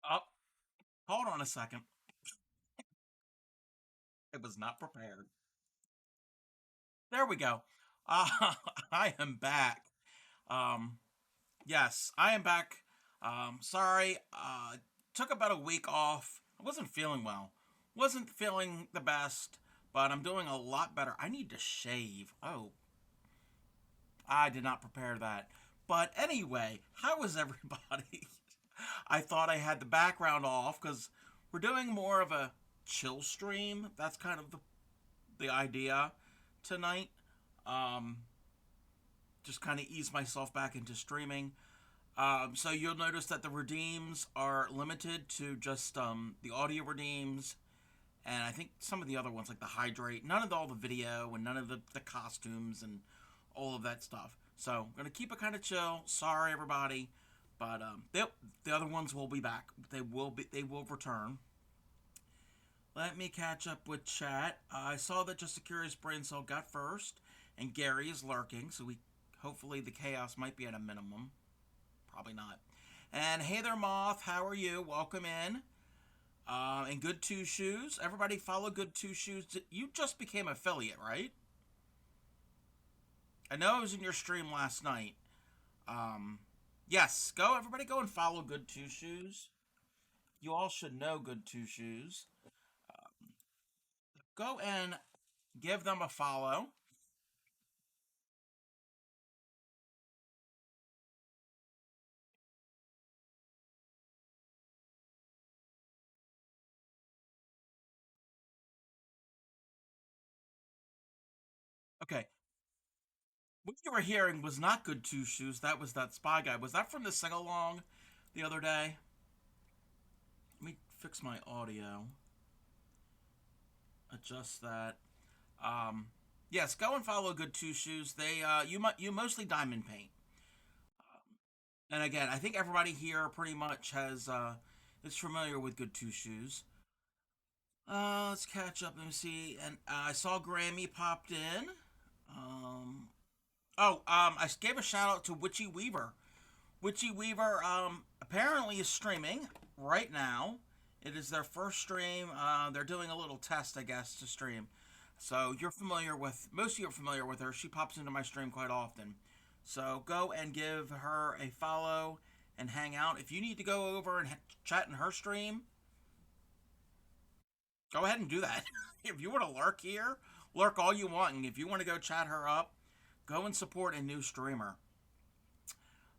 Oh, hold on a second. I was not prepared. There we go. Uh, I am back. Um, yes, I am back. Sorry, took about a week off. I wasn't feeling well. Wasn't feeling the best, but I'm doing a lot better. I need to shave. Oh, I did not prepare that. But anyway, how was everybody? I thought I had the background off because we're doing more of a chill stream. That's kind of the idea tonight. Um, just kind of ease myself back into streaming. So you'll notice that the redeems are limited to just the audio redeems, and I think some of the other ones like the hydrate. None of all the video and none of the costumes and all of that stuff. So I'm gonna keep it kind of chill. Sorry everybody, but the other ones will be back. They will return. Let me catch up with chat. I saw that Just a Curious Brain Cell got first, and Gary is lurking, so we hopefully the chaos might be at a minimum. Probably not. And hey there, Moth. How are you? Welcome in. And Good Two Shoes. Everybody follow Good Two Shoes. You just became affiliate, right? I know I was in your stream last night. Yes, go everybody go and follow Good Two Shoes. You all should know Good Two Shoes. Go and give them a follow. Okay, what you were hearing was not Good Two Shoes. That was that spy guy. Was that from the sing along the other day? Let me fix my audio. Adjust that. Yes, go and follow Good Two Shoes. You mostly diamond paint. And again, I think everybody here pretty much has is familiar with Good Two Shoes. Let's catch up. Let me see. And I saw Grammy popped in. Um, I gave a shout out to Witchy Weaver. Witchy Weaver apparently is streaming right now. It is their first stream. They're doing a little test, I guess, to stream. So you're familiar with most of you are familiar with her. She pops into my stream quite often. So go and give her a follow and hang out. If you need to go over and chat in her stream, go ahead and do that. If you want to lurk here, lurk all you want. And if you want to go chat her up, go and support a new streamer.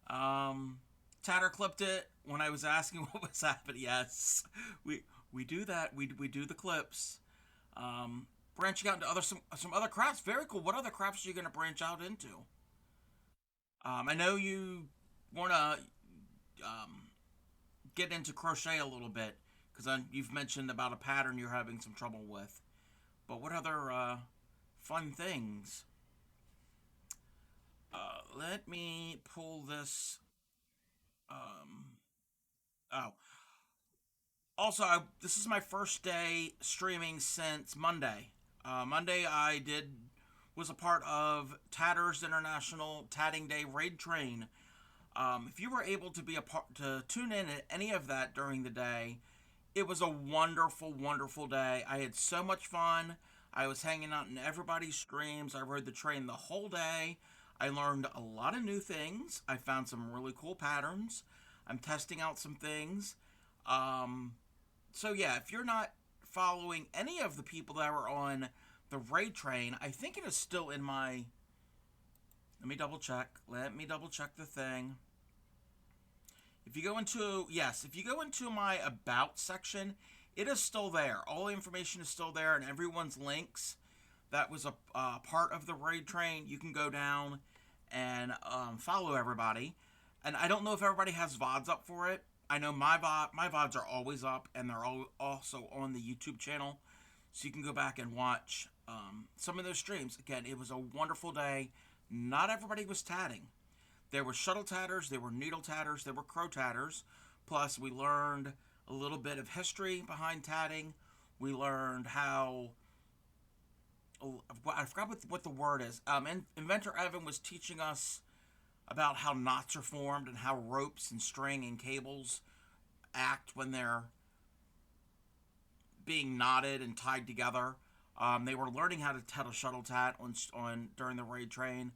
Um, Tatter clipped it when I was asking what was happening. Yes, we do that. We do the clips. Branching out into some other crafts. Very cool. What other crafts are you going to branch out into? I know you want to get into crochet a little bit because you've mentioned about a pattern you're having some trouble with. But what other fun things? Let me pull this. Oh, also, this is my first day streaming since Monday. Monday, I did was a part of Tatter's International Tatting Day Raid Train. If you were able to be a part to tune in at any of that during the day, it was a wonderful, wonderful day. I had so much fun. I was hanging out in everybody's streams. I rode the train the whole day. I learned a lot of new things. I found some really cool patterns. I'm testing out some things. So yeah, if you're not following any of the people that were on the raid train, I think it is still in my. Let me double check. Let me double check the thing. If you go into my about section, it is still there. All the information is still there, and everyone's links. That was a part of the raid train. You can go down and follow everybody. And I don't know if everybody has VODs up for it. I know my VODs are always up, and they're also on the YouTube channel, so you can go back and watch some of those streams. Again, it was a wonderful day. Not everybody was tatting. There were shuttle tatters, there were needle tatters, there were crow tatters. Plus, we learned a little bit of history behind tatting. We learned how. Oh, I forgot what the word is. Inventor Evan was teaching us about how knots are formed and how ropes and string and cables act when they're being knotted and tied together. They were learning how to shuttle tat on during the raid train.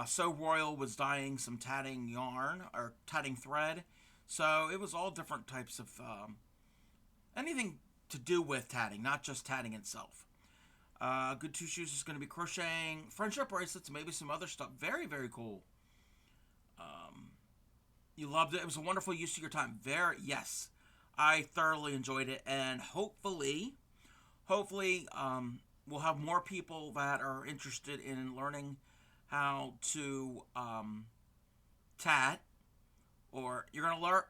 So Royal was dyeing some tatting yarn or tatting thread. So it was all different types of anything to do with tatting, not just tatting itself. Good Two Shoes is going to be crocheting friendship bracelets, maybe some other stuff. Very, very cool. You loved it. It was a wonderful use of your time. Very, yes. I thoroughly enjoyed it, and hopefully, we'll have more people that are interested in learning how to tat, or you're gonna learn.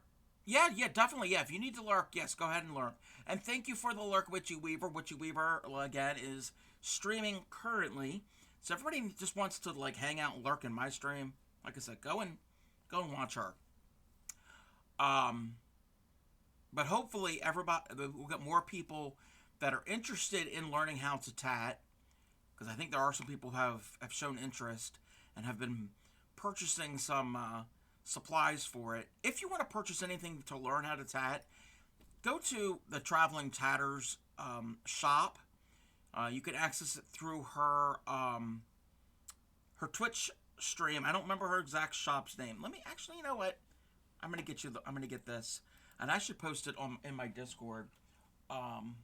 Yeah, yeah, definitely. Yeah, if you need to lurk, yes, go ahead and lurk. And thank you for the lurk, Witchy Weaver. Witchy Weaver again is streaming currently, so everybody just wants to like hang out and lurk in my stream. Like I said, go and watch her. Um, but hopefully, everybody we'll get more people that are interested in learning how to tat, because I think there are some people who have shown interest and have been purchasing some supplies for it. If you want to purchase anything to learn how to tat, go to the Traveling Tatters shop. You can access it through her Twitch stream. I don't remember her exact shop's name. Let me actually, you know what? I'm gonna get this, and I should post it on in my Discord. Um,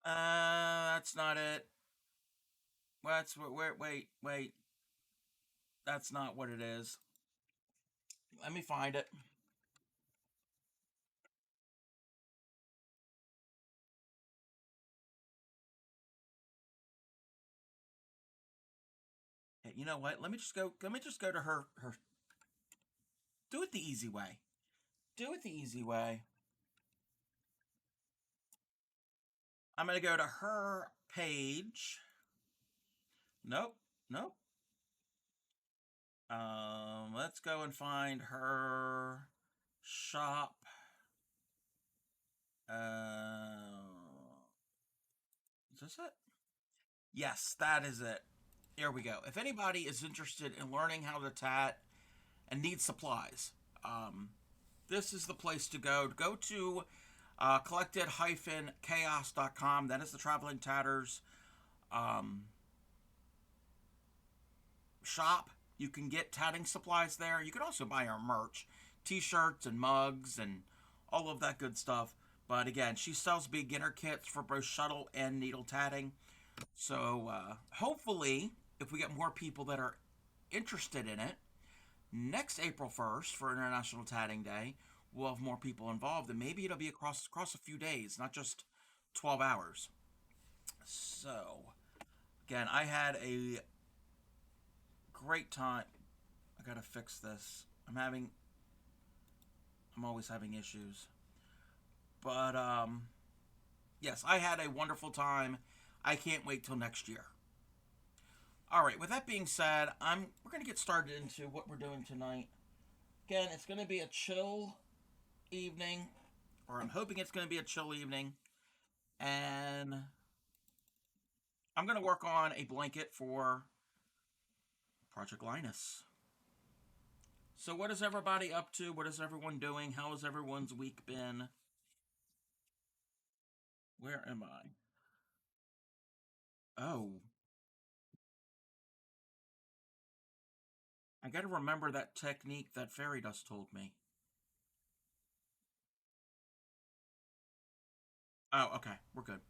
that's not it. Wait. That's not what it is. Let me find it. Hey, you know what? Let me just go. Let me just go to her. Do it the easy way. Do it the easy way. I'm gonna go to her page. Nope. Nope. Let's go and find her shop. Is this it? Yes, that is it. Here we go. If anybody is interested in learning how to tat and needs supplies, this is the place to go. Go to collected-chaos.com. That is the Traveling Tatters um, shop. You can get tatting supplies there. You can also buy our merch, t-shirts and mugs and all of that good stuff. But again, she sells beginner kits for both shuttle and needle tatting. So hopefully, if we get more people that are interested in it, next April 1st for International Tatting Day, we'll have more people involved, and maybe it'll be across a few days, not just 12 hours. So again, I had a great time. I gotta fix this. I'm always having issues. But yes, I had a wonderful time. I can't wait till next year. All right, with that being said, we're going to get started into what we're doing tonight. Again, it's going to be a chill evening, or I'm hoping it's going to be a chill evening, and I'm going to work on a blanket for Project Linus. So, what is everybody up to? What is everyone doing? How has everyone's week been? Where am I? Oh, I got to remember that technique that Fairy Dust told me. Oh, okay. We're good.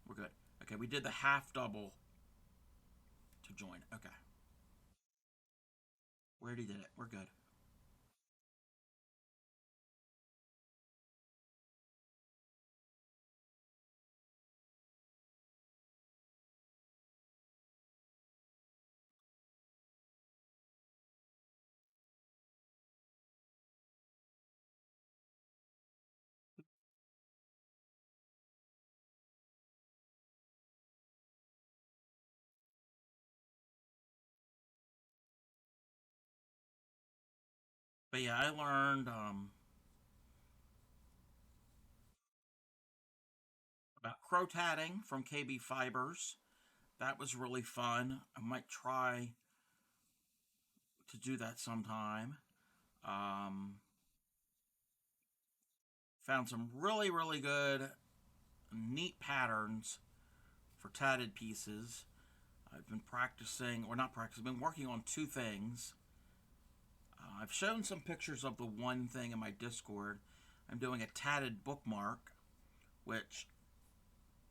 We're good. Okay, we did the half double to join. Okay. We already did it. We're good. But yeah, I learned about crow tatting from KB Fibers. That was really fun. I might try. to do that sometime. Um, Found some really, really good, neat patterns for tatted pieces. I've been practicing, or not practicing, I've been working on two things. I've shown some pictures of the one thing in my Discord. I'm doing a tatted bookmark, which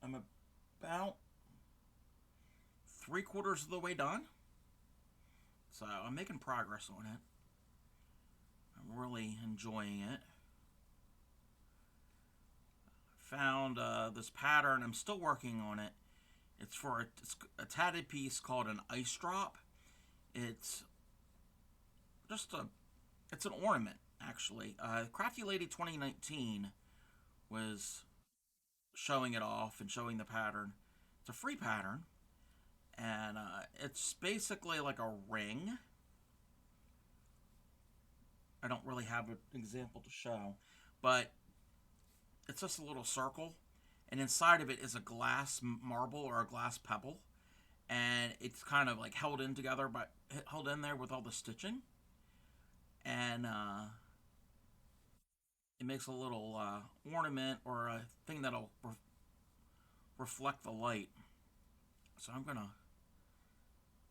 I'm about 3/4 of the way done. So I'm making progress on it. I'm really enjoying it. Found this pattern. I'm still working on it. It's a tatted piece called an ice drop. It's just a it's an ornament actually. Crafty Lady 2019 was showing it off and showing the pattern. It's a free pattern, and it's basically like a ring. I don't really have an example to show, but it's just a little circle, and inside of it is a glass marble or a glass pebble, and it's kind of like held in together, but held in there with all the stitching, and it makes a little ornament or a thing that'll reflect the light. So I'm gonna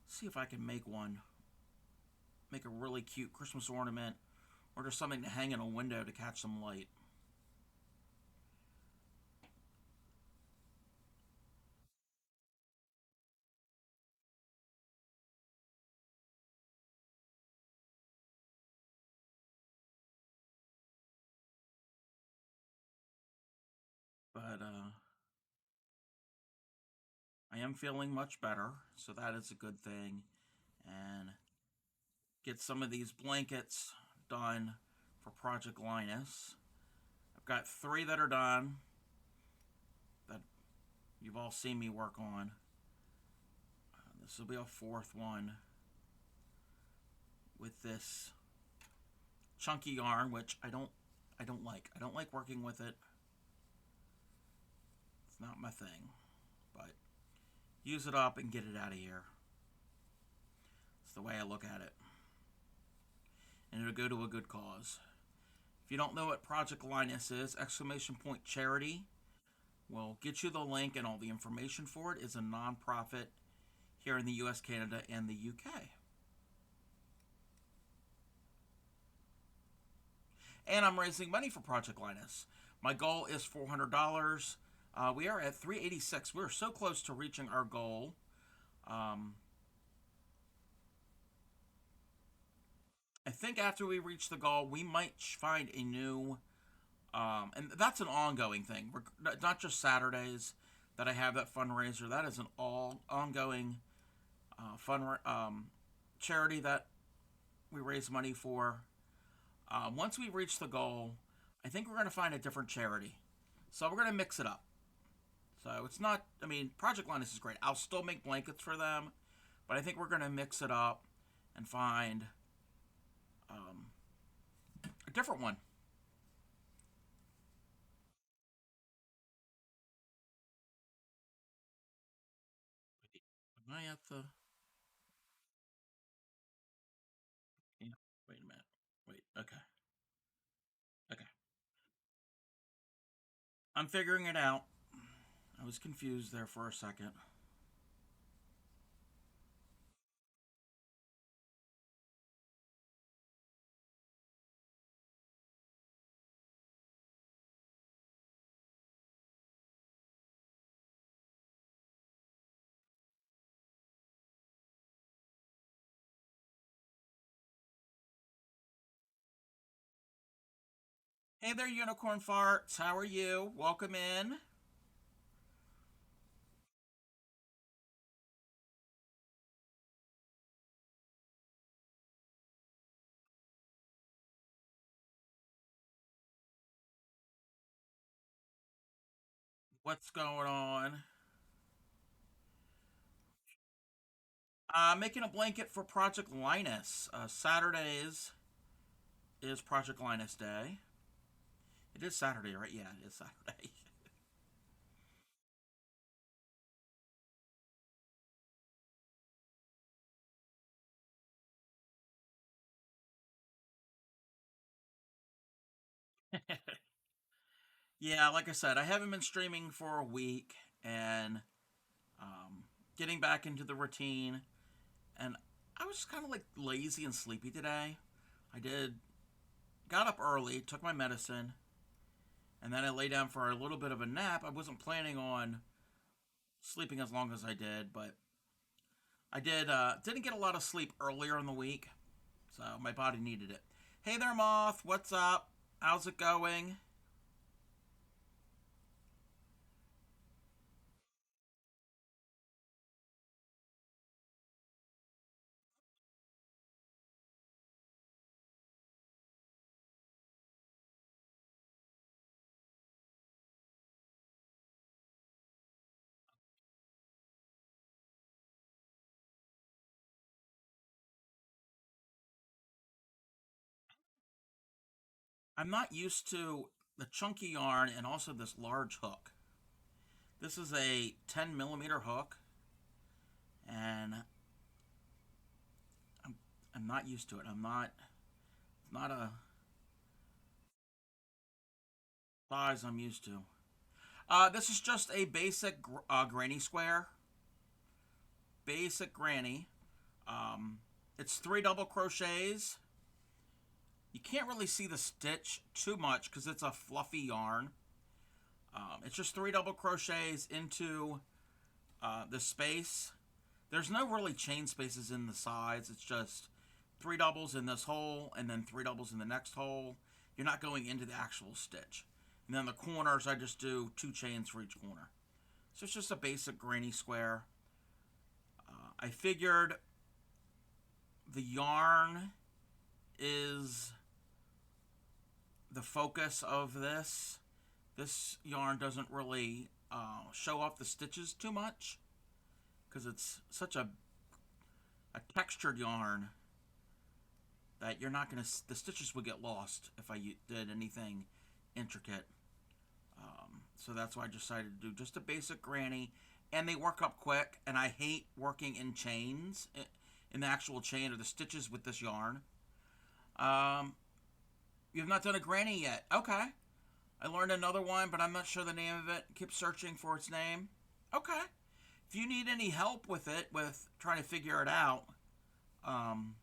see if I can make a really cute Christmas ornament, or just something to hang in a window to catch some light. But I am feeling much better, so that is a good thing. And get some of these blankets done for Project Linus. I've got three that are done that you've all seen me work on. This will be a fourth one with this chunky yarn, which I don't like. I don't like working with it. It's not my thing. But use it up and get it out of here. It's the way I look at it. And it'll go to a good cause. If you don't know what Project Linus is, exclamation point charity will get you the link, and all the information for it is a nonprofit here in the US, Canada, and the UK. And I'm raising money for Project Linus. My goal is $400. We are at 386. We're so close to reaching our goal. Um, I think after we reach the goal, we might find a new, and that's an ongoing thing. Not just Saturdays that I have that fundraiser. That is an all ongoing charity that we raise money for. Once we reach the goal, I think we're going to find a different charity. So we're going to mix it up. So it's not, I mean, Project Linus is great. I'll still make blankets for them, but I think we're going to mix it up and find a different one. Am I at the. Yeah, wait a minute. Wait, okay. Okay. I'm figuring it out. I was confused there for a second. Hey there, Unicorn Farts. How are you? Welcome in. What's going on? Making a blanket for Project Linus. Saturdays is Project Linus Day. It is Saturday, right? Yeah, it is Saturday. Yeah, like I said, I haven't been streaming for a week and getting back into the routine. And I was kind of like lazy and sleepy today. I did, got up early, took my medicine, and then I lay down for a little bit of a nap. I wasn't planning on sleeping as long as I did, but I didn't get a lot of sleep earlier in the week, so my body needed it. Hey there, Moth. What's up? How's it going? I'm not used to the chunky yarn and also this large hook. This is a 10 millimeter hook, and I'm I'm not used to it. I'm not It's not a size I'm used to. This is just a basic granny square, basic granny. Um, it's three double crochets. You can't really see the stitch too much because it's a fluffy yarn. It's just three double crochets into the space. There's no really chain spaces in the sides. It's just three doubles in this hole and then three doubles in the next hole. You're not going into the actual stitch. And then the corners, I just do two chains for each corner. So it's just a basic granny square. I figured the yarn is the focus of this. This yarn doesn't really show off the stitches too much because it's such a textured yarn that you're not going to, the stitches would get lost if I did anything intricate. So that's why I decided to do just a basic granny, and they work up quick. And I hate working in chains, in the actual chain or the stitches with this yarn. Um, you've not done a granny yet. Okay. I learned another one, but I'm not sure the name of it. Keep searching for its name. Okay. If you need any help with it, with trying to figure it out, um,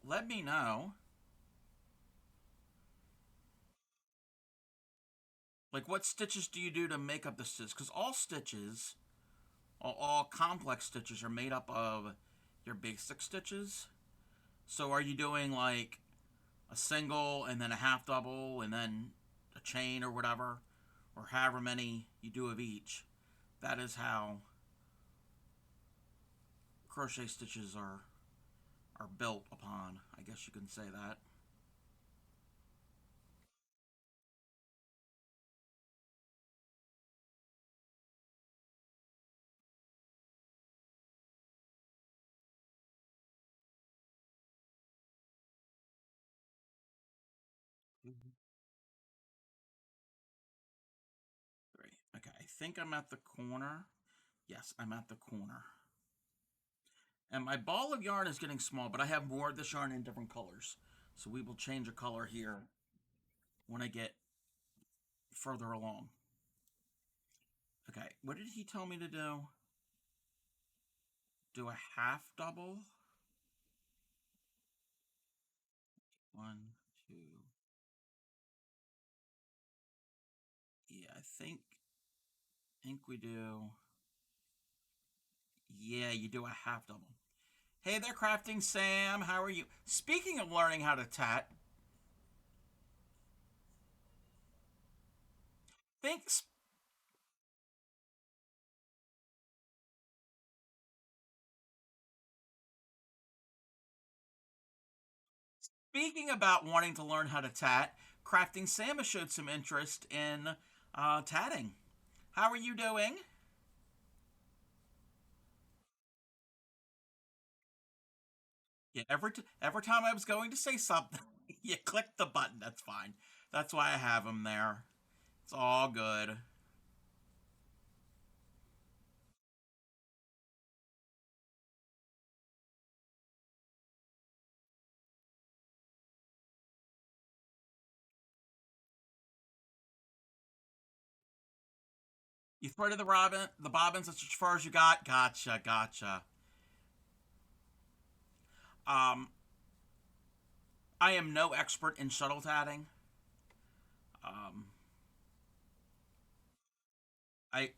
let me know. Like, what stitches do you do to make up the stitches? Because all stitches, all complex stitches, are made up of your basic stitches. So, are you doing like a single and then a half double and then a chain or whatever, or however many you do of each? That is how crochet stitches are built upon. I guess you can say that. Mhm. Great. Okay, I think I'm at the corner. Yes, I'm at the corner. And my ball of yarn is getting small, but I have more of this yarn in different colors. So we will change a color here when I get further along. Okay, what did he tell me to do? Do a half double? One, two. Yeah, I think we do. Yeah, you do a half double. Hey there, Crafting Sam. How are you? Speaking of learning how to tat, thanks. Speaking about wanting to learn how to tat, Crafting Sam has showed some interest in tatting. How are you doing? Yeah, every time I was going to say something, you clicked the button. That's fine. That's why I have him there. It's all good. You threaded the bobbins. That's as far as you got. Gotcha, gotcha. Um, I am no expert in shuttle tatting. Um,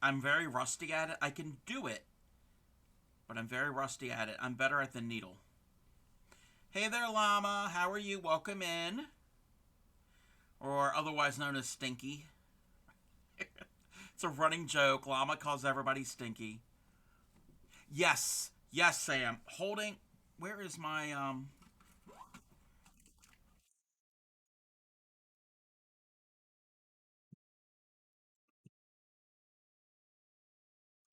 I'm very rusty at it. I can do it, but I'm very rusty at it. I'm better at the needle. Hey there, llama. How are you? Welcome in, or otherwise known as Stinky. It's a running joke. Llama calls everybody Stinky. Yes, yes, Sam. Holding. Where is my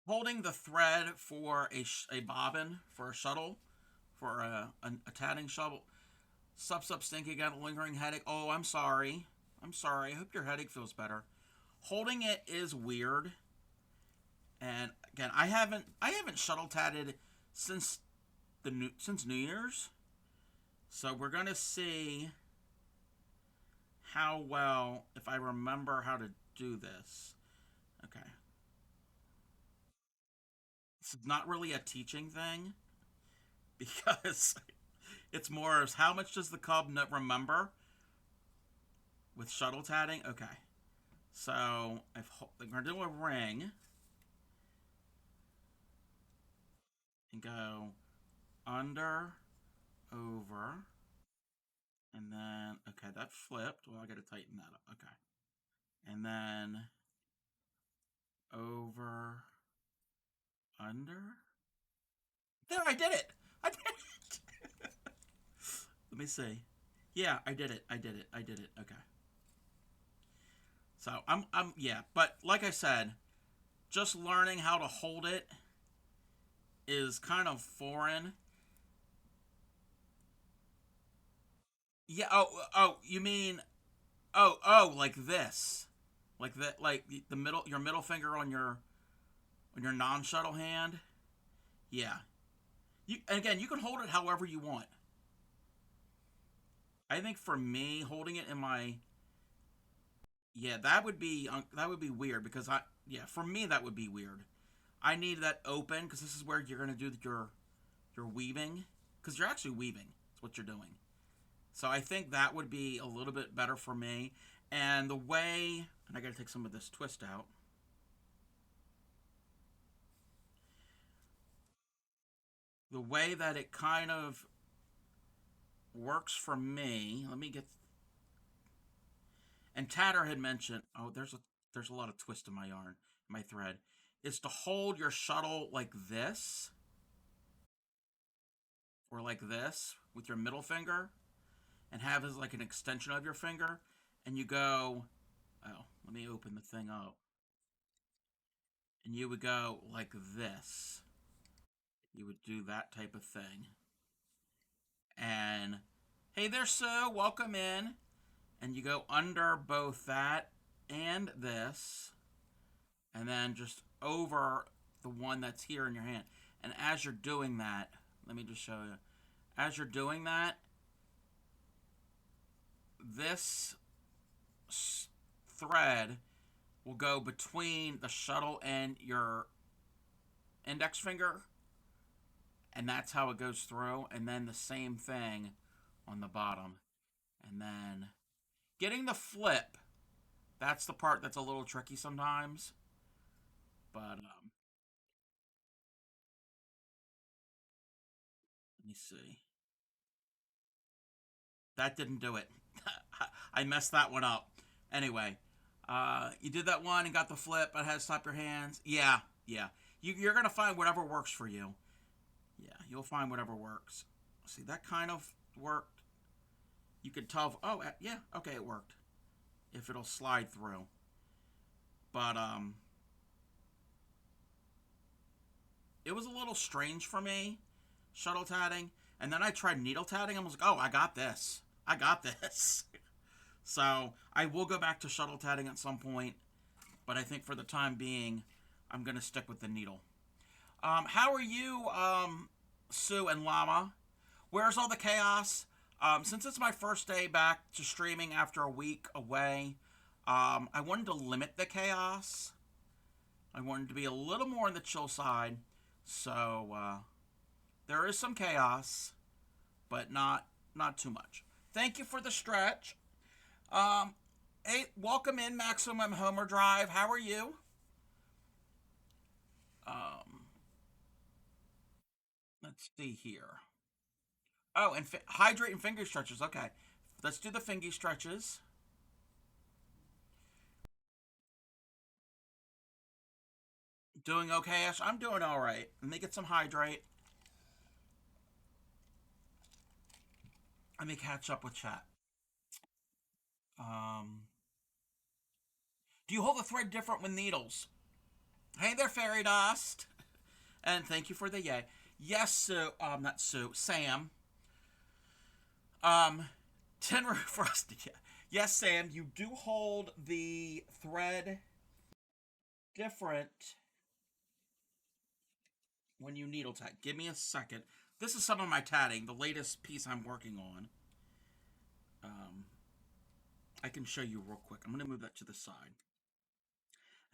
holding the thread for a bobbin for a shuttle for a tatting shuttle. Sup, Stinky. Got a lingering headache. Oh, I'm sorry. I'm sorry. I hope your headache feels better. Holding it is weird. And again, I haven't shuttle tatted since since New Year's. So we're gonna see how well if I remember how to do this. Okay. This is not really a teaching thing because it's more as how much does the cub remember with shuttle tatting? Okay. So I'm gonna do a ring and go under, over, and then okay, that flipped. Well, I gotta tighten that up. Okay. And then over, under. There, I did it. I did it. Let me see. Yeah, I did it. I did it. I did it. Okay. So yeah, but like I said, just learning how to hold it is kind of foreign. Yeah. You mean like this, like that, like the middle, your middle finger on your non-shuttle hand. Yeah. You and again, you can hold it however you want. I think for me, holding it in my yeah, that would be weird because I yeah, for me that would be weird. I need that open because this is where you're gonna do your weaving because you're actually weaving. That's what you're doing. So I think that would be a little bit better for me. And the way and I gotta take some of this twist out. The way that it kind of works for me. Let me get and Tatter had mentioned. Oh, there's a lot of twist in my yarn, my thread. Is to hold your shuttle like this or like this with your middle finger and have as like an extension of your finger, and you go. Oh, let me open the thing up. And you would go like this. You would do that type of thing. And hey there, Sue, welcome in. And you go under both that and this, and then just over the one that's here in your hand. And as you're doing that, let me just show you. As you're doing that, this thread will go between the shuttle and your index finger, and that's how it goes through. And then the same thing on the bottom. And then getting the flip, that's the part that's a little tricky sometimes. But let me see. That didn't do it. I messed that one up. Anyway, you did that one and got the flip. It had to stop your hands. Yeah, yeah. You're gonna find whatever works for you. Yeah, you'll find whatever works. See, that kind of worked. You could tell. Oh, yeah. Okay, it worked. If it'll slide through, but it was a little strange for me, shuttle tatting. And then I tried needle tatting. I was like, oh, I got this. I got this. So I will go back to shuttle tatting at some point, but I think for the time being, I'm gonna stick with the needle. How are you, Sue and Llama? Where's all the chaos? Since it's my first day back to streaming after a week away, I wanted to limit the chaos. I wanted to be a little more on the chill side. So there is some chaos, but not too much. Thank you for the stretch. Um, hey, welcome in Maximum Homer Drive. How are you? Um, let's see here. Oh, and hydrate and finger stretches. Okay, let's do the finger stretches. Doing okay, Ash? I'm doing all right. Let me get some hydrate. Let me catch up with chat. Um, do you hold the thread different with needles? Hey there, fairy dust. And thank you for the yay. Yes, Sue. Not Sue. Sam. Um, Tin Roof Frosty. Yes, Sam. You do hold the thread different when you needle tat. Give me a second. This is some of my tatting, the latest piece I'm working on. Um, I can show you real quick. I'm going to move that to the side.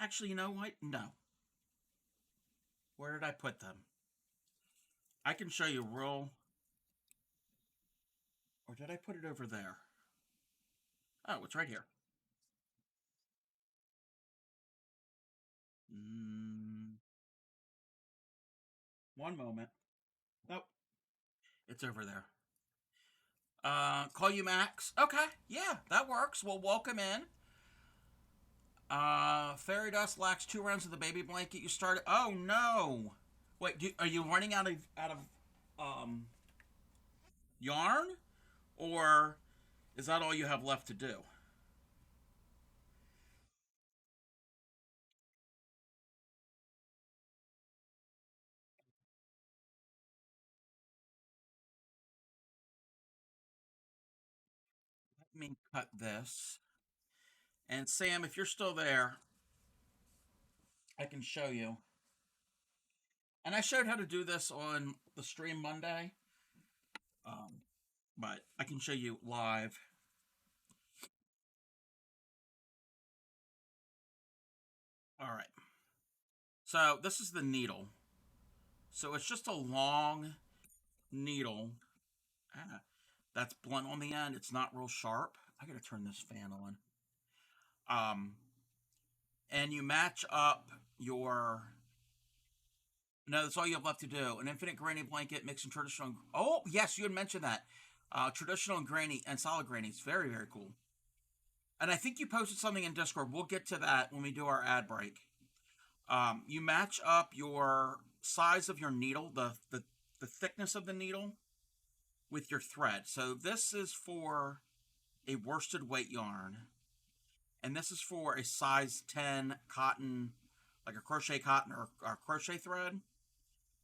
Actually, you know what? No. Where did I put them? I can show you real. Or did I put it over there? Oh, it's right here. Mm, one moment. Nope. It's over there. Call you Max. Okay, yeah, that works. Well, welcome in. Fairy dust lacks 2 rounds of the baby blanket you started. Oh no! Wait, are you running out of yarn, or is that all you have left to do? Let me cut this. And Sam, if you're still there, I can show you. And I showed how to do this on the stream Monday, um, but I can show you live. All right. So this is the needle. So it's just a long needle. Ah, that's blunt on the end. It's not real sharp. I gotta turn this fan on. Um, and you match up your. No, that's all you have left to do. An infinite granny blanket mixing traditional. Oh yes, you had mentioned that. Traditional and granny and solid granny. It's very very cool. And I think you posted something in Discord. We'll get to that when we do our ad break. You match up your size of your needle, the thickness of the needle, with your thread. So this is for a worsted weight yarn, and this is for a size 10 cotton, like a crochet cotton or crochet thread.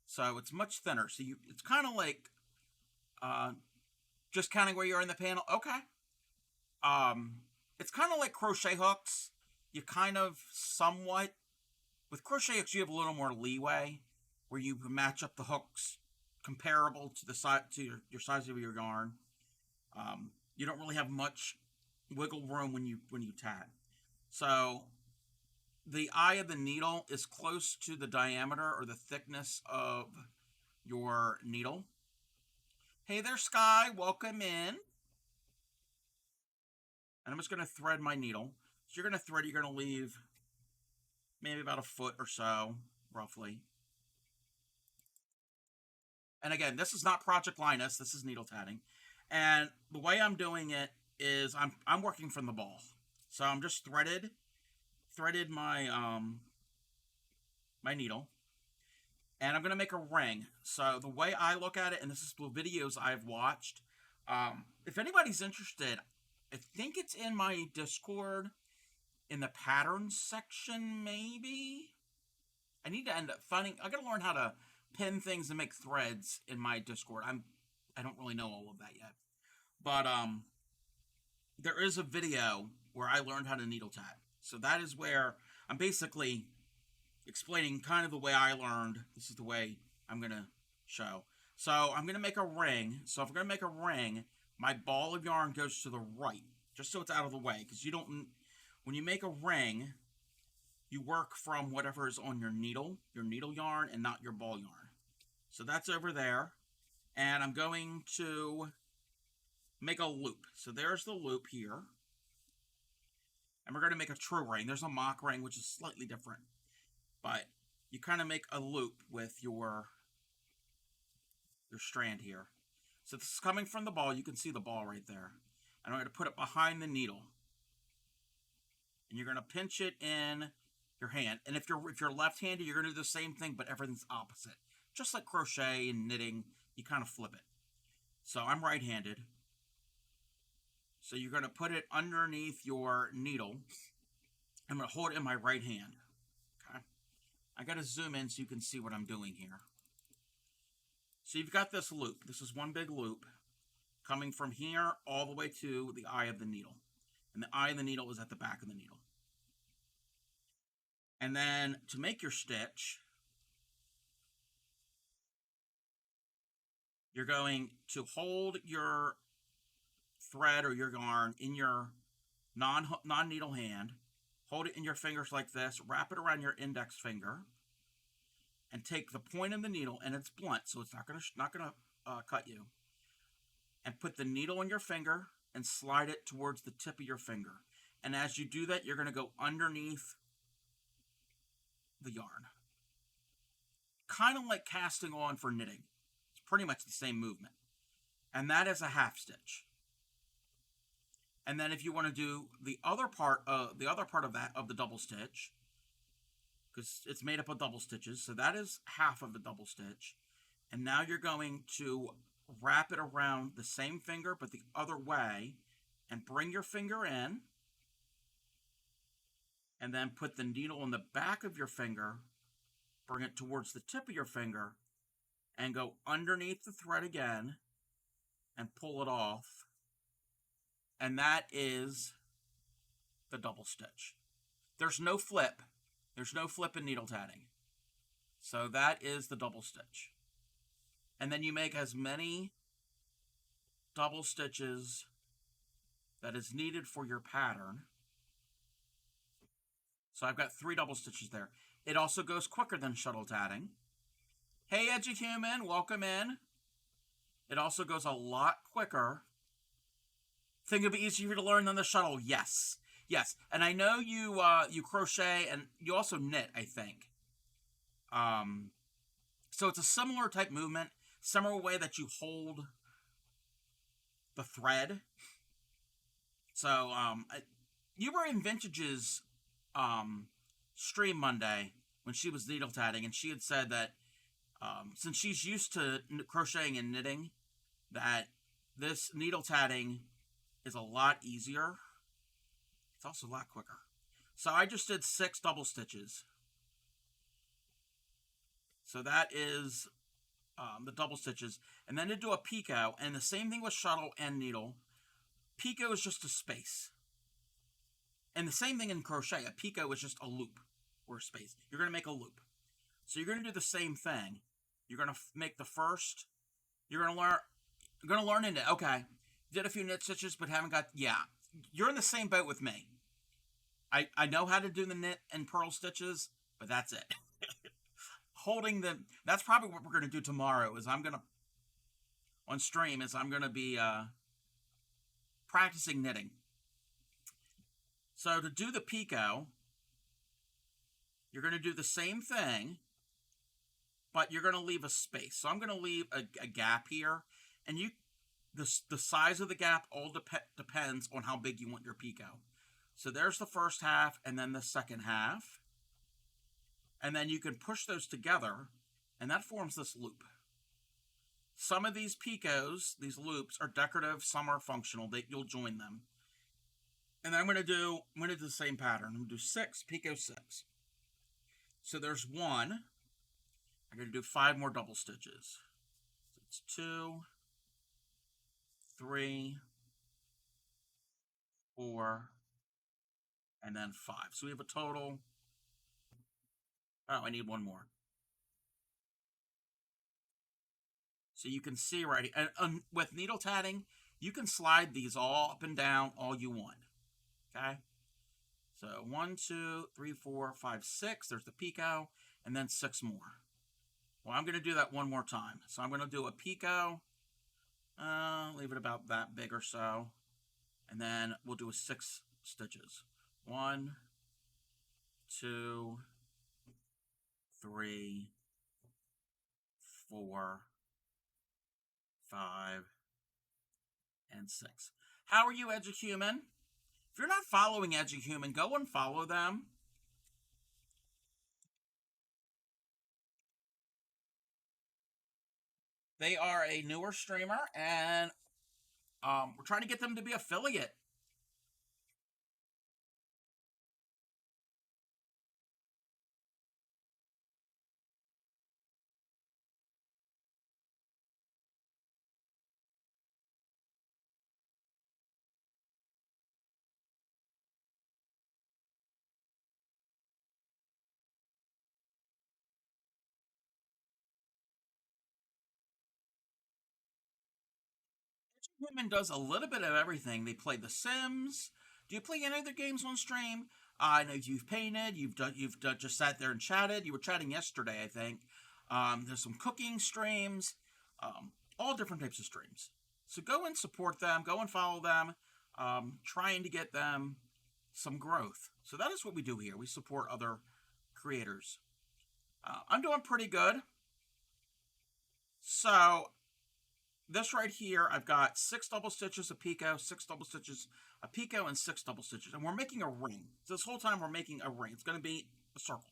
So it's much thinner. So it's kind of like uh, just counting where you are in the panel. Okay. Um, it's kind of like crochet hooks. You kind of somewhat with crochet hooks you have a little more leeway where you can match up the hooks comparable to the size to your size of your yarn. You don't really have much wiggle room when you tat. So the eye of the needle is close to the diameter or the thickness of your needle. Hey there, Sky. Welcome in. And I'm just going to thread my needle. So you're going to thread, you're going to leave maybe about a foot or so, roughly. And again, this is not Project Linus. This is needle tatting. And the way I'm doing it is I'm working from the ball. So I'm just threaded my needle, and I'm gonna make a ring. So the way I look at it, and this is the videos I've watched. If anybody's interested, I think it's in my Discord in the patterns section. Maybe I need to end up finding. I gotta learn how to pin things and make threads in my Discord. I don't really know all of that yet, but there is a video where I learned how to needle tat. So that is where I'm basically explaining kind of the way I learned. This is the way I'm going to show. So I'm going to make a ring. So if I'm going to make a ring, my ball of yarn goes to the right, just so it's out of the way. Because you don't, when you make a ring, you work from whatever is on your needle yarn, and not your ball yarn. So that's over there. And I'm going to make a loop. So there's the loop here. And we're going to make a true ring. There's a mock ring, which is slightly different. But you kind of make a loop with your strand here. So this is coming from the ball. You can see the ball right there. And I'm going to put it behind the needle. And you're going to pinch it in your hand. And if you're left-handed, you're going to do the same thing, but everything's opposite. Just like crochet and knitting, you kind of flip it. So I'm right-handed. So you're going to put it underneath your needle. I'm going to hold it in my right hand. Okay. I got to zoom in so you can see what I'm doing here. So you've got this loop. This is one big loop coming from here all the way to the eye of the needle. And the eye of the needle is at the back of the needle. And then to make your stitch, you're going to hold your thread or your yarn in your non-needle hand, hold it in your fingers like this, wrap it around your index finger, and take the point of the needle, and it's blunt, so it's not gonna cut you, and put the needle in your finger and slide it towards the tip of your finger. And as you do that, you're going to go underneath the yarn. Kind of like casting on for knitting. It's pretty much the same movement. And that is a half stitch. And then if you want to do the other part of the double stitch, because it's made up of double stitches, so that is half of the double stitch. And now you're going to wrap it around the same finger but the other way, and bring your finger in, and then put the needle on the back of your finger, bring it towards the tip of your finger, and go underneath the thread again and pull it off. And that is the double stitch. There's no flip. There's no flip in needle tatting. So that is the double stitch. And then you make as many double stitches that is needed for your pattern. So I've got 3 double stitches there. It also goes quicker than shuttle tatting. Hey, Eduhuman, welcome in. It also goes a lot quicker. Think it'd be easier to learn than the shuttle? Yes. Yes. And I know you you crochet and you also knit, I think. So it's a similar type movement, similar way that you hold the thread. So you were in Vintage's stream Monday when she was needle tatting, and she had said that since she's used to crocheting and knitting, that this needle tatting is a lot easier. It's also a lot quicker. So I just did 6 double stitches. So that is the double stitches. And then to do a picot, and the same thing with shuttle and needle. Picot is just a space. And the same thing in crochet. A picot is just a loop or a space. You're going to make a loop. So you're going to do the same thing. You're going to make the first. You're going to learn in it. Okay. Did a few knit stitches, but haven't got. Yeah. You're in the same boat with me. I know how to do the knit and purl stitches, but that's it. Holding the. That's probably what we're going to do tomorrow. Is I'm going to on stream. Is I'm going to be practicing knitting. So to do the picot, you're going to do the same thing, but you're going to leave a space. So I'm going to leave a gap here, and the size of the gap all depends on how big you want your picot. So there's the first half, and then the second half, and then you can push those together, and that forms this loop. Some of these picots, these loops, are decorative. Some are functional. You'll join them. And then I'm going to do the same pattern. I'm going to do 6, picot 6. So there's 1. I'm going to do 5 more double stitches. So it's 2, 3, 4, and then 5. So we have a total. Oh, I need 1 more. So you can see right, and with needle tatting, you can slide these all up and down all you want. Okay? So 1, 2, 3, 4, 5, 6. There's the picot, and then 6 more. Well, I'm going to do that one more time. So I'm going to do a picot, leave it about that big or so, and then we'll do 6 stitches. 1, 2, 3, 4, 5, and 6. How are you, Eduhuman? If you're not following Eduhuman, go and follow them. They are a newer streamer, and we're trying to get them to be affiliate. Women does a little bit of everything. They play The Sims. Do you play any other games on stream? I know you've painted. You've just sat there and chatted. You were chatting yesterday, I think. There's some cooking streams, all different types of streams. So go and support them. Go and follow them. Trying to get them some growth. So that is what we do here. We support other creators. I'm doing pretty good. So this right here, I've got 6 double stitches, a picot, 6 double stitches, a picot, and 6 double stitches. And we're making a ring. So this whole time we're making a ring. It's going to be a circle.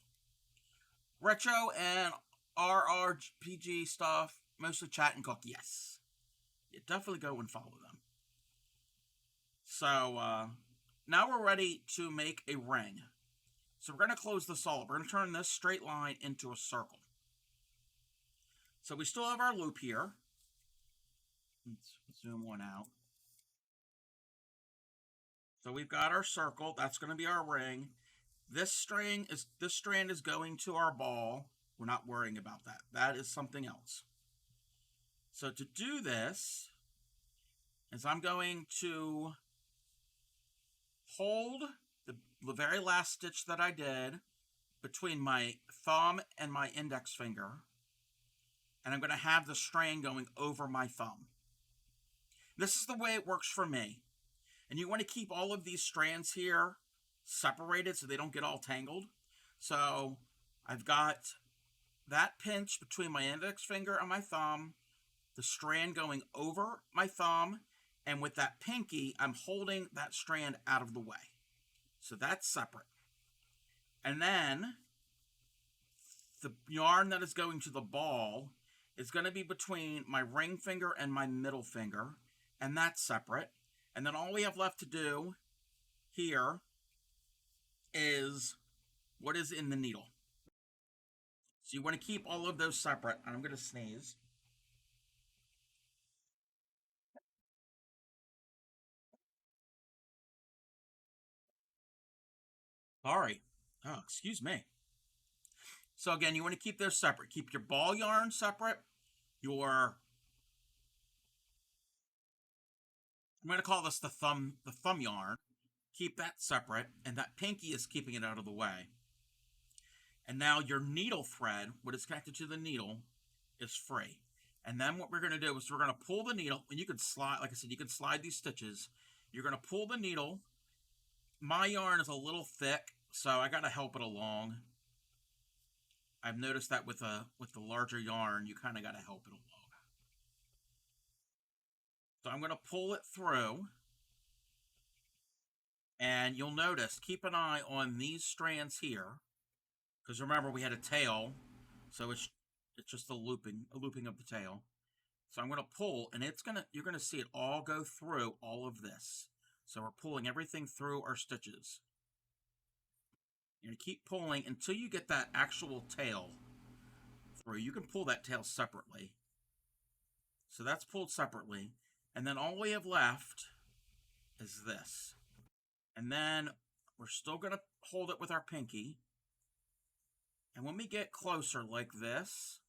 Retro and RRPG stuff, mostly chat and cook, yes. You definitely go and follow them. So now we're ready to make a ring. So we're going to close this all up. We're going to turn this straight line into a circle. So we still have our loop here. Let's zoom one out. So we've got our circle. That's going to be our ring. This strand is going to our ball. We're not worrying about that. That is something else. So to do this is I'm going to hold the very last stitch that I did between my thumb and my index finger. And I'm going to have the strand going over my thumb. This is the way it works for me. And you want to keep all of these strands here separated so they don't get all tangled. So I've got that pinch between my index finger and my thumb, the strand going over my thumb, and with that pinky, I'm holding that strand out of the way. So that's separate. And then the yarn that is going to the ball is going to be between my ring finger and my middle finger, and that's separate. And then all we have left to do here is what is in the needle. So you want to keep all of those separate. I'm going to sneeze. Sorry. Oh, excuse me. So again, you want to keep those separate. Keep your ball yarn separate. I'm going to call this the thumb yarn. Keep that separate, and that pinky is keeping it out of the way. And now your needle thread, what is connected to the needle, is free. And then what we're going to do is we're going to pull the needle, and you can slide, like I said, you can slide these stitches. You're going to pull the needle. My yarn is a little thick, so I got to help it along. I've noticed that with the larger yarn, you kind of got to help it along. So I'm going to pull it through. And you'll notice, keep an eye on these strands here. Because remember, we had a tail. So it's just a looping of the tail. So I'm going to pull, and you're going to see it all go through all of this. So we're pulling everything through our stitches. You're going to keep pulling until you get that actual tail through. You can pull that tail separately. So that's pulled separately. And then all we have left is this. And then we're still going to hold it with our pinky. And when we get closer like this,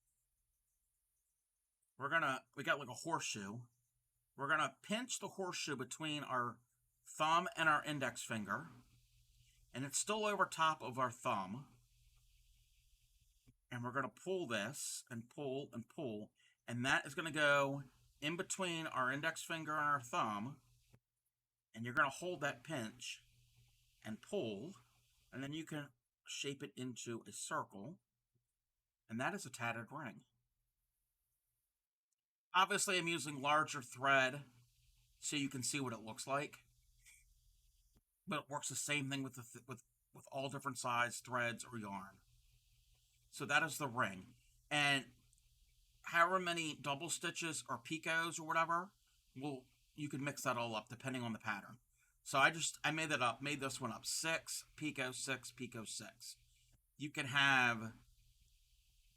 we got like a horseshoe. We're going to pinch the horseshoe between our thumb and our index finger. and it's still over top of our thumb. And we're going to pull this and pull and pull, and that is going to go in between our index finger and our thumb, and you're going to hold that pinch and pull, and then you can shape it into a circle, and that is a tatted ring. Obviously, I'm using larger thread so you can see what it looks like, but it works the same thing with with all different size threads or yarn. So that is the ring, and however many double stitches or picots or whatever, well, you can mix that all up depending on the pattern. So I made that up, made this one up. 6 picot, 6 picot, 6. You can have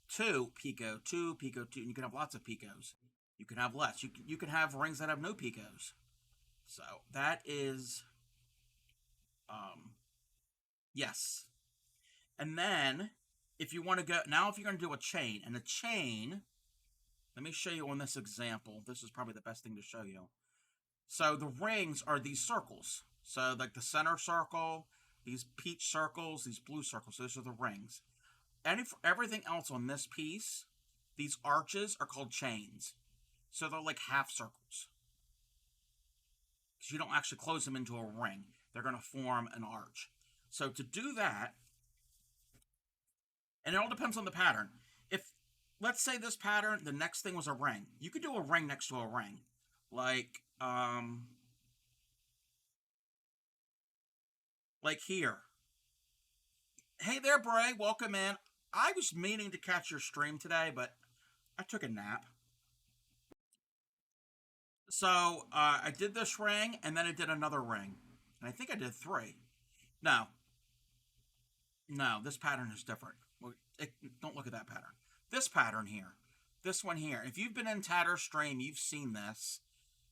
2 picot, 2 picot, 2, and you can have lots of picots. You can have less. You can have rings that have no picots. So that is, yes. And then if you want to go, now if you're going to do a chain, and a chain, let me show you on this example. This is probably the best thing to show you. So the rings are these circles. So like the center circle, these peach circles, these blue circles, those are the rings. And everything else on this piece, these arches are called chains. So they're like half circles. Because you don't actually close them into a ring. They're going to form an arch. So to do that, and it all depends on the pattern. If, let's say this pattern, the next thing was a ring. You could do a ring next to a ring. Like here. Hey there, Bray. Welcome in. I was meaning to catch your stream today, but I took a nap. So I did this ring, and then I did another ring. And I think I did 3. No, this pattern is different. Don't look at that pattern. This pattern here. This one here. If you've been in Tatter's stream, you've seen this.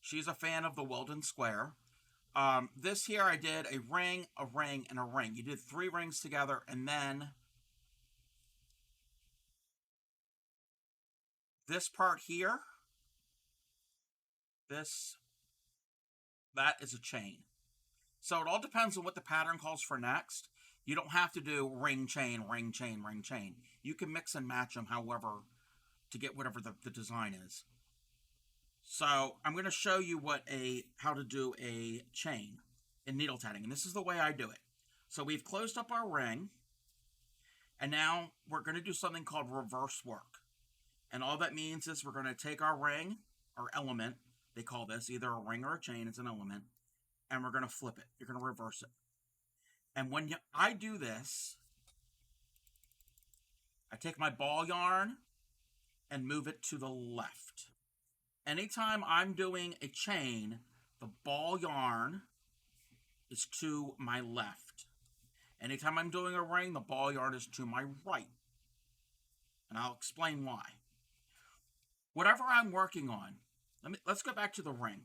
She's a fan of the Weldon Square. This here I did a ring, and a ring. You did 3 rings together, and then this part here, that is a chain. So it all depends on what the pattern calls for next. You don't have to do ring, chain, ring, chain, ring, chain. You can mix and match them however to get whatever the design is. So I'm going to show you how to do a chain in needle tatting, and this is the way I do it. So we've closed up our ring, and now we're going to do something called reverse work. And all that means is we're going to take our ring, or element, they call this, either a ring or a chain, it's an element, and we're going to flip it. You're going to reverse it. And when I do this, I take my ball yarn and move it to the left. Anytime I'm doing a chain, the ball yarn is to my left. Anytime I'm doing a ring, the ball yarn is to my right. And I'll explain why. Whatever I'm working on, let's go back to the ring.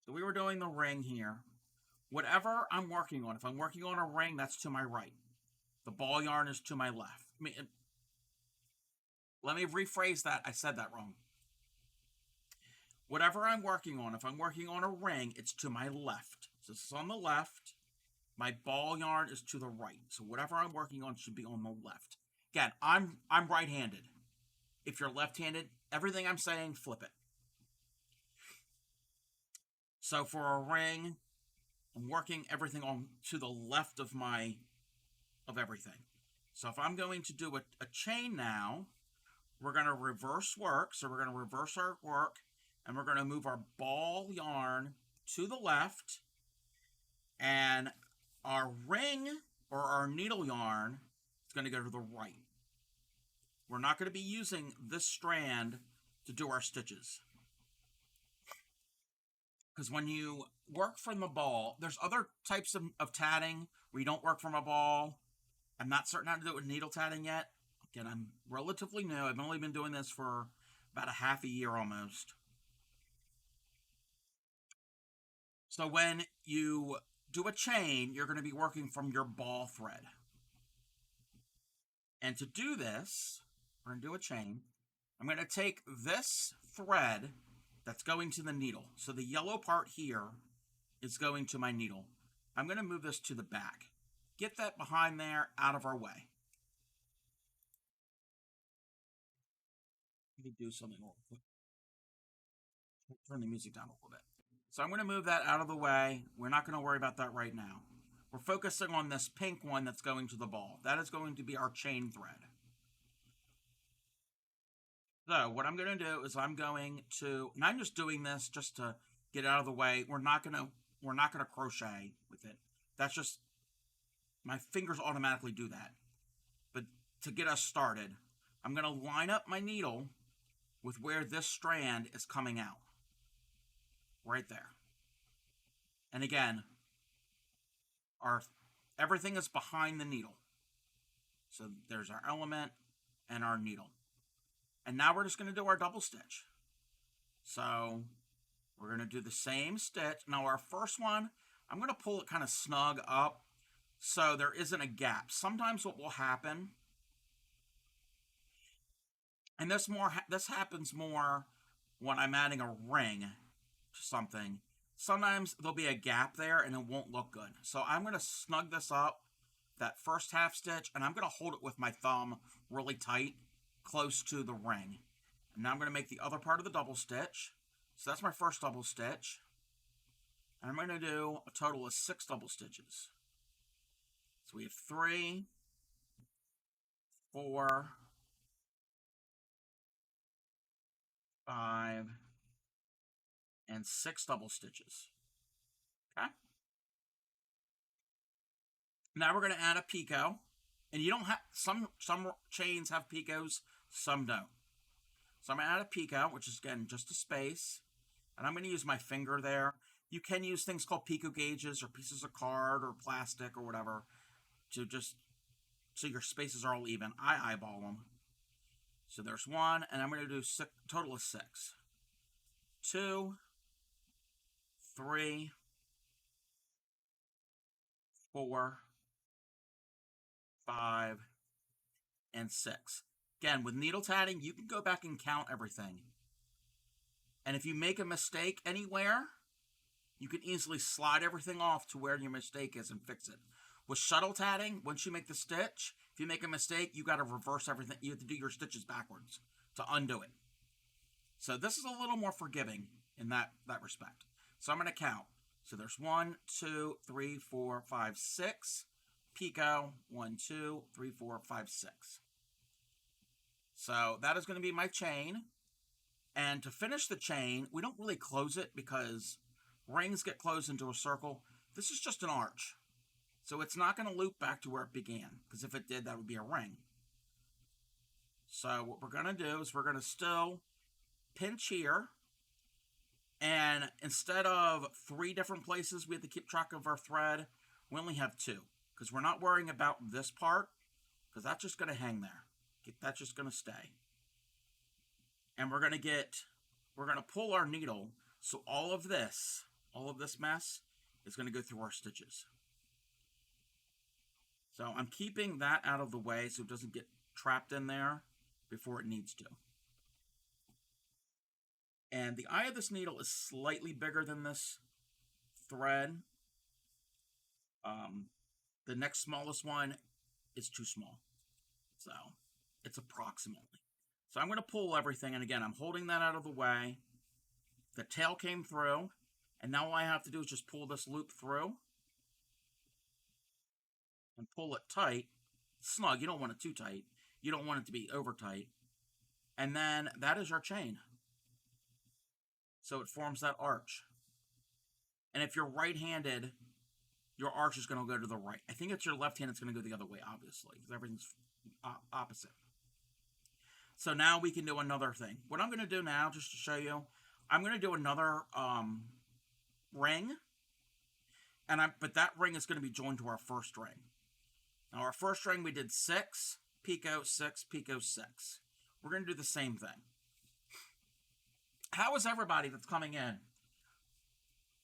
So we were doing the ring here. Whatever I'm working on, if I'm working on a ring, that's to my right. The ball yarn is to my left. Let me rephrase that. I said that wrong. Whatever I'm working on, if I'm working on a ring, it's to my left. So this is on the left. My ball yarn is to the right. So whatever I'm working on should be on the left. Again, I'm right-handed. If you're left-handed, everything I'm saying, flip it. So for a ring, I'm working everything on to the left of everything. So if I'm going to do a chain now, we're going to reverse work. So we're going to reverse our work, and we're going to move our ball yarn to the left, and our ring or our needle yarn is going to go to the right. We're not going to be using this strand to do our stitches. Because when you work from the ball, there's other types of tatting where you don't work from a ball. I'm not certain how to do it with needle tatting yet. Again, I'm relatively new. I've only been doing this for about a half a year almost. So when you do a chain, you're going to be working from your ball thread. And to do this, we're going to do a chain. I'm going to take this thread that's going to the needle. So the yellow part here is going to my needle. I'm going to move this to the back. Get that behind there out of our way. Let me do something real quick. Turn the music down a little bit. So I'm going to move that out of the way. We're not going to worry about that right now. We're focusing on this pink one that's going to the ball. That is going to be our chain thread. So what I'm going to do is I'm just doing this just to get out of the way. We're not going to crochet with it. That's just, my fingers automatically do that. But to get us started, I'm going to line up my needle with where this strand is coming out. Right there. And again, everything is behind the needle. So there's our element and our needle. And now we're just going to do our double stitch. So we're going to do the same stitch. Now our first one, I'm going to pull it kind of snug up so there isn't a gap. Sometimes what will happen, and this happens more when I'm adding a ring to something. Sometimes there'll be a gap there and it won't look good. So I'm going to snug this up, that first half stitch, and I'm going to hold it with my thumb really tight, close to the ring. And now I'm going to make the other part of the double stitch. So that's my first double stitch. And I'm going to do a total of 6 double stitches. So we have 3, 4, 5, and 6 double stitches. Okay? Now we're going to add a picot. And you don't have, some chains have picots, some don't. So I'm going to add a picot, which is, again, just a space. And I'm going to use my finger there. You can use things called picot gauges or pieces of card or plastic or whatever to just, so your spaces are all even. I eyeball them. So there's 1, and I'm going to do total of 6. 2, 3, 4, 5, and 6. Again, with needle tatting, you can go back and count everything. And if you make a mistake anywhere, you can easily slide everything off to where your mistake is and fix it. With shuttle tatting, once you make the stitch, if you make a mistake, you got to reverse everything. You have to do your stitches backwards to undo it. So this is a little more forgiving in that respect. So I'm going to count. So there's 1, 2, 3, 4, 5, 6. Picot, 1, 2, 3, 4, 5, 6. So that is going to be my chain. And to finish the chain, we don't really close it because rings get closed into a circle. This is just an arch. So it's not going to loop back to where it began, because if it did, that would be a ring. So what we're going to do is we're going to still pinch here. And instead of 3 different places we have to keep track of our thread, we only have 2. Because we're not worrying about this part, because that's just going to hang there. That's just going to stay. And we're going to pull our needle, so all of this mess is going to go through our stitches. So I'm keeping that out of the way so it doesn't get trapped in there before it needs to. And the eye of this needle is slightly bigger than this thread. The next smallest one is too small. So it's approximately. So I'm going to pull everything, and again, I'm holding that out of the way. The tail came through, and now all I have to do is just pull this loop through and pull it tight. Snug, you don't want it too tight. You don't want it to be over tight. And then that is our chain. So it forms that arch. And if you're right-handed, your arch is going to go to the right. I think it's your left hand, it's going to go the other way, obviously, because everything's opposite. So now we can do another thing. What I'm going to do now, just to show you, I'm going to do another ring. But that ring is going to be joined to our first ring. Now our first ring we did 6, picot, 6, picot, 6. We're going to do the same thing. How is everybody that's coming in?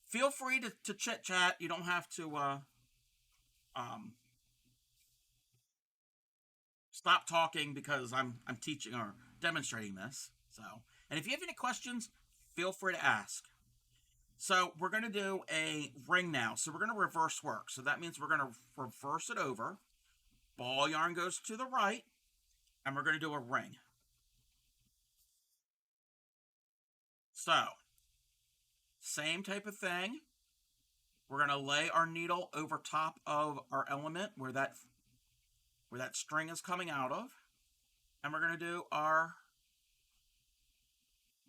Feel free to chit-chat. You don't have to stop talking because I'm teaching or demonstrating this. So, and if you have any questions, feel free to ask. So we're going to do a ring now. So we're going to reverse work. So that means we're going to reverse it over. Ball yarn goes to the right, and we're going to do a ring. So, same type of thing. We're going to lay our needle over top of our element where that string is coming out of, and we're going to do our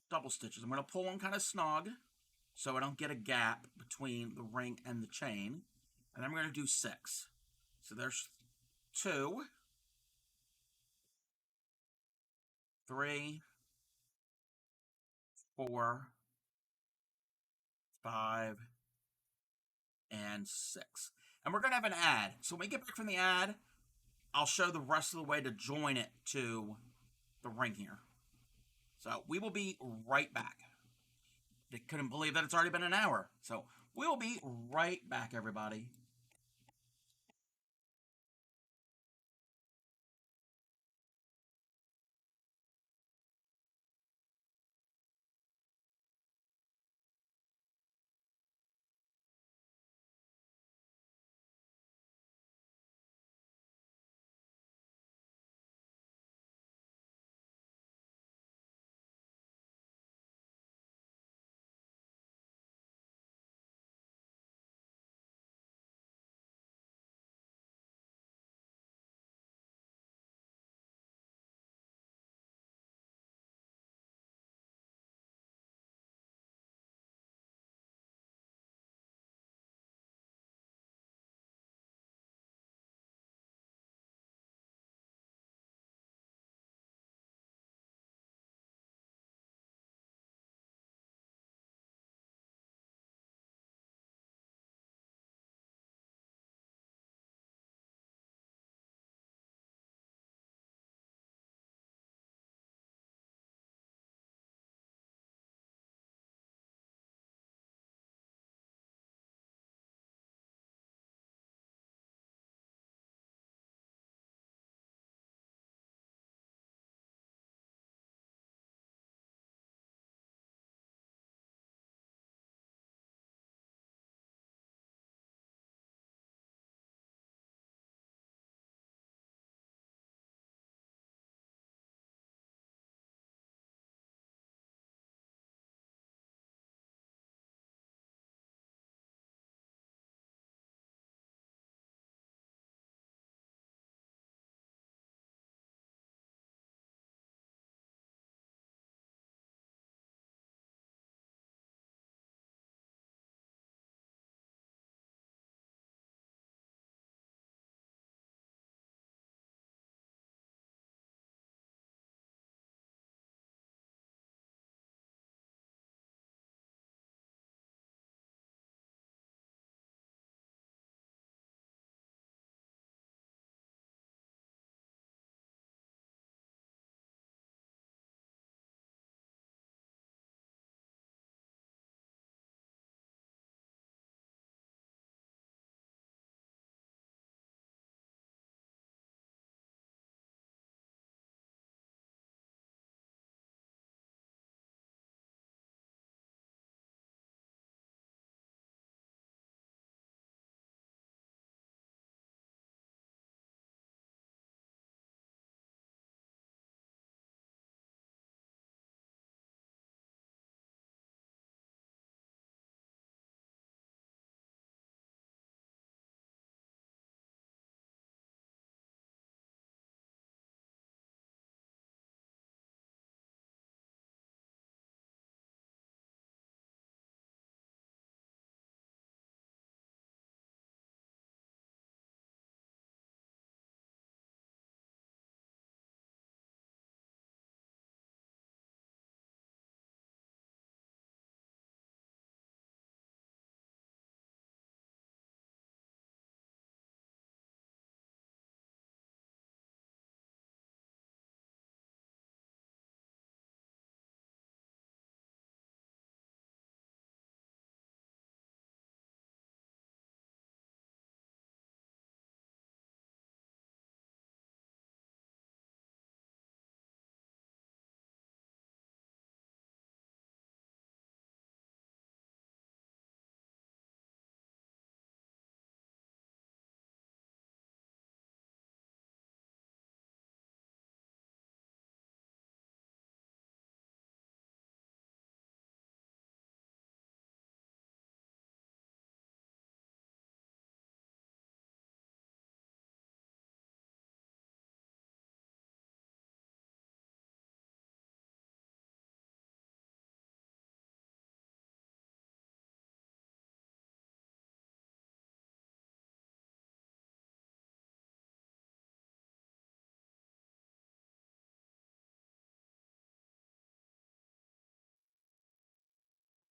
double stitches. I'm going to pull them kind of snug so I don't get a gap between the ring and the chain, and then we're going to do 6. So there's 2, 3, 4, 5, and 6. And we're going to have an add. So when we get back from the add, I'll show the rest of the way to join it to the ring here. So we will be right back. I couldn't believe that it's already been an hour. So we'll be right back, everybody.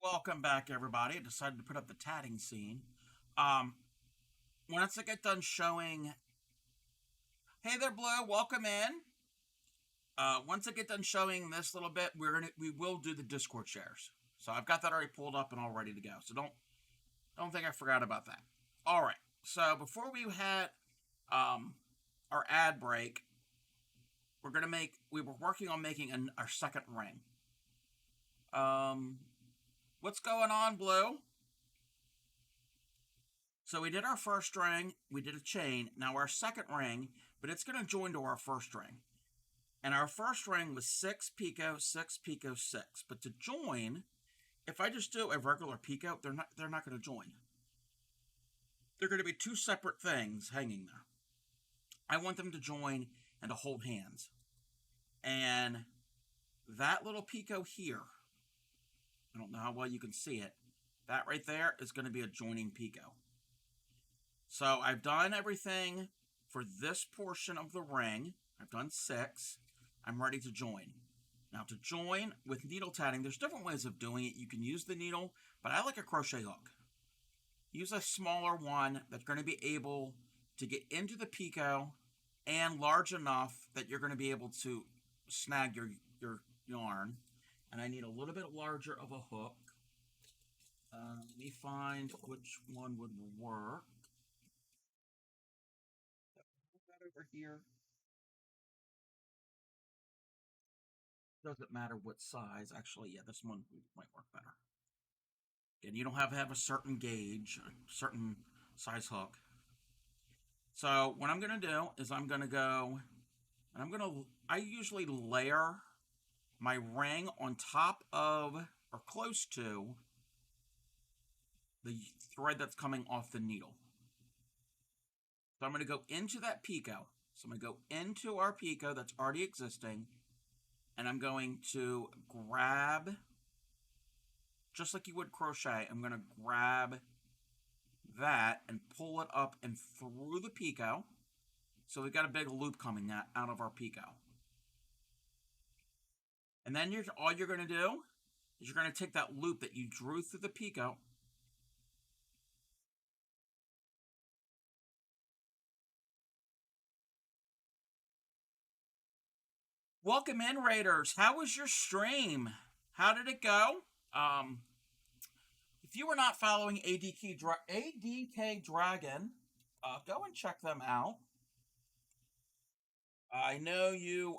Welcome back, everybody. I decided to put up the tatting scene. Um, Once I get done showing, hey there, Blue. Welcome in. Once I get done showing this little bit, we will do the Discord shares. So I've got that already pulled up and all ready to go. So don't think I forgot about that. All right. So before we had um, our ad break, we were working on making our second ring. Um, what's going on, Blue? So we did our first ring, we did a chain. Now our second ring, but it's going to join to our first ring. And our first ring was 6 picot, 6 picot, 6. But to join, if I just do a regular picot, they're not going to join. They're going to be two separate things hanging there. I want them to join and to hold hands. And that little picot here, I don't know how well you can see it, that right there is going to be a joining picot. So I've done everything for this portion of the ring. I've done 6. I'm ready to join. Now to join with needle tatting, there's different ways of doing it. You can use the needle, but I like a crochet hook. Use a smaller one that's going to be able to get into the picot and large enough that you're going to be able to snag your yarn. And I need a little bit larger of a hook. Let me find which one would work. Over here. Doesn't matter what size. Actually, yeah, this one might work better. And you don't have to have a certain gauge, a certain size hook. So what I'm going to do is I'm going to go, and I usually layer my ring on top of, or close to, the thread that's coming off the needle. So I'm going to go into that picot. So I'm going to go into our picot that's already existing, and I'm going to grab, just like you would crochet, I'm going to grab that and pull it up and through the picot. So we've got a big loop coming out of our picot. And then all you're going to do is you're going to take that loop that you drew through the picot. Welcome in, Raiders. How was your stream? How did it go? If you were not following ADK Dragon, go and check them out. I know you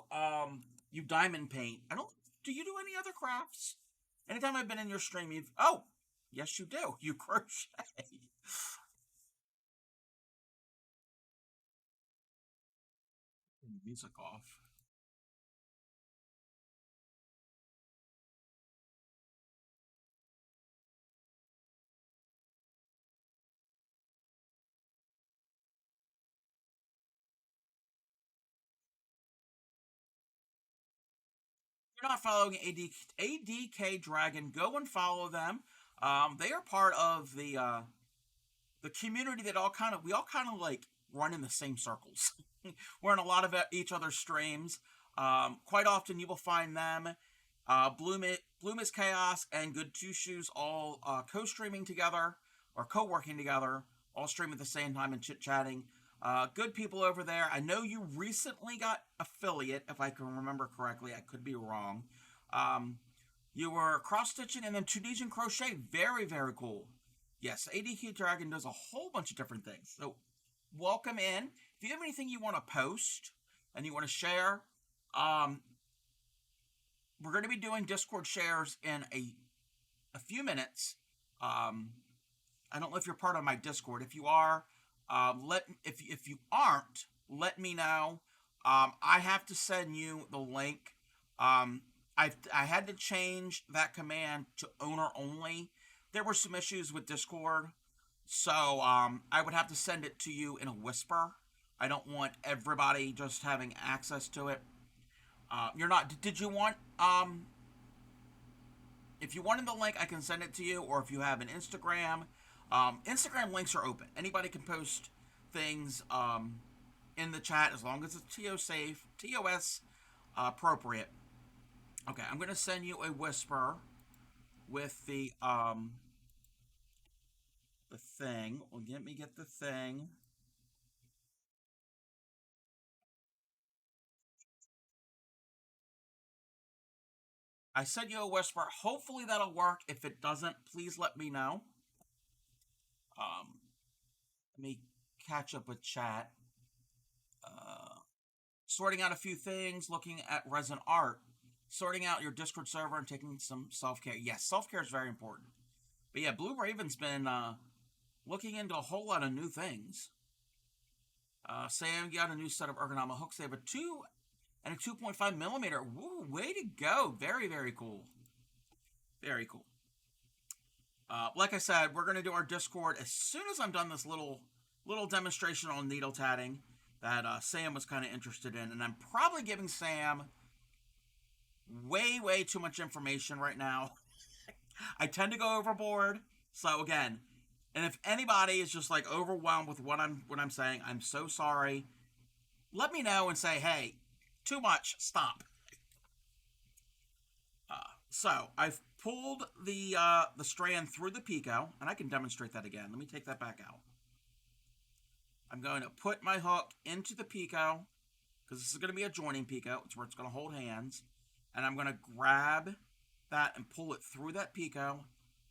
diamond paint. Do you do any other crafts? Anytime I've been in your stream, yes, you do. You crochet. Music off. You're not following ADK Dragon, go and follow them. They are part of the community that we all kind of like run in the same circles. We're in a lot of each other's streams. Quite often you will find them, Bloom is Chaos and Good Two Shoes all co-streaming together or co-working together, all stream at the same time and chit-chatting. Good people over there. I know you recently got affiliate, if I can remember correctly. I could be wrong. You were cross-stitching and then Tunisian crochet. Very, very cool. Yes, ADK Dragon does a whole bunch of different things. So, welcome in. If you have anything you want to post and you want to share, we're going to be doing Discord shares in a few minutes. I don't know if you're part of my Discord. If you are, if you aren't, let me know. I have to send you the link. I had to change that command to owner only. There were some issues with Discord, so I would have to send it to you in a whisper. I don't want everybody just having access to it. You're not. Did you want? If you wanted the link, I can send it to you. Or if you have an Instagram, Instagram links are open. Anybody can post things in the chat as long as it's TOS appropriate. Okay, I'm gonna send you a whisper with the thing. Well, let me get the thing. I sent you a whisper. Hopefully that'll work. If it doesn't, please let me know. Um, Let me catch up with chat. Uh, Sorting out a few things, looking at resin art, sorting out your Discord server, and taking some self care. Yes, self care is very important. But yeah, Blue Raven's been looking into a whole lot of new things. Sam got a new set of ergonomic hooks. They have a 2 and a 2.5 millimeter. Woo, way to go. Very, very cool. Very cool. Like I said, we're going to do our Discord as soon as I'm done this little demonstration on needle tatting that Sam was kind of interested in. And I'm probably giving Sam way too much information right now. I tend to go overboard. So again, and if anybody is just like overwhelmed with what I'm saying, I'm so sorry. Let me know and say, hey, too much, stop. So I've pulled the strand through the picot, and I can demonstrate that again. Let me take that back out. I'm going to put my hook into the picot because this is going to be a joining picot. It's where it's going to hold hands, and I'm going to grab that and pull it through that picot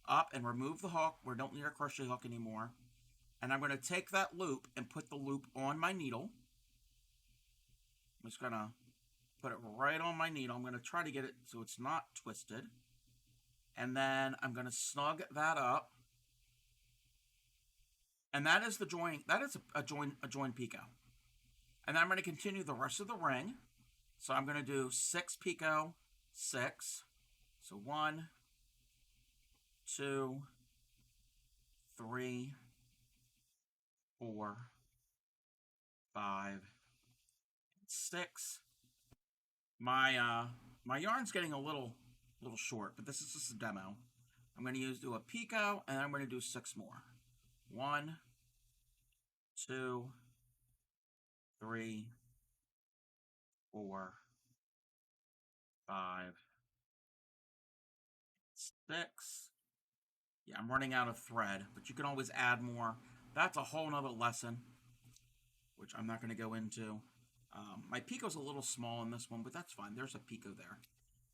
up and remove the hook. We don't need our crochet hook anymore. And I'm going to take that loop and put the loop on my needle. I'm just going to put it right on my needle. I'm going to try to get it so it's not twisted. And then I'm going to snug that up. And that is the join. That is a join picot. And then I'm going to continue the rest of the ring. So I'm going to do 6 picot, 6. So 1, 2, 3, 4, 5, 6. My yarn's getting a little short, but this is just a demo. I'm going to do a picot, and I'm going to do 6 more. 1, 2, 3, 4, 5, 6. Yeah, I'm running out of thread, but you can always add more. That's a whole nother lesson, which I'm not going to go into. My picot's a little small in this one, but that's fine. There's a picot there.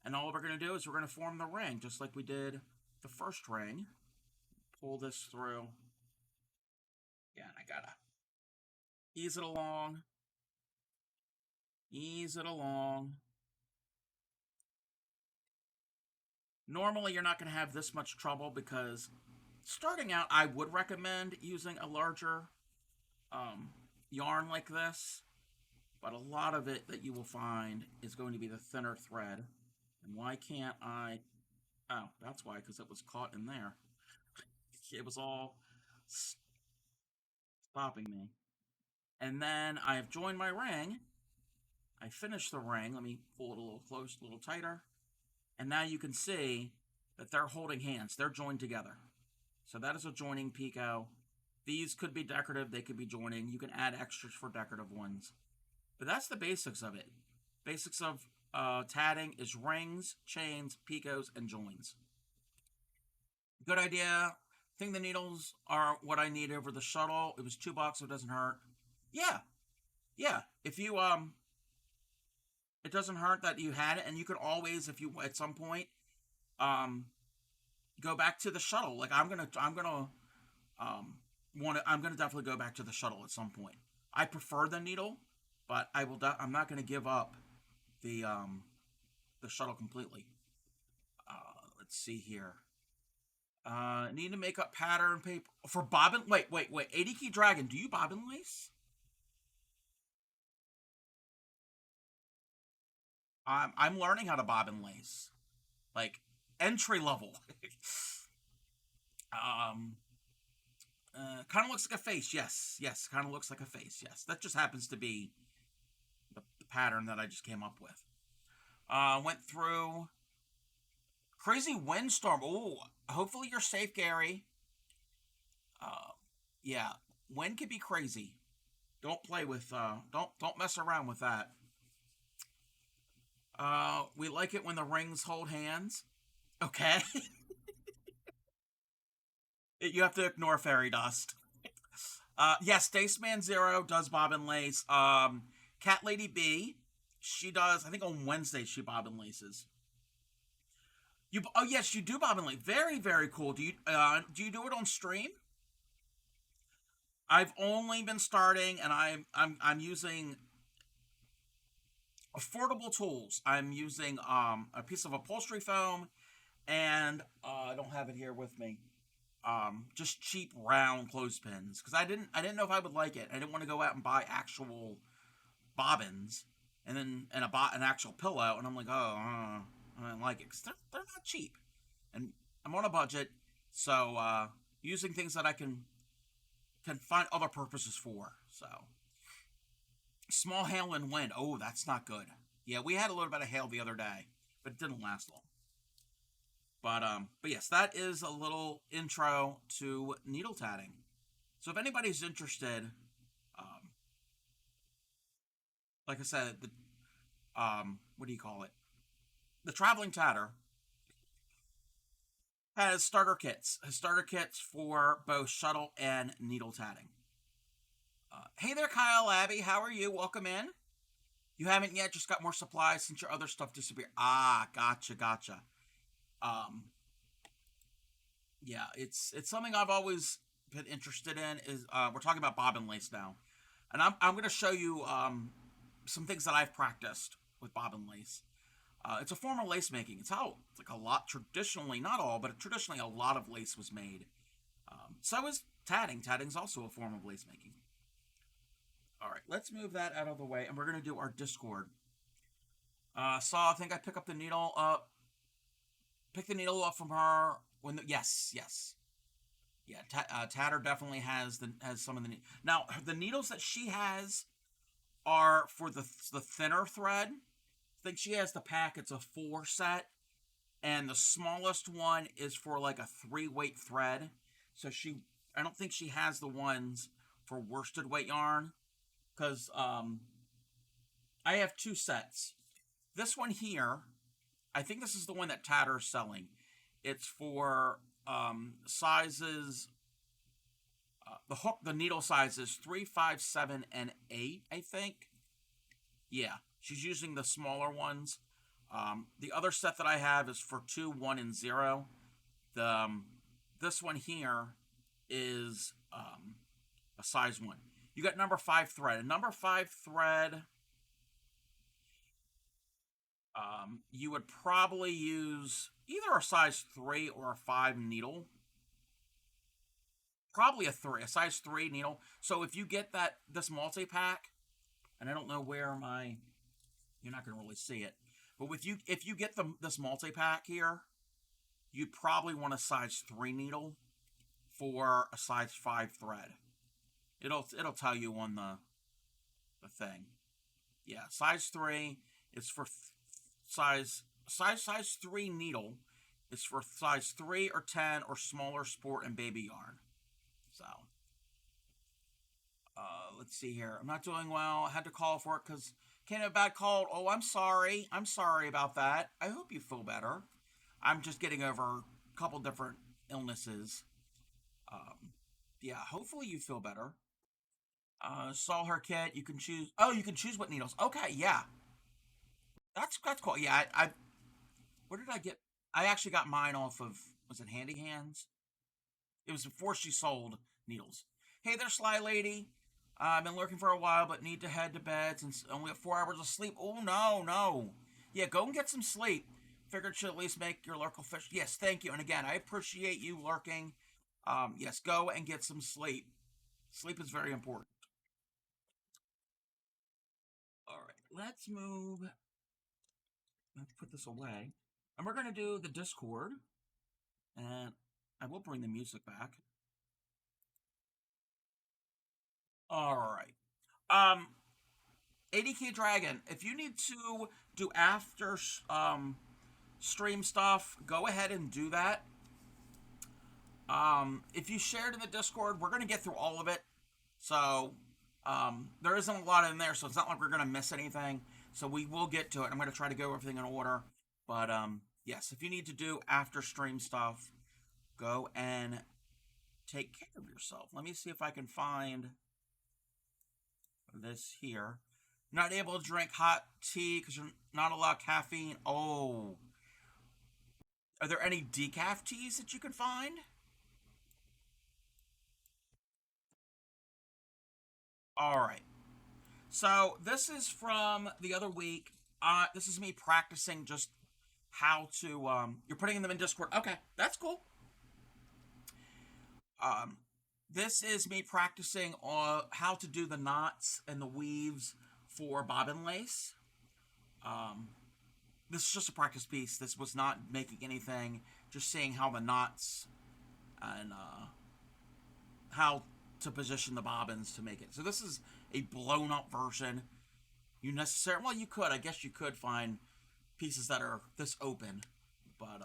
And all we're going to do is we're going to form the ring, just like we did the first ring. Pull this through. Yeah, and I got to ease it along. Ease it along. Normally, you're not going to have this much trouble because starting out, I would recommend using a larger yarn like this. But a lot of it that you will find is going to be the thinner thread. And why can't I? Oh, that's why, because it was caught in there. It was all stopping me. And then I have joined my ring. I finished the ring. Let me pull it a little close, a little tighter. And now you can see that they're holding hands. They're joined together. So that is a joining picot. These could be decorative. They could be joining. You can add extras for decorative ones. But that's the basics of it. Basics of tatting is rings, chains, picots, and joins. Good idea. I think the needles are what I need over the shuttle. It was $2, so it doesn't hurt. Yeah, yeah. If you it doesn't hurt that you had it, and you could always, if you at some point, um, go back to the shuttle. Like I'm gonna definitely go back to the shuttle at some point. I prefer the needle, but I'm not gonna give up the shuttle completely. Let's see here. Need to make up pattern paper for bobbin. Wait. 80 Key Dragon. Do you bobbin lace? I'm learning how to bobbin lace, like entry level. um, Kind of looks like a face. Yes. Kind of looks like a face. Yes, that just happens to be the pattern that I just came up with. Went through crazy windstorm. Oh, hopefully you're safe, Gary. Yeah, wind can be crazy. Don't play with. Don't mess around with that. We like it when the rings hold hands. Okay. You have to ignore fairy dust. Yes, Daceman Zero does bob and lace. Cat Lady B, she does. I think on Wednesday she bob and laces. You oh yes, you do bob and lace. Very very cool. Do you do it on stream? I've only been starting, and I'm using affordable tools. I'm using a piece of upholstery foam, and I don't have it here with me. Just cheap round clothespins because I didn't know if I would like it. I didn't want to go out and buy actual bobbins and then an actual pillow, and I'm like, oh, I don't like it because they're not cheap, and I'm on a budget, so using things that I can find other purposes for. So small hail and wind. Oh, that's not good. Yeah, we had a little bit of hail the other day, but it didn't last long. But yes, that is a little intro to needle tatting. So if anybody's interested, um, like I said, what do you call it? The traveling tatter has starter kits. Has starter kits for both shuttle and needle tatting. Hey there, Kyle Abby. How are you? Welcome in. You haven't yet. Just got more supplies since your other stuff disappeared. Ah, gotcha, gotcha. Um, yeah, it's something I've always been interested in. Is we're talking about bobbin lace now, and I'm going to show you some things that I've practiced with bobbin lace. It's a form of lace making. It's like a lot traditionally, not all, but traditionally a lot of lace was made. So is tatting. Tatting's also a form of lace making. All right, let's move that out of the way, and we're going to do our Discord. I think I pick up the needle up, pick the needle up from her yes, yes, yeah. Tatter definitely has some of the now the needles that she has are for the thinner thread. I think she has the pack. It's a 4 set, and the smallest one is for like a 3 weight thread. So I don't think she has the ones for worsted weight yarn because I have 2 sets. This one here, I think this is the one that Tatter's selling. It's for sizes. The needle sizes 3, 5, 7, and 8. I think. Yeah, she's using the smaller ones. The other set that I have is for 2, 1, and 0. The This one here is a size 1. You got number 5 thread. A number 5 thread, you would probably use either a size 3 or a 5 needle. Probably a size 3 needle. So if you get this multi pack, and I don't know where you're not going to really see it, but if you get this multi pack here, you'd probably want a size 3 needle for a size 5 thread. It'll tell you on the thing. Yeah, size 3 is for size 3 needle is for size 3 or 10 or smaller sport and baby yarn. So let's see here. I'm not doing well. I had to call for it because came a bad cold. Oh, I'm sorry. I'm sorry about that. I hope you feel better. I'm just getting over a couple different illnesses. Um, yeah, hopefully you feel better. Saw her kit. You can choose. Oh, you can choose what needles. Okay, yeah, that's cool. Yeah, where did I get? I actually got mine off of, was it Handy Hands? It was before she sold needles. Hey there, Sly Lady. I've been lurking for a while, but need to head to bed since only have 4 hours of sleep. Oh no, no. Yeah, go and get some sleep. Figured she'll at least make your lurk fish. Yes, thank you. And again, I appreciate you lurking. Yes, go and get some sleep. Sleep is very important. All right, let's put this away. And we're going to do the Discord. And I will bring the music back. All right. Um, ADK Dragon, if you need to do after stream stuff, go ahead and do that. If you shared in the Discord, we're going to get through all of it. So there isn't a lot in there, so it's not like we're going to miss anything. So we will get to it. I'm going to try to go everything in order. But yes, if you need to do after stream stuff, go and take care of yourself. Let me see if I can find this here. Not able to drink hot tea because you're not allowed caffeine. Oh, are there any decaf teas that you can find? All right. So this is from the other week. This is me practicing just how to. You're putting them in Discord. Okay, that's cool. Um, this is me practicing on how to do the knots and the weaves for bobbin lace. Um, this is just a practice piece. This was not making anything. Just seeing how the knots and how to position the bobbins to make it. So this is a blown up version. You could, I guess you could find pieces that are this open, but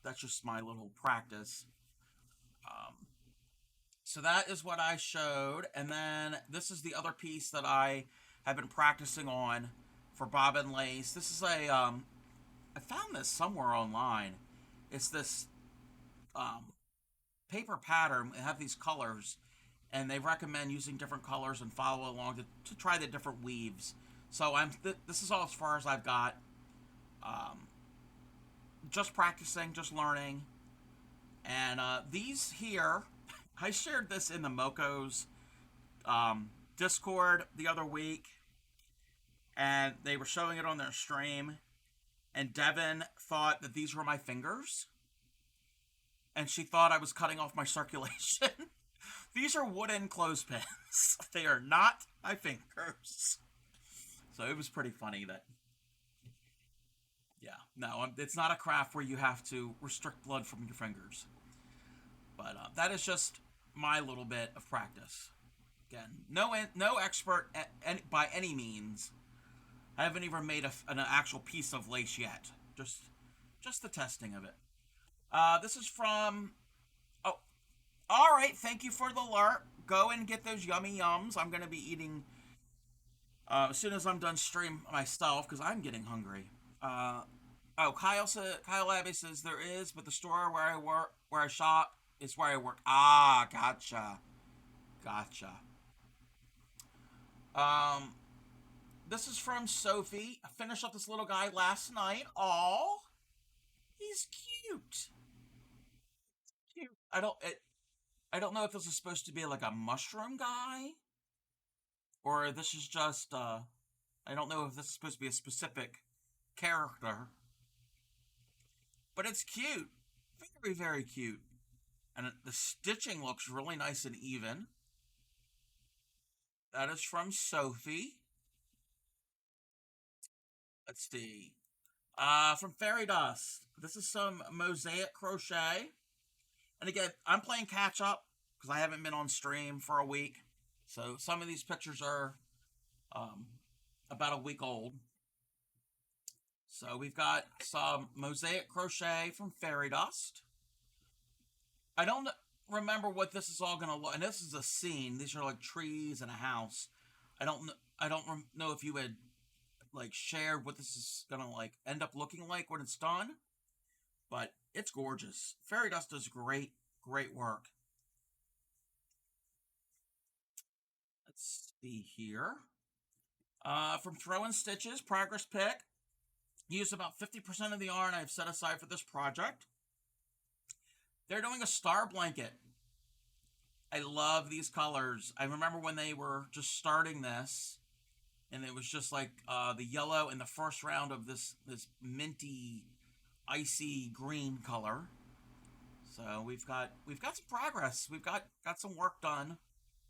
that's just my little practice. Um, so that is what I showed, and then this is the other piece that I have been practicing on for bobbin lace. This is a I found this somewhere online. It's this um, paper pattern. They have these colors, and they recommend using different colors and follow along to try the different weaves. So this is all as far as I've got. Um, just practicing, just learning, and these here, I shared this in the Moco's Discord the other week, and they were showing it on their stream. And Devin thought that these were my fingers, and she thought I was cutting off my circulation. These are wooden clothespins. They are not my fingers. So it was pretty funny that, yeah, no, it's not a craft where you have to restrict blood from your fingers. But that is just my little bit of practice. Again, no expert by any means. I haven't even made an actual piece of lace yet. Just the testing of it. This is from. Oh, all right. Thank you for the alert. Go and get those yummy yums. I'm gonna be eating as soon as I'm done stream myself because I'm getting hungry. Kyle Abbey says there is, but the store where I shop, is where I work. Ah, gotcha. Um, this is from Sophie. I finished up this little guy last night. Oh, he's cute. Cute. I don't know if this is supposed to be like a mushroom guy or this is just I don't know if this is supposed to be a specific character, but it's cute. Very cute. And the stitching looks really nice and even. That is from Sophie. Let's see. From Fairy Dust. This is some mosaic crochet. And again, I'm playing catch up because I haven't been on stream for a week. So some of these pictures are um, about a week old. So we've got some mosaic crochet from Fairy Dust. I don't remember what this is all going to look. And this is a scene. These are like trees and a house. I don't know if you had like shared what this is going to like end up looking like when it's done, but it's gorgeous. Fairy Dust does great work. Let's see here. From Throw and Stitches, progress pick. Use about 50% of the yarn I've set aside for this project. They're doing a star blanket. I love these colors. I remember when they were just starting this, and it was just like the yellow in the first round of this minty, icy green color. So we've got some progress. We've got some work done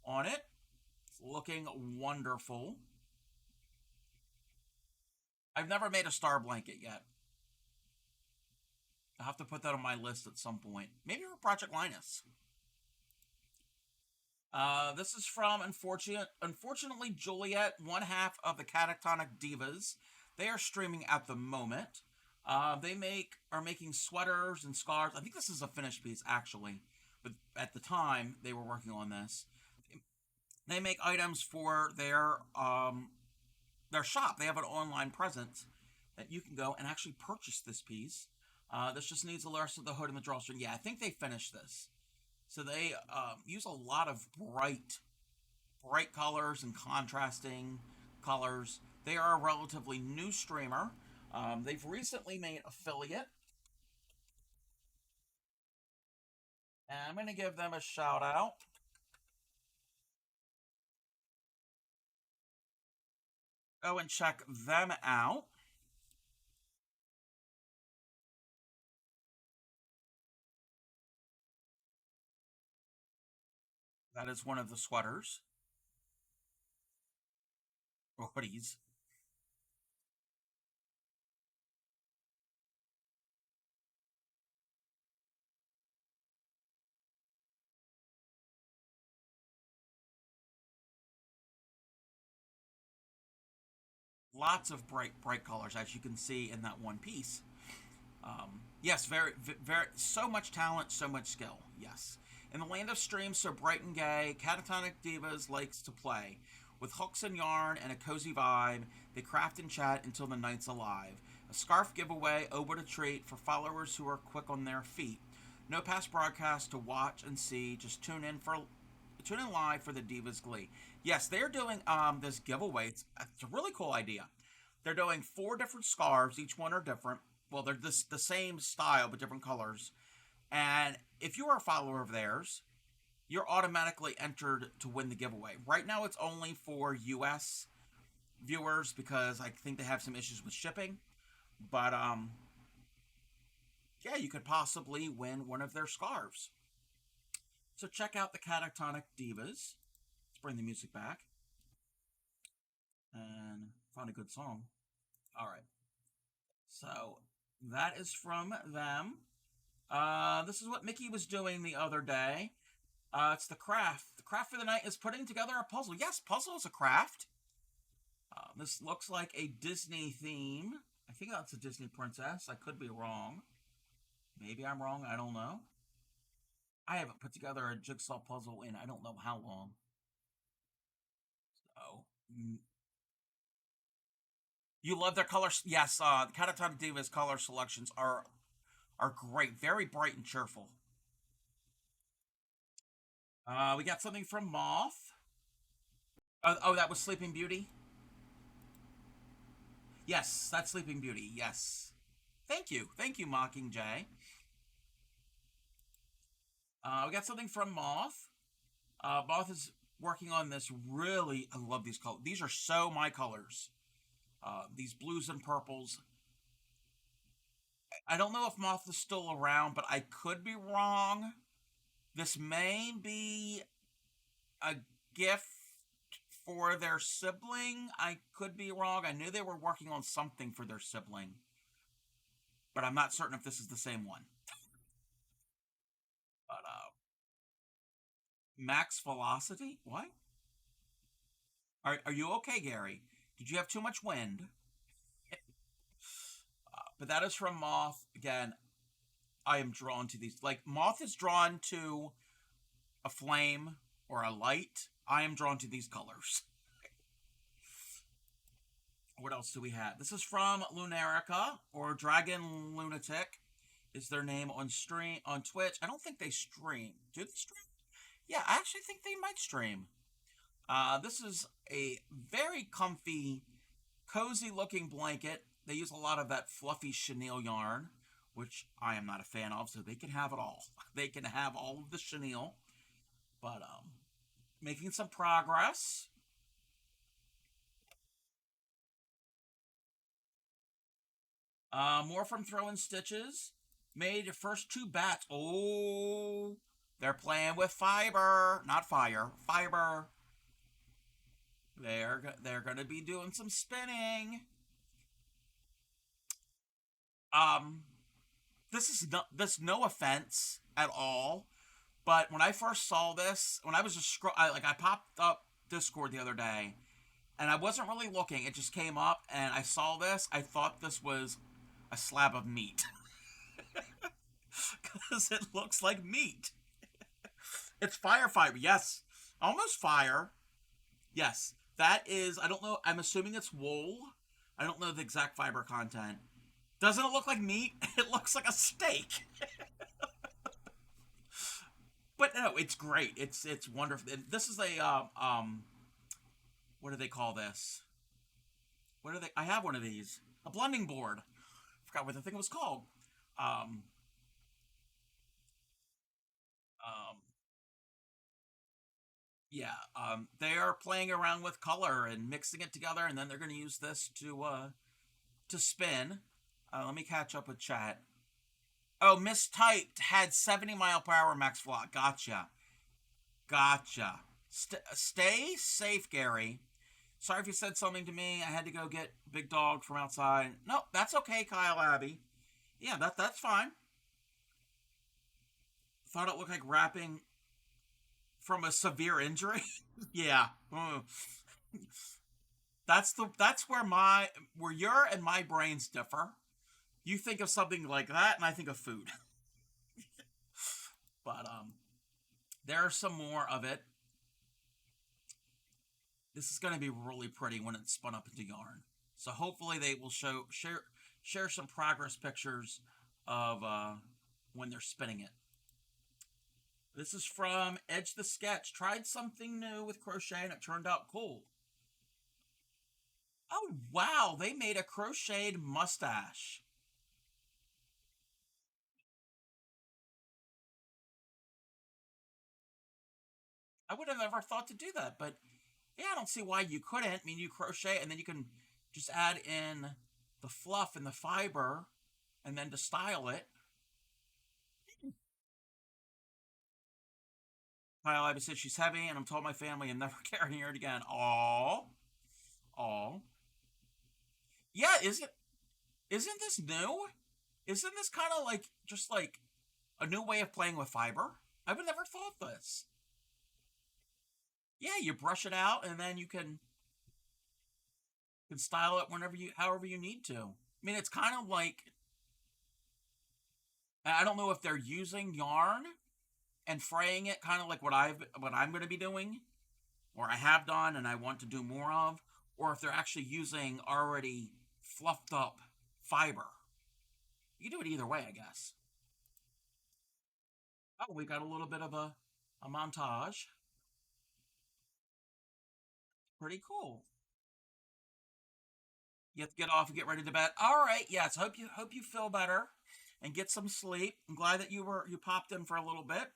on it. It's looking wonderful. I've never made a star blanket yet. I'll have to put that on my list at some point. Maybe for Project Linus. This is from Unfortunately Juliet, one half of the Catatonic Divas. They are streaming at the moment. They are making sweaters and scarves. I think this is a finished piece actually, but at the time they were working on this. They make items for their shop. They have an online presence that you can go and actually purchase this piece. This just needs the rest of the hood and the drawstring. Yeah, I think they finished this. So they use a lot of bright colors and contrasting colors. They are a relatively new streamer. They've recently made affiliate, and I'm going to give them a shout out. Go and check them out. That is one of the sweaters or hoodies. Lots of bright colors, as you can see in that one piece. Yes, very, so much talent, so much skill. Yes. In the land of streams so bright and gay, Catatonic Divas likes to play. With hooks and yarn and a cozy vibe, they craft and chat until the night's alive. A scarf giveaway, over to treat for followers who are quick on their feet. No past broadcast to watch and see. Just tune in live for the Divas Glee. Yes, they're doing this giveaway. It's a really cool idea. They're doing four different scarves. Each one are different. Well, they're the same style but different colors. And if you are a follower of theirs, you're automatically entered to win the giveaway. Right now, it's only for U.S. viewers because I think they have some issues with shipping. But yeah, you could possibly win one of their scarves. So check out the Catatonic Divas. Let's bring the music back and find a good song. All right. So that is from them. This is what Mickey was doing the other day. It's the craft. The craft for the night is putting together a puzzle. Yes, puzzle is a craft. This looks like a Disney theme. I think that's a Disney princess. I could be wrong. Maybe I'm wrong. I don't know. I haven't put together a jigsaw puzzle in I don't know how long. So, you love their colors. Yes, Catatonic Divas color selections are great. Very bright and cheerful. We got something from Moth. Oh, that was Sleeping Beauty. Yes, that's Sleeping Beauty. Yes. Thank you, Mockingjay. We got something from Moth. Moth is working on this really. I love these colors. These are so my colors. These blues and purples. I don't know if Moth is still around, but I could be wrong. This may be a gift for their sibling. I could be wrong. I knew they were working on something for their sibling, but I'm not certain if this is the same one. But max velocity? What? Are you okay, Gary? Did you have too much wind? But that is from Moth. Again, I am drawn to these. Like, Moth is drawn to a flame or a light. I am drawn to these colors. What else do we have? This is from Lunarica, or Dragon Lunatic is their name on stream on Twitch. I don't think they stream. Do they stream? Yeah, I actually think they might stream. This is a very comfy, cozy looking blanket. They use a lot of that fluffy chenille yarn, which I am not a fan of, so they can have it all. They can have all of the chenille, but making some progress. More from Throwing Stitches. Made your first two bats. Oh, they're playing with fiber, not fire. Fiber. They're gonna be doing some spinning. Um, no offense at all, but when I first saw this, when I was just I popped up Discord the other day, and I wasn't really looking. It just came up, and I saw this. I thought this was a slab of meat because it looks like meat. It's fire fiber. Yes, almost fire. Yes, that is. I don't know. I'm assuming it's wool. I don't know the exact fiber content. Doesn't it look like meat? It looks like a steak. But no, it's great. It's wonderful. And this is a what do they call this? What are they? I have one of these. A blending board. I forgot what the thing was called. Um, um, yeah. They are playing around with color and mixing it together, and then they're going to use this to spin. Let me catch up with chat. Oh, mistyped had 70-mile-per-hour max flow. Gotcha. Gotcha. Stay safe, Gary. Sorry if you said something to me. I had to go get Big Dog from outside. No, that's okay, Kyle Abbey. Yeah, that's fine. Thought it looked like rapping from a severe injury. Yeah. That's where your and my brains differ. You think of something like that, and I think of food. But there's some more of it. This is going to be really pretty when it's spun up into yarn. So hopefully they will share some progress pictures of when they're spinning it. This is from Edge the Sketch. Tried something new with crochet and it turned out cool. Oh wow, they made a crocheted mustache. I would have never thought to do that, but yeah, I don't see why you couldn't. I mean, you crochet and then you can just add in the fluff and the fiber and then to style it. Kyle Ivy said she's heavy and I'm told my family I'm never carrying her again. Aww. Aww. Yeah, isn't this new? Isn't this kind of like just like a new way of playing with fiber? I would never thought this. Yeah, you brush it out and then you can style it whenever you however you need to. I mean, it's kind of like I don't know if they're using yarn and fraying it kind of like what I'm going to be doing or I have done and I want to do more of or if they're actually using already fluffed up fiber. You can do it either way, I guess. Oh, we got a little bit of a montage. Pretty cool. You have to get off and get ready to bed. All right, yes. Hope you feel better and get some sleep. I'm glad that you popped in for a little bit.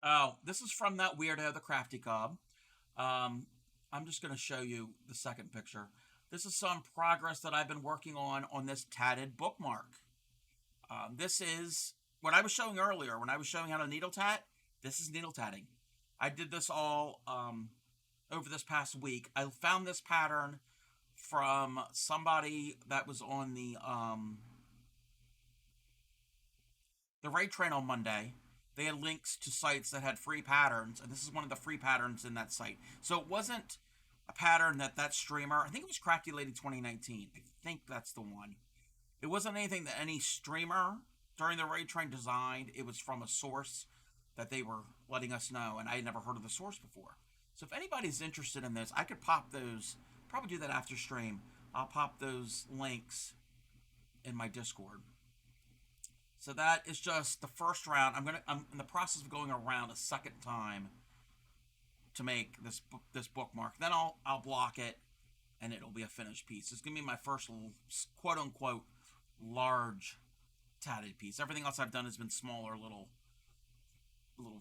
Oh, this is from that weirdo, the Crafty Cobb. Um, I'm just going to show you the second picture. This is some progress that I've been working on this tatted bookmark. This is what I was showing earlier when I was showing how to needle tat. This is needle tatting. I did this all over this past week. I found this pattern from somebody that was on the raid train on Monday. They had links to sites that had free patterns, and this is one of the free patterns in that site. So it wasn't a pattern that streamer. I think it was Crafty Lady 2019. I think that's the one. It wasn't anything that any streamer during the raid train designed. It was from a source that they were letting us know, and I had never heard of the source before. So if anybody's interested in this, I could pop those. Probably do that after stream. I'll pop those links in my Discord. So that is just the first round. I'm in the process of going around a second time to make this bookmark. Then I'll block it and it'll be a finished piece. It's gonna be my first quote unquote large tatted piece. Everything else I've done has been smaller little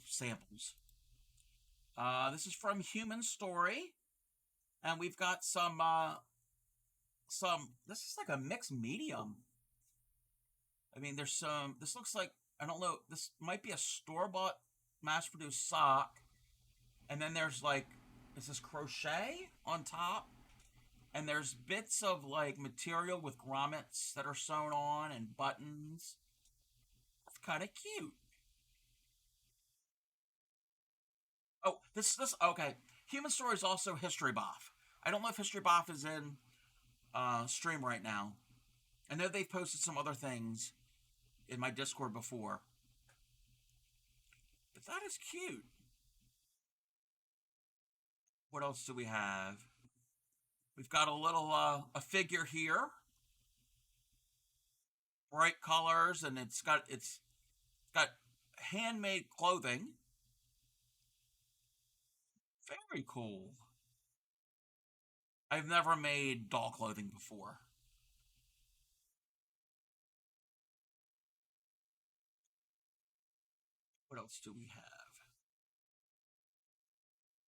samples. This is from Human Story, and we've got some. This is like a mixed medium. I mean, there's some. This looks like I don't know. This might be a store bought, mass produced sock, and then there's like is this crochet on top, and there's bits of like material with grommets that are sewn on and buttons. That's kind of cute. Oh, this okay. Human Story is also History Buff. I don't know if History Buff is in stream right now. I know they've posted some other things in my Discord before, but that is cute. What else do we have? We've got a little a figure here. bright colors, and it's got handmade clothing. Very cool. I've never made doll clothing before. What else do we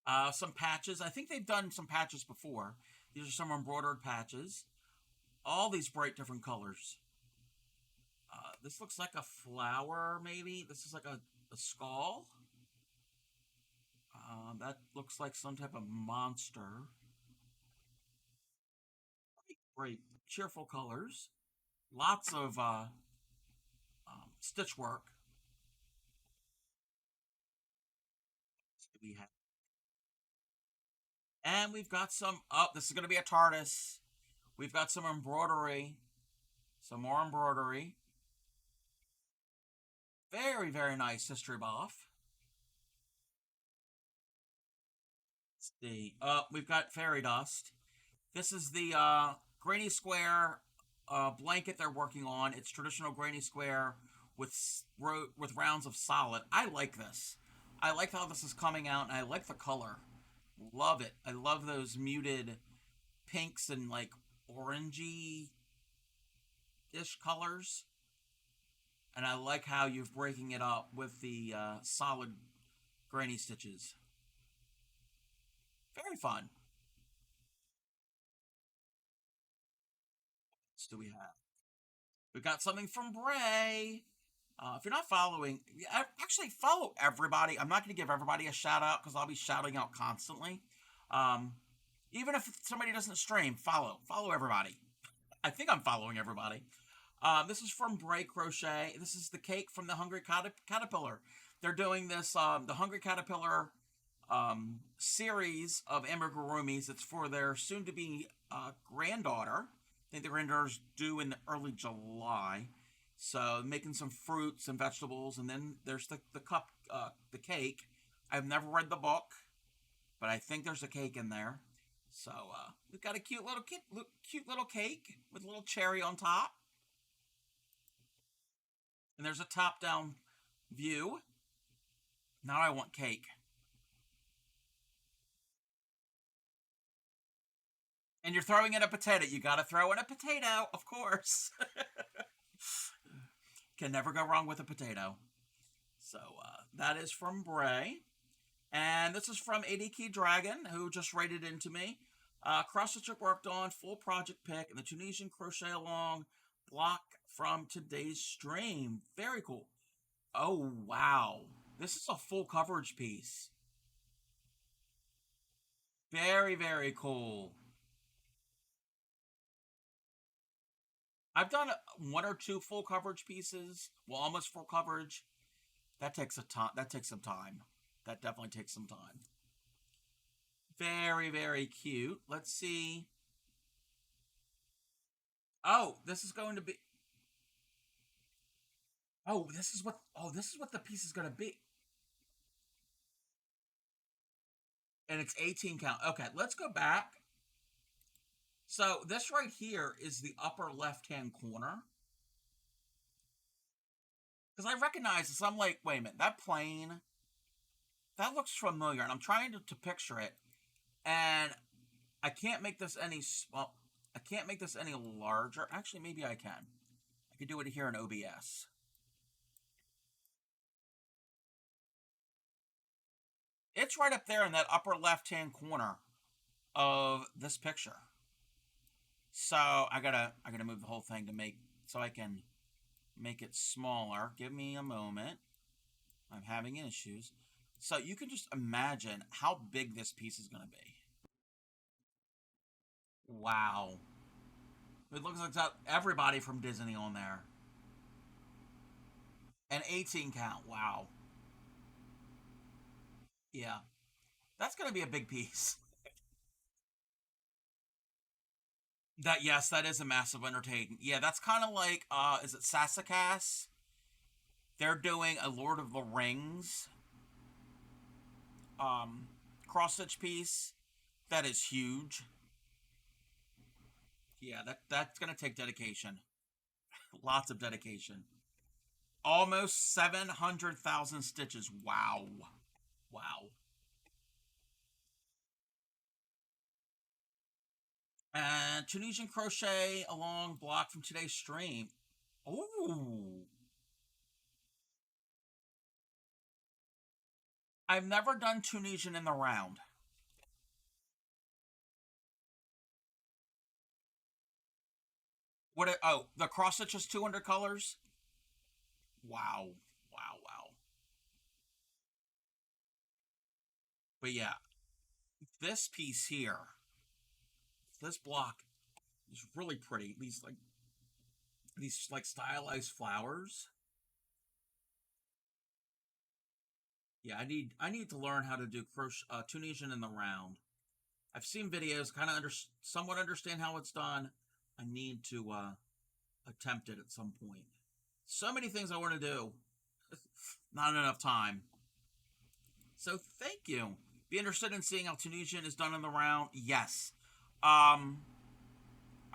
have? Some patches. I think they've done some patches before. These are some embroidered patches. All these bright different colors. This looks like a flower, maybe. This is like a skull. That looks like some type of monster. Great, cheerful colors. Lots of stitch work. We have, and we've got some. Oh, this is going to be a TARDIS. We've got some embroidery. Some more embroidery. Very, very nice history buff. Let's see. We've got fairy dust. This is the granny square blanket they're working on. It's traditional granny square with rounds of solid. I like this. I like how this is coming out, and I like the color. Love it. I love those muted pinks and like orangey ish colors, and I like how you're breaking it up with the solid granny stitches. Very fun. What do we have? We got something from Bray. If you're not following, actually follow everybody. I'm not going to give everybody a shout out because I'll be shouting out constantly. Um, Even if somebody doesn't stream, follow everybody. I think I'm following everybody. This is from Bray Crochet. This is the cake from the Hungry Caterpillar. They're doing this the Hungry Caterpillar series of amigurumis. It's for their soon-to-be granddaughter. I think the granddaughter's due in early July. So making some fruits and vegetables, and then there's the cake. I've never read the book, but I think there's a cake in there. So we've got a cute little cake with a little cherry on top, and there's a top-down view. Now I want cake, and you're throwing in a potato. You got to throw in a potato, of course. Can never go wrong with a potato. So that is from Bray. And this is from AD Key Dragon, who just rated into me. Cross stitch worked on, full project pick, and the Tunisian crochet along block from today's stream. Very cool. Oh, wow. This is a full coverage piece. Very, very cool. I've done one or two full coverage pieces. Well, almost full coverage. That takes a time. That takes some time. That definitely takes some time. Very, very cute. Let's see. Oh, this is going to be. Oh, this is what. Oh, this is what the piece is going to be. And it's 18 count. Okay, let's go back. So this right here is the upper left-hand corner. Because I recognize this. I'm like, wait a minute, that plane, that looks familiar. And I'm trying to picture it. And I can't make this any, well, I can't make this any larger. Actually, maybe I can. I could do it here in OBS. It's right up there in that upper left-hand corner of this picture. So I gotta move the whole thing to make so I can make it smaller. Give me a moment. I'm having issues. So you can just imagine how big this piece is gonna be. Wow. It looks like it's got everybody from Disney on there. An 18 count. Wow. Yeah. That's gonna be a big piece. That yes, that is a massive undertaking. Yeah, that's kind of like is it Sassacas? They're doing a Lord of the Rings um cross stitch piece. That is huge. Yeah, that's gonna take dedication. Lots of dedication. Almost 700,000 stitches. Wow. Wow. And Tunisian crochet along block from today's stream. Ooh. I've never done Tunisian in the round. Oh, the cross stitch is 200 colors? Wow. Wow, wow. But yeah, this piece here, this block is really pretty. These stylized flowers. Yeah, I need to learn how to do crochet Tunisian in the round. I've seen videos, somewhat understand how it's done. I need to attempt it at some point. So many things I want to do, not enough time. So thank you. Be interested in seeing how Tunisian is done in the round? Yes. Um,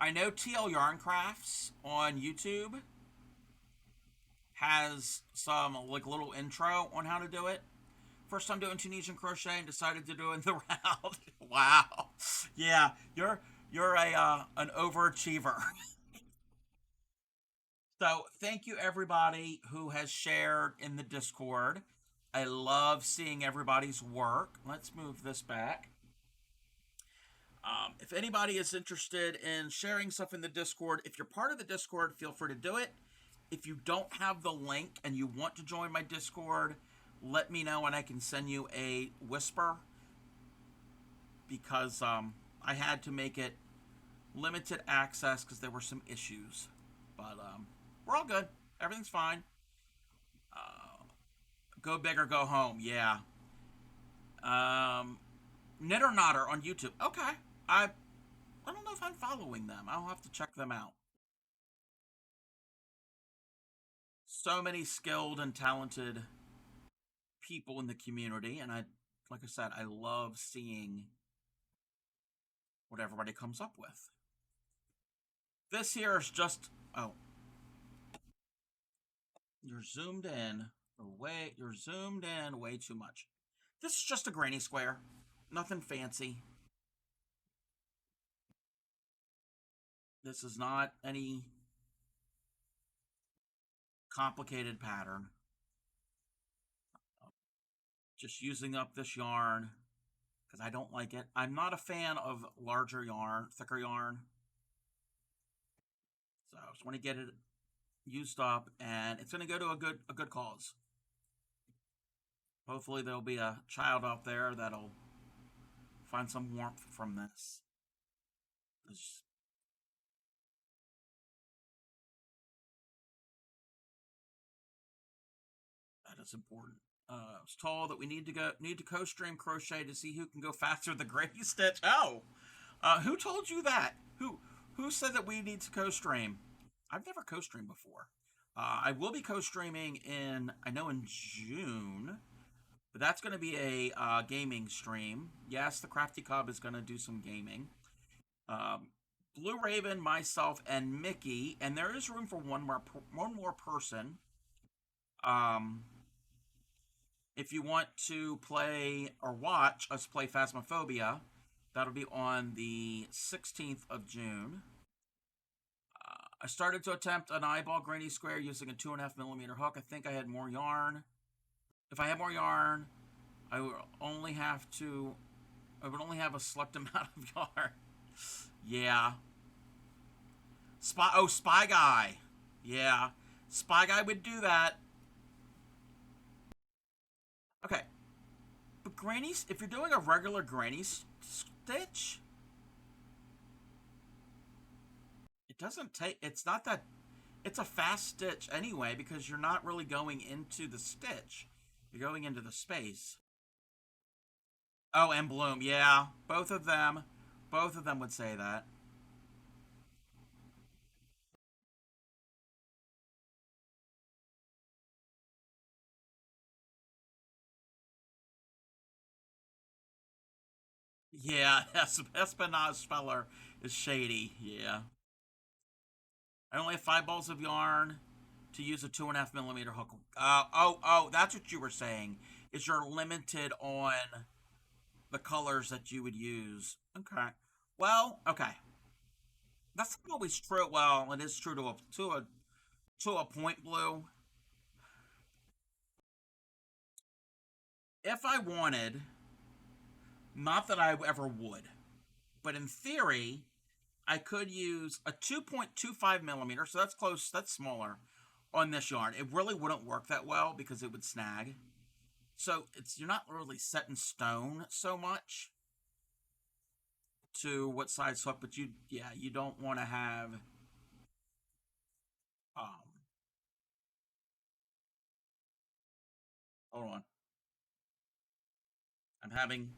I know TL Yarn Crafts on YouTube has some like little intro on how to do it. First time doing Tunisian crochet and decided to do it in the round. Wow. Yeah, you're a an overachiever. So thank you everybody who has shared in the Discord. I love seeing everybody's work. Let's move this back. If anybody is interested in sharing stuff in the Discord, if you're part of the Discord, feel free to do it. If you don't have the link and you want to join my Discord, let me know and I can send you a whisper because I had to make it limited access because there were some issues. But we're all good. Everything's fine. Go big or go home. Yeah. Um, Knit or Notter on YouTube. Okay. I don't know if I'm following them. I'll have to check them out. So many skilled and talented people in the community, and like I said, I love seeing what everybody comes up with. This here is just oh, you're zoomed in way too much. This is just a granny square, nothing fancy. This is not any complicated pattern. Just using up this yarn because I don't like it. I'm not a fan of larger yarn, thicker yarn. So I just want to get it used up, and it's going to go to a good cause. Hopefully there'll be a child out there that'll find some warmth from this. That is important. I was told that we need to co-stream crochet to see who can go faster the granny stitch. Oh, who told you that? Who said that we need to co-stream? I've never co-streamed before. I will be co-streaming in June, but that's going to be a gaming stream. Yes, the Crafty Cub is going to do some gaming. Um, Blue Raven, myself, and Mickey, and there is room for one more person. Um, if you want to play or watch us play Phasmophobia, that'll be on the 16th of June. I started to attempt an eyeball granny square using a 2.5mm hook. I think I had more yarn. If I had more yarn, I would only have a select amount of yarn. Yeah. Spy Guy. Yeah. Spy Guy would do that. Okay. But if you're doing a regular granny stitch, it doesn't take, it's not that, it's a fast stitch anyway because you're not really going into the stitch. You're going into the space. Oh, and Bloom, yeah. Both of them would say that. Yeah, Espionage Speller is shady, yeah. I only have 5 balls of yarn to use a 2.5 millimeter hook. That's what you were saying. Is you're limited on the colors that you would use. Okay. Well, okay. That's not always true. Well, it is true to a point, Blue. If I wanted, not that I ever would, but in theory, I could use a 2.25 millimeter, so that's close, that's smaller, on this yarn. It really wouldn't work that well because it would snag. So you're not really set in stone so much to what size hook, but you don't want to have um hold on. I'm having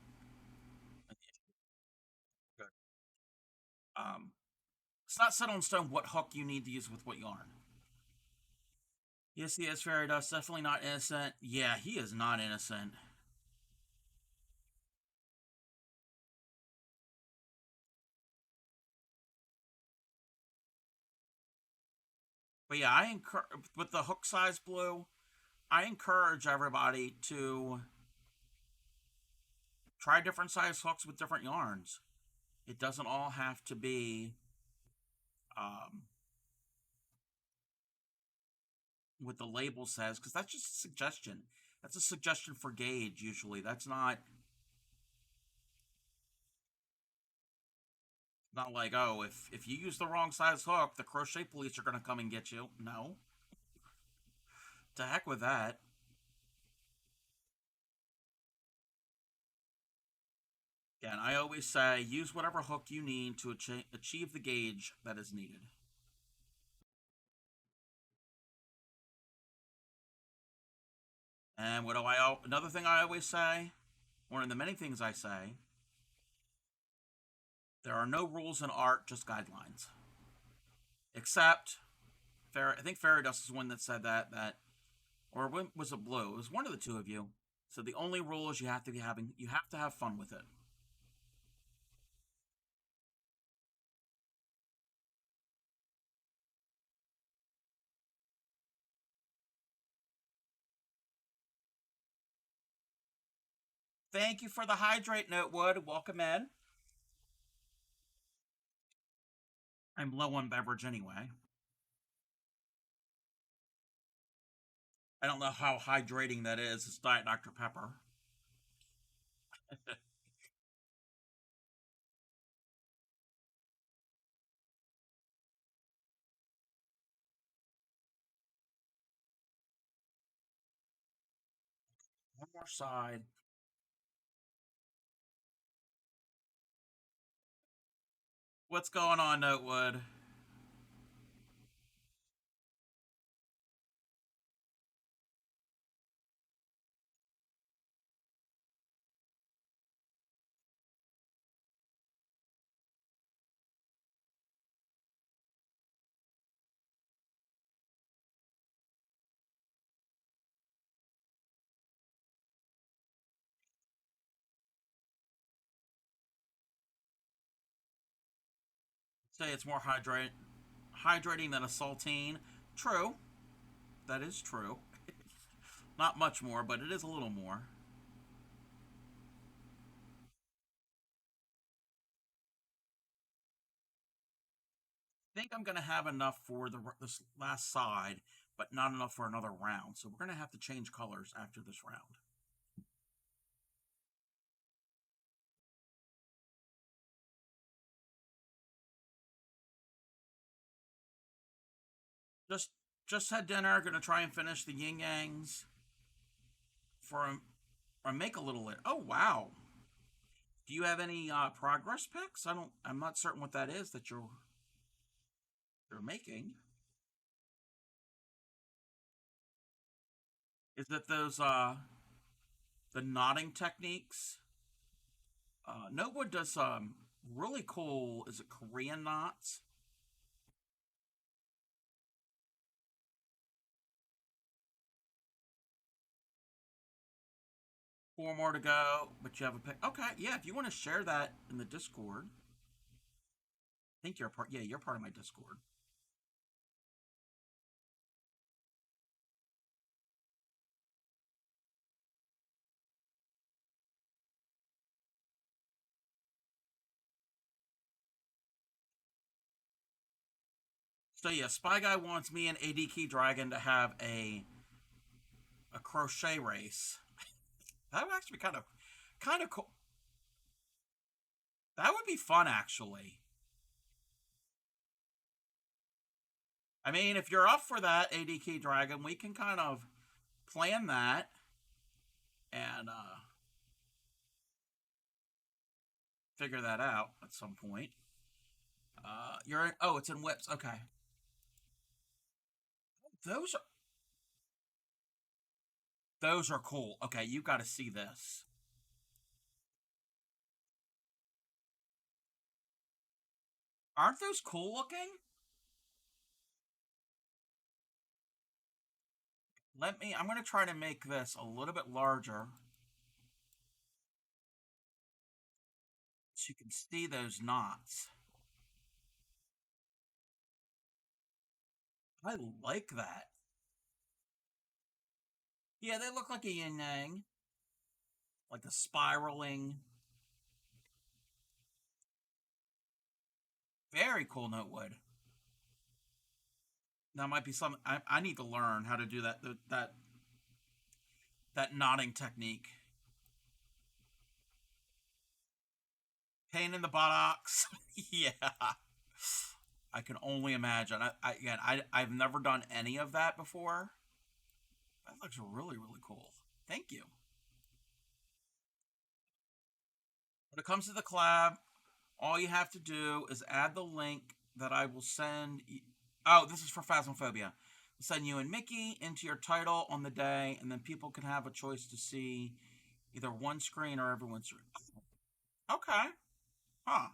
um it's not set on stone what hook you need to use with what yarn. Yes, he is fairy dust. Definitely not innocent. Yeah, he is not innocent. But yeah, I encourage with the hook size, Blue. I encourage everybody to try different size hooks with different yarns. It doesn't all have to be um, what the label says, because that's just a suggestion. That's a suggestion for gauge. Usually, that's not like, oh, if you use the wrong size hook, the crochet police are going to come and get you. No, to heck with that. Again, I always say use whatever hook you need to achieve the gauge that is needed. And what do I? Another thing I always say, one of the many things I say, there are no rules in art, just guidelines. Except, I think Fairy Dust is one that said that, or when was it Blue? It was one of the two of you. So the only rule is you have to have fun with it. Thank you for the hydrate note, Wood. Welcome in. I'm low on beverage anyway. I don't know how hydrating that is. It's Diet Dr. Pepper. One more side. What's going on, Notewood? Say it's more hydrating than a saltine. True. That is true. Not much more, but it is a little more. I think I'm going to have enough for this last side, but not enough for another round. So we're going to have to change colors after this round. Just just had dinner. Going to try and finish the yin yangs for or make a little. Oh wow! Do you have any progress pics? I don't. I'm not certain what that is that you're making. Is that those the knotting techniques? Notewood does really cool. Is it Korean knots? 4 more to go, but you have a pick. Okay, yeah. If you want to share that in the Discord, I think you're a part. Yeah, you're part of my Discord. So yeah, Spy Guy wants me and AD Key Dragon to have a crochet race. That would actually be kind of cool. That would be fun, actually. I mean, if you're up for that, AD Key Dragon, we can kind of plan that and figure that out at some point. You're in, oh, it's in Whips. Okay, those are those are cool. Okay, you got to see this. Aren't those cool looking? Let me. I'm gonna try to make this a little bit larger so you can see those knots. I like that. Yeah, they look like a yin yang, like a spiraling. Very cool notewood. That might be something I need to learn how to do that knotting technique. Pain in the buttocks. Yeah, I can only imagine. I've never done any of that before. That looks really cool. Thank you. When it comes to the collab, all you have to do is add the link that I will send. Oh, this is for Phasmophobia. I'll send you and Mickey into your title on the day, and then people can have a choice to see either one screen or everyone's screen. Okay. Huh.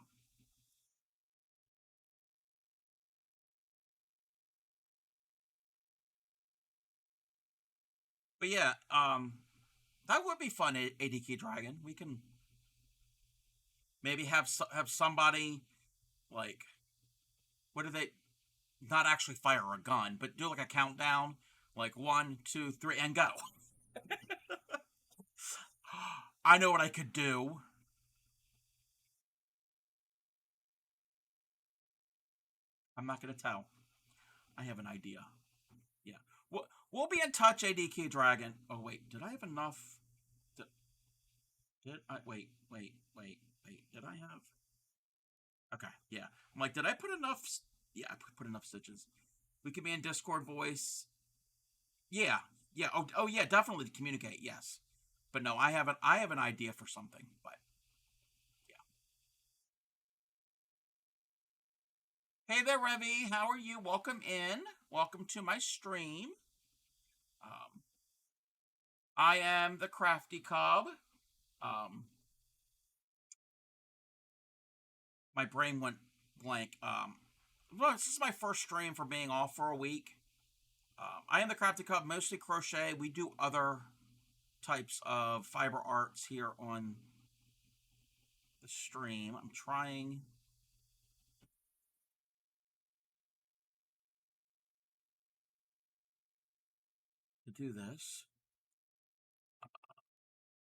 But yeah, that would be fun, ADK Dragon. We can maybe have somebody like what do they not actually fire a gun, but do like a countdown, like one, two, three, and go. I know what I could do. I'm not gonna tell. I have an idea. Yeah, we'll be in touch, ADK Dragon. Oh wait, did I have enough? Did, did I wait? Did I have? Okay, yeah. I'm like, did I put enough? Yeah, I put enough stitches. We can be in Discord voice. Yeah, yeah. Oh yeah, definitely to communicate. Yes, but no, I have an idea for something. But yeah. Hey there, Revy. How are you? Welcome in. Welcome to my stream. Um, I am the Crafty Cub. Um, my brain went blank. Well, this is my first stream for being off for a week. I am the Crafty Cub, mostly crochet. We do other types of fiber arts here on the stream. I'm trying to do this.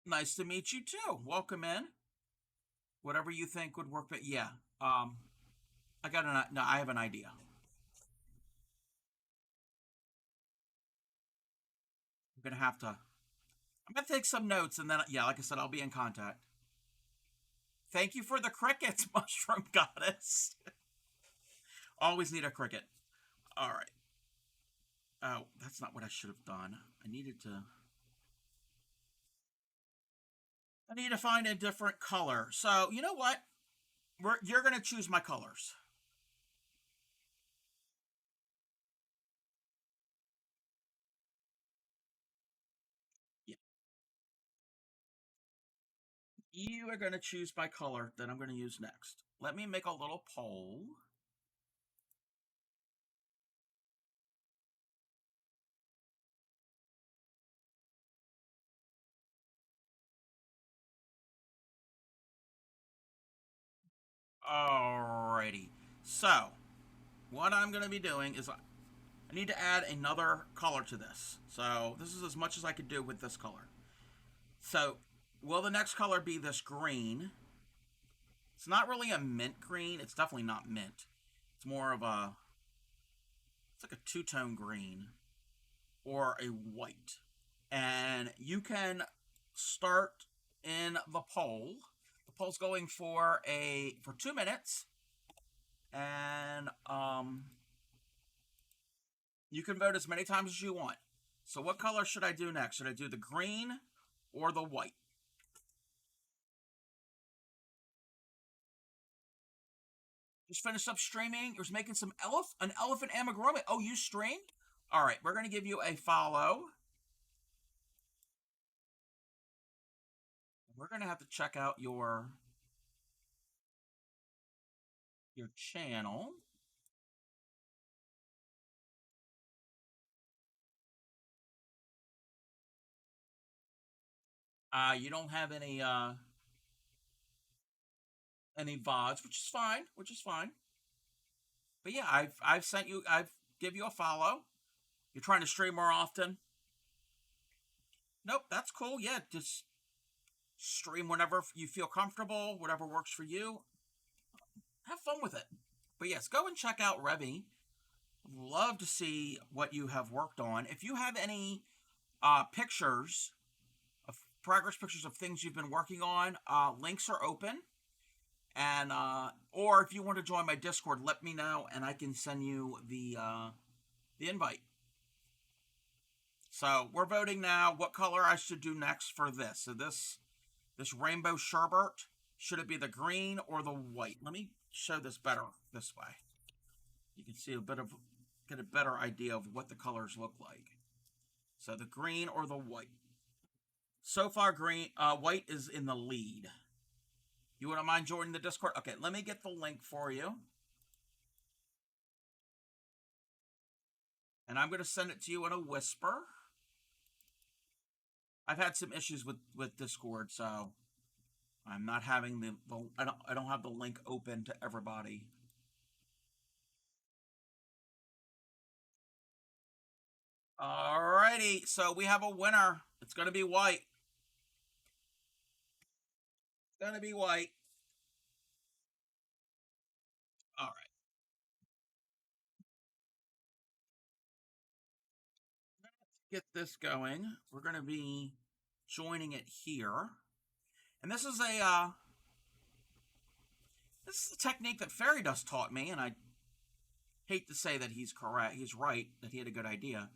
Nice to meet you too. Welcome in. Whatever you think would work, but yeah. I got an no. I have an idea. I'm gonna have to. I'm gonna take some notes, and then yeah, like I said, I'll be in contact. Thank you for the crickets, Mushroom Goddess. Always need a cricket. All right. Oh, that's not what I should have done. I needed to. I need to find a different color. So you know what? You're gonna choose my colors. Yeah. You are gonna choose my color that I'm gonna use next. Let me make a little poll. Alrighty. So, what I'm going to be doing is I need to add another color to this. So, this is as much as I could do with this color. So, will the next color be this green? It's not really a mint green. It's definitely not mint. It's more of a it's like a two-tone green or a white. And you can start in the poll. The poll's going for 2 minutes, and you can vote as many times as you want. So what color should I do next? Should I do the green or the white? Just finished up streaming. You're making some an elephant amigurumi. Oh, you streamed? All right, we're going to give you a follow. We're going to have to check out your channel. You don't have any VODs, which is fine. But yeah, I've give you a follow. You're trying to stream more often. Nope, that's cool. Yeah, just stream whenever you feel comfortable, whatever works for you. Have fun with it. But yes, go and check out Revy. Love to see what you have worked on. If you have any pictures of progress pictures of things you've been working on, links are open. And or if you want to join my Discord, let me know and I can send you the invite. So we're voting now what color I should do next for this. So this rainbow sherbet, should it be the green or the white? Let me show this better this way. You can see get a better idea of what the colors look like. So the green or the white. So far, white is in the lead. You wouldn't mind joining the Discord? Okay, let me get the link for you. And I'm going to send it to you in a whisper. I've had some issues with Discord, so I'm not having I don't have the link open to everybody. Alrighty, so we have a winner. It's going to be white. It's going to be white. All right. Let's get this going. We're going to be joining it here. And this is a technique that Fairy Dust taught me, and I hate to say that he's correct. He's right, that he had a good idea.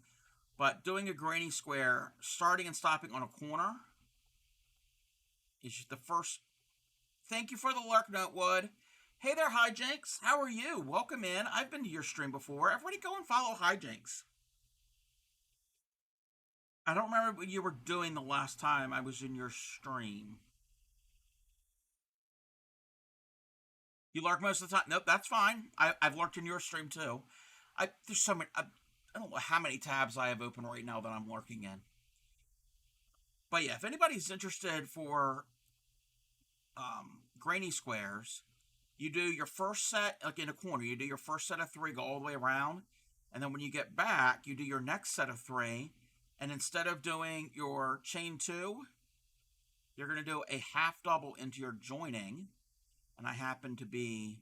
But doing a granny square, starting and stopping on a corner, is the first. Thank you for the lurk note, Wood. Hey there, Hijinks. How are you? Welcome in. I've been to your stream before. Everybody go and follow Hijinks. I don't remember what you were doing the last time I was in your stream. You lurk most of the time? Nope, that's fine. I've lurked in your stream too. There's so many. I don't know how many tabs I have open right now that I'm lurking in. But yeah, if anybody's interested for granny squares, you do your first set, like in a corner, you do your first set of 3, go all the way around, and then when you get back, you do your next set of 3, and instead of doing your chain 2, you're going to do a half double into your joining, and I happen to be,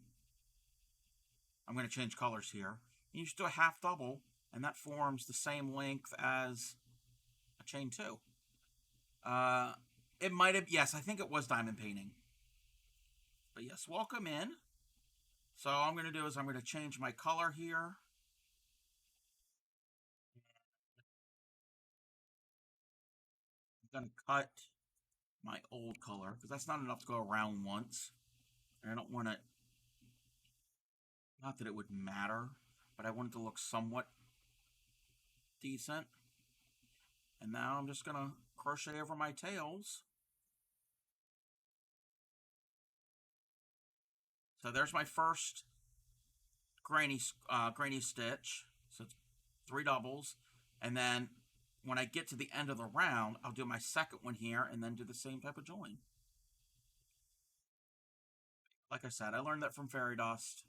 I'm going to change colors here, and you just do a half double, and that forms the same length as a chain 2. It might have, yes, I think it was diamond painting. But yes, welcome in. So all I'm going to do is I'm going to change my color here. I'm going to cut my old color because that's not enough to go around once. And I don't want it, not that it would matter, but I want it to look somewhat decent. And now I'm just going to crochet over my tails. So there's my first granny stitch. So it's 3 doubles. And then when I get to the end of the round, I'll do my second one here and then do the same type of join. Like I said, I learned that from Fairy Dust.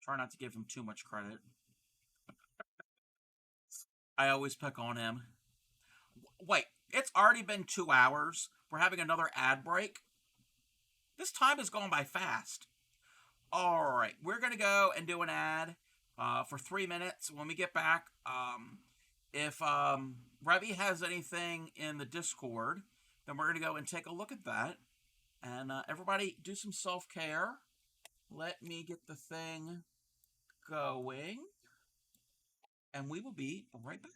Try not to give him too much credit. I always pick on him. Wait, it's already been 2 hours. We're having another ad break. This time is going by fast. All right, we're going to go and do an ad. for 3 minutes. When we get back, if Revy has anything in the Discord, then we're going to go and take a look at that. And everybody, do some self care. Let me get the thing going, and we will be right back.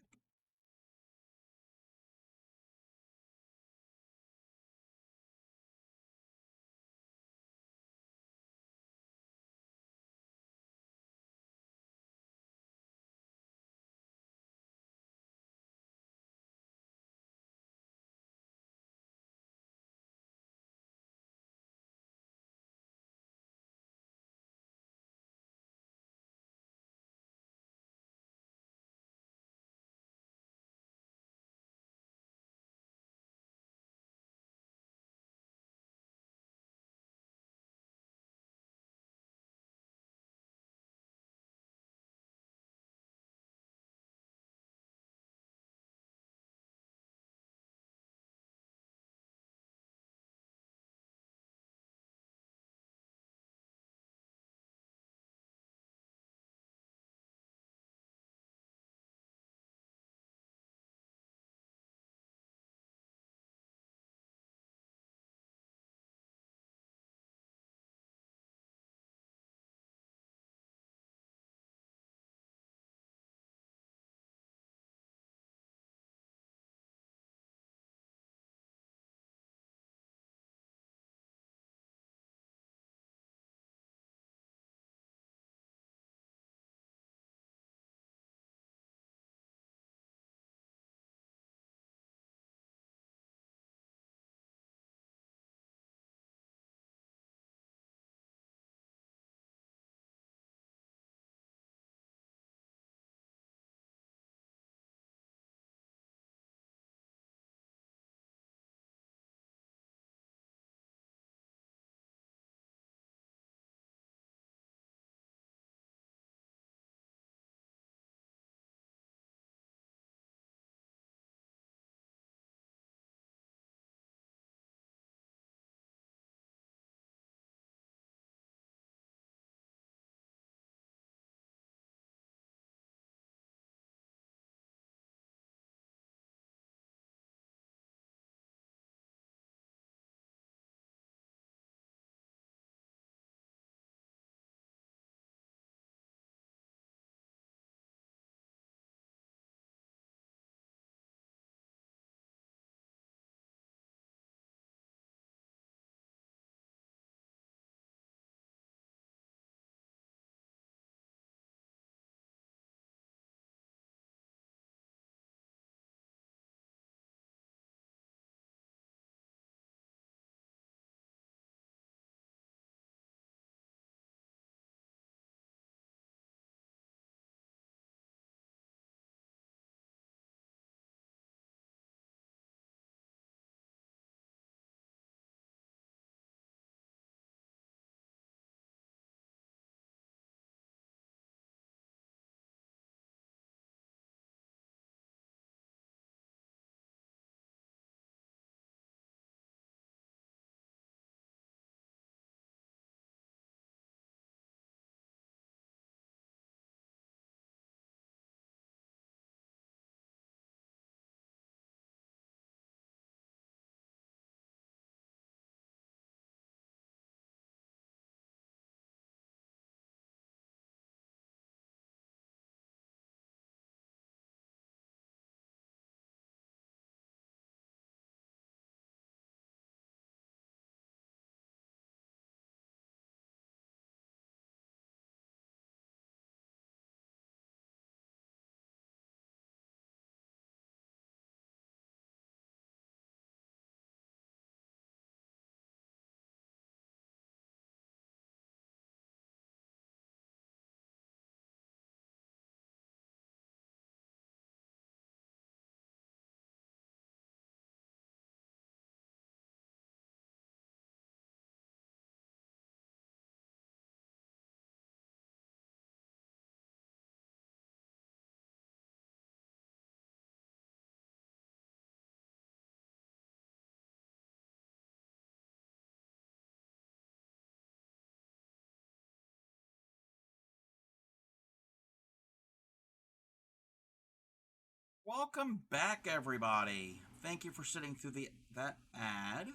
Welcome back, everybody. Thank you for sitting through that ad.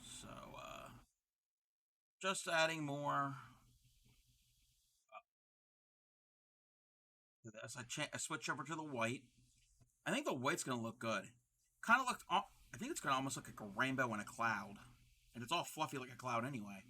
So, just adding more to this. I switch over to the white. I think the white's gonna look good. Kind of looked. I think it's gonna almost look like a rainbow and a cloud, and it's all fluffy like a cloud anyway.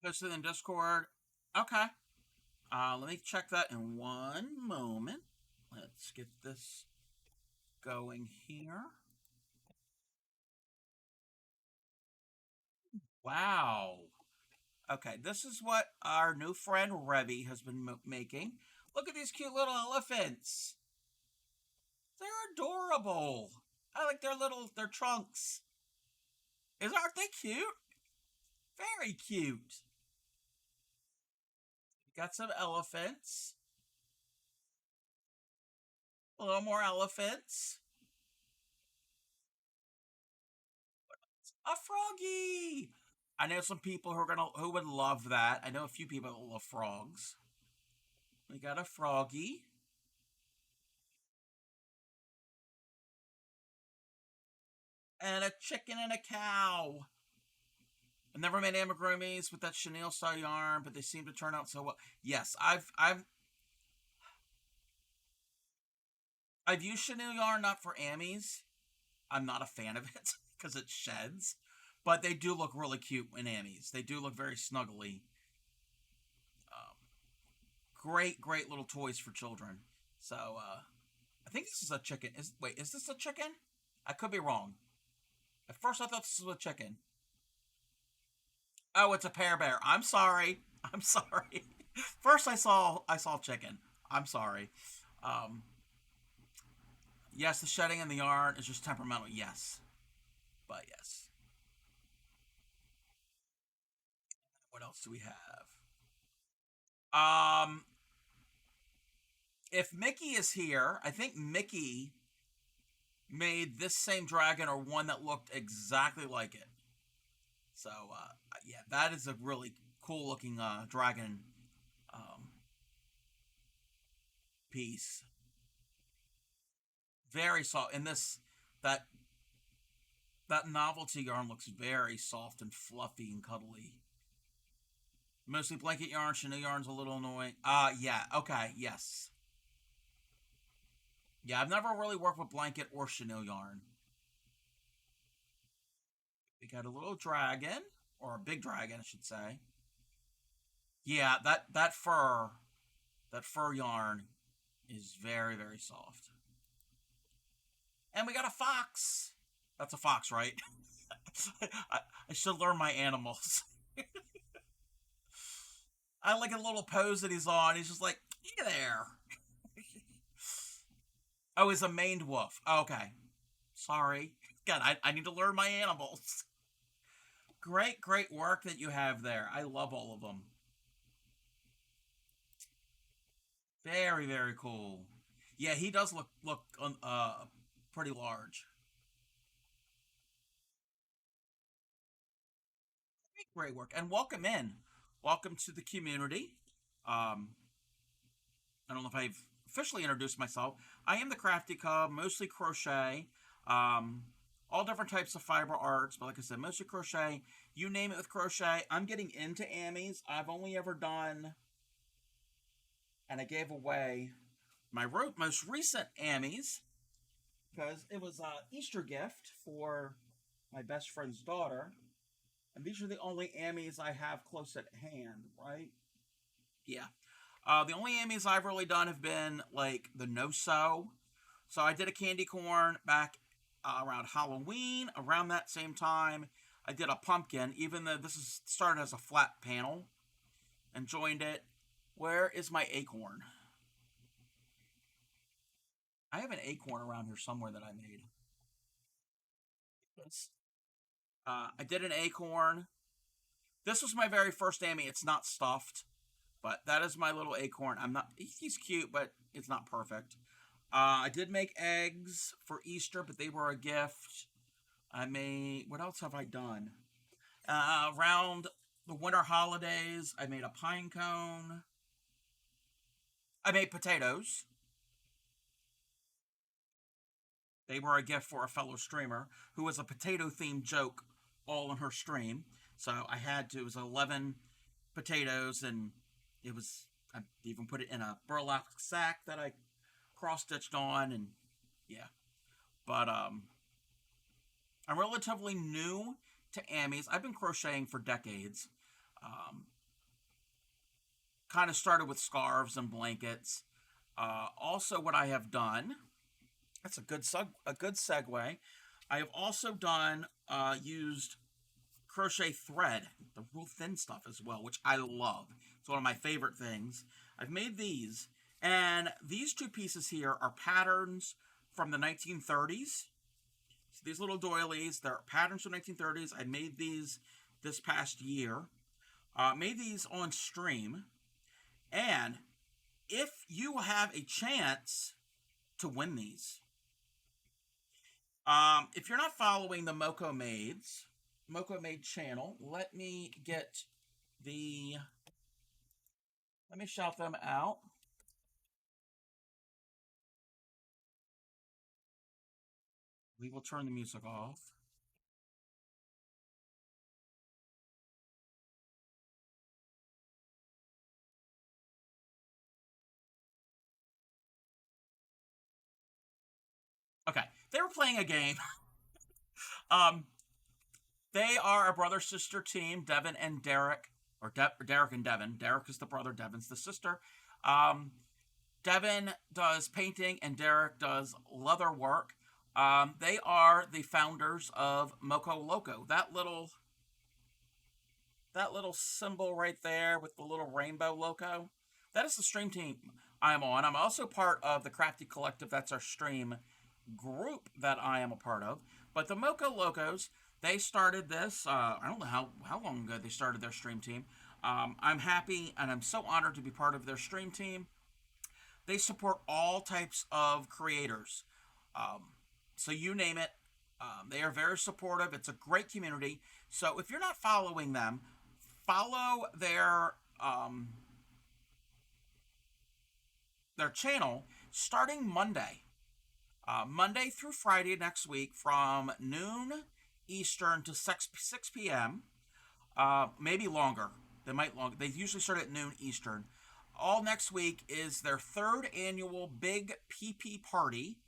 This is in Discord. Okay. Let me check that in one moment. Let's get this going here. Wow. Okay, this is what our new friend Revy has been making. Look at these cute little elephants. They're adorable. I like their trunks. Aren't they cute? Very cute. Got some elephants. A little more elephants. A froggy. I know some people who would love that. I know a few people that love frogs. We got a froggy and a chicken and a cow. I've never made amigurumis with that chenille style yarn, but they seem to turn out so well. Yes, I've used chenille yarn not for amis. I'm not a fan of it because it sheds, but they do look really cute in amis. They do look very snuggly. Um, great little toys for children. So I think this is a chicken. Is this a chicken? I could be wrong. At first, I thought this was a chicken. Oh, it's a pear bear. I'm sorry. I'm sorry. First, I saw chicken. I'm sorry. Um, yes, the shedding in the yarn is just temperamental. Yes, but yes. What else do we have? Um, if Mickey is here, I think Mickey made this same dragon or one that looked exactly like it. So yeah, that is a really cool looking dragon um, piece. Very soft. And that that novelty yarn looks very soft and fluffy and cuddly. Mostly blanket yarn. Chenille yarn's a little annoying. Yeah. Okay. Yes. Yeah, I've never really worked with blanket or chenille yarn. We got a little dragon, or a big dragon, I should say. Yeah, that fur yarn is very soft. And we got a fox. That's a fox, right? I should learn my animals. I like a little pose that he's on. He's just like, "You there?" Oh, he's a maned wolf. Okay, sorry. God, I need to learn my animals. Great work that you have there. I love all of them. Very cool. Yeah, he does look pretty large. Great work, and welcome in. Welcome to the community. Um, I don't know if I've officially introduced myself. I am the Crafty Cub, mostly crochet. Um, all different types of fiber arts, but like I said, mostly crochet. You name it with crochet. I'm getting into amis. I've only ever done, and I gave away My most recent Emmys, because it was an Easter gift for my best friend's daughter, and these are the only Emmys I have close at hand, right? Yeah. The only Emmys I've really done have been like the no-so. So I did a candy corn back around Halloween. Around that same time, I did a pumpkin, even though this is started as a flat panel, and joined it. Where is my acorn? I have an acorn around here somewhere that I made. I did an acorn. This was my very first Emmy. It's not stuffed, but that is my little acorn. I'm not. He's cute, but it's not perfect. I did make eggs for Easter, but they were a gift. I made. What else have I done? Around the winter holidays, I made a pine cone. I made potatoes. They were a gift for a fellow streamer who was a potato themed joke all in her stream. So I had to. It was 11 potatoes, and it was. I even put it in a burlap sack that I cross stitched on, and yeah. But I'm relatively new to Emmys. I've been crocheting for decades. Um, kind of started with scarves and blankets. Also, what I have done, that's a good segue. I have also done used crochet thread, the real thin stuff as well, which I love. It's one of my favorite things. I've made these, and these two pieces here are patterns from the 1930s. So these little doilies, they're patterns from 1930s. I made these this past year. Made these on stream, and if you have a chance to win these, if you're not following the Moco Maid channel, the let me shout them out. We will turn the music off. Okay, they were playing a game. um, they are a brother sister team, Devin and Derek, or Derek and Devin. Derek is the brother, Devin's the sister. Um, Devin does painting and Derek does leather work. They are the founders of Moco Loco. That little symbol right there with the little rainbow logo, that is the stream team I'm on. I'm also part of the Crafty Collective. That's our stream group that I am a part of. But the Moco Locos, they started this. I don't know how long ago they started their stream team. I'm happy and I'm so honored to be part of their stream team. They support all types of creators. Um, so you name it, they are very supportive. It's a great community. So if you're not following them, follow their channel starting Monday. Monday through Friday next week from noon Eastern to 6 p.m. Maybe longer. They usually start at noon Eastern. All next week is their third annual Big PP party.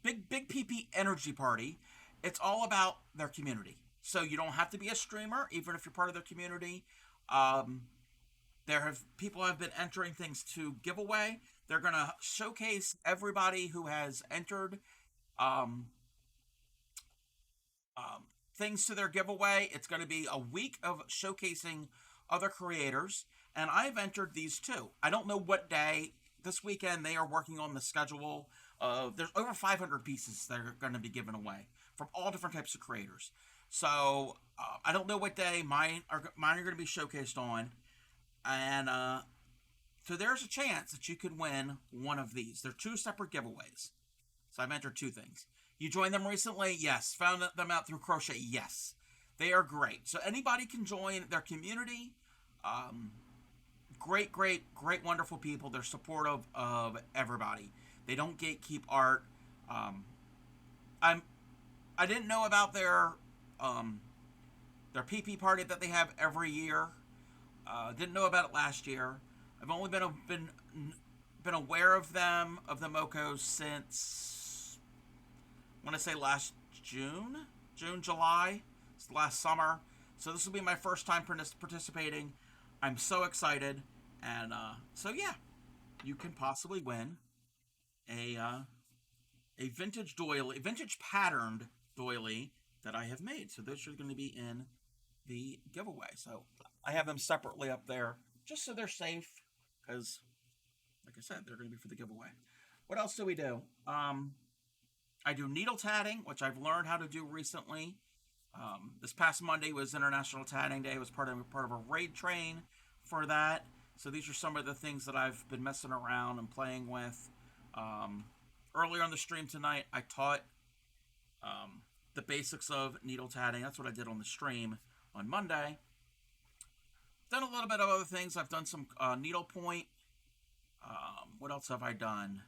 Big PP energy party. It's all about their community. So you don't have to be a streamer, even if you're part of their community. Um, people have been entering things to giveaway. They're gonna showcase everybody who has entered um, um, things to their giveaway. It's going to be a week of showcasing other creators, and I've entered these too. I don't know what day. This weekend they are working on the schedule. There's over 500 pieces that are going to be given away from all different types of creators. So I don't know what day mine are going to be showcased on, and so there's a chance that you could win one of these. They're two separate giveaways. So I've entered two things. You joined them recently? Yes. Found them out through Crochet? Yes. They are great. So anybody can join their community. Um, great, wonderful people. They're supportive of everybody. They don't gatekeep art. Um, I'm I didn't know about their PP party that they have every year. Didn't know about it last year. I've only been been aware of them, of the Mocos, since, I want to say last June, July, last summer. So this will be my first time participating. I'm so excited. And so, yeah, you can possibly win a vintage doily, a vintage patterned doily that I have made. So those are going to be in the giveaway. So I have them separately up there just so they're safe because, like I said, they're going to be for the giveaway. What else do we do? I do needle tatting, which I've learned how to do recently. This past Monday was International Tatting Day. It was part of a raid train for that. So these are some of the things that I've been messing around and playing with. Earlier on the stream tonight, I taught the basics of needle tatting. That's what I did on the stream on Monday. Done a little bit of other things. I've done some needle point. What else have I done?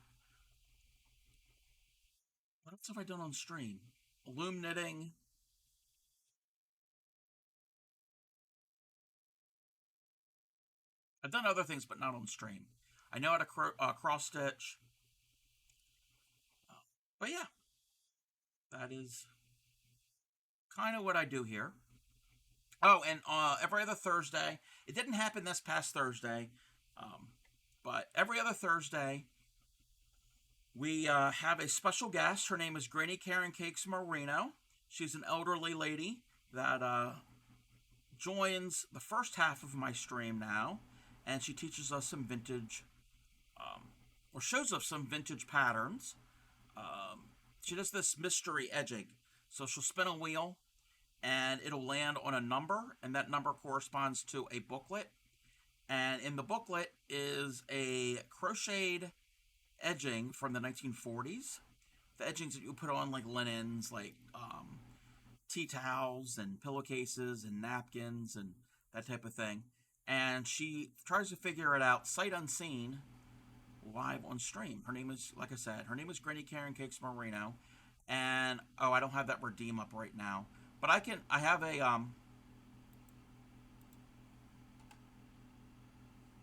What else have I done on stream? Loom knitting. I've done other things, but not on stream. I know how to cross stitch. But yeah, that is kind of what I do here. Oh, and every other Thursday, it didn't happen this past Thursday, um, but every other Thursday, we have a special guest. Her name is Granny Karen Cakes Marino. She's an elderly lady that joins the first half of my stream now, and she teaches us some vintage, or shows us some vintage patterns. She does this mystery edging. So she'll spin a wheel and it'll land on a number, and that number corresponds to a booklet. And in the booklet is a crocheted edging from the 1940s. The edgings that you put on like linens, like tea towels and pillowcases and napkins and that type of thing. And she tries to figure it out sight unseen live on stream. Her name is, like I said, her name is Granny Karen Cakes Marino. And oh, I don't have that redeem up right now, but I have a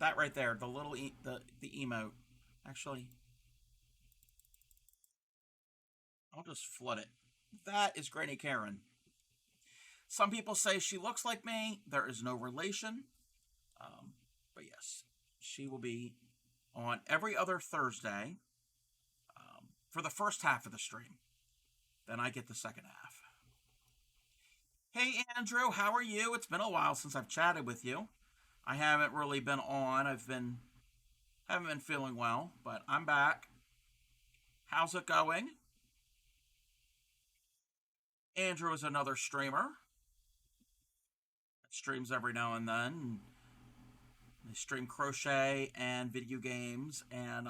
that right there, the little the emote. Actually, I'll just flood it. That is Granny Karen. Some people say she looks like me. There is no relation. But yes, she will be on every other Thursday for the first half of the stream. Then I get the second half. Hey, Andrew, how are you? It's been a while since I've chatted with you. I haven't really been on. Haven't been feeling well, but I'm back. How's it going? Andrew is another streamer. Streams every now and then. They stream crochet and video games, and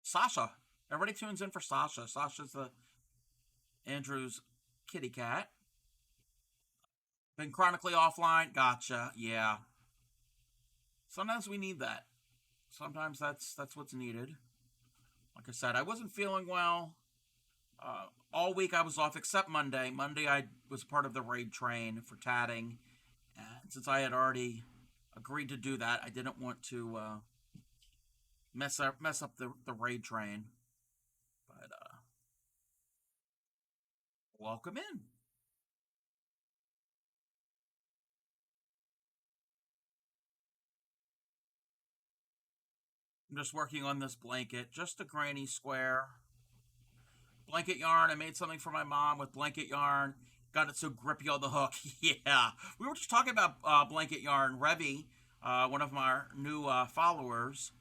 Sasha. Everybody tunes in for Sasha. Sasha's the Andrew's kitty cat. Been chronically offline. Gotcha. Yeah. Sometimes we need that. Sometimes that's what's needed. Like I said, I wasn't feeling well. All week I was off except Monday. Monday I was part of the raid train for tatting, and since I had already agreed to do that, I didn't want to mess up the raid train. But welcome in. I'm just working on this blanket, just a granny square blanket yarn. I made something for my mom with blanket yarn. Got it so grippy on the hook. Yeah, we were just talking about blanket yarn. Revy, one of my new followers,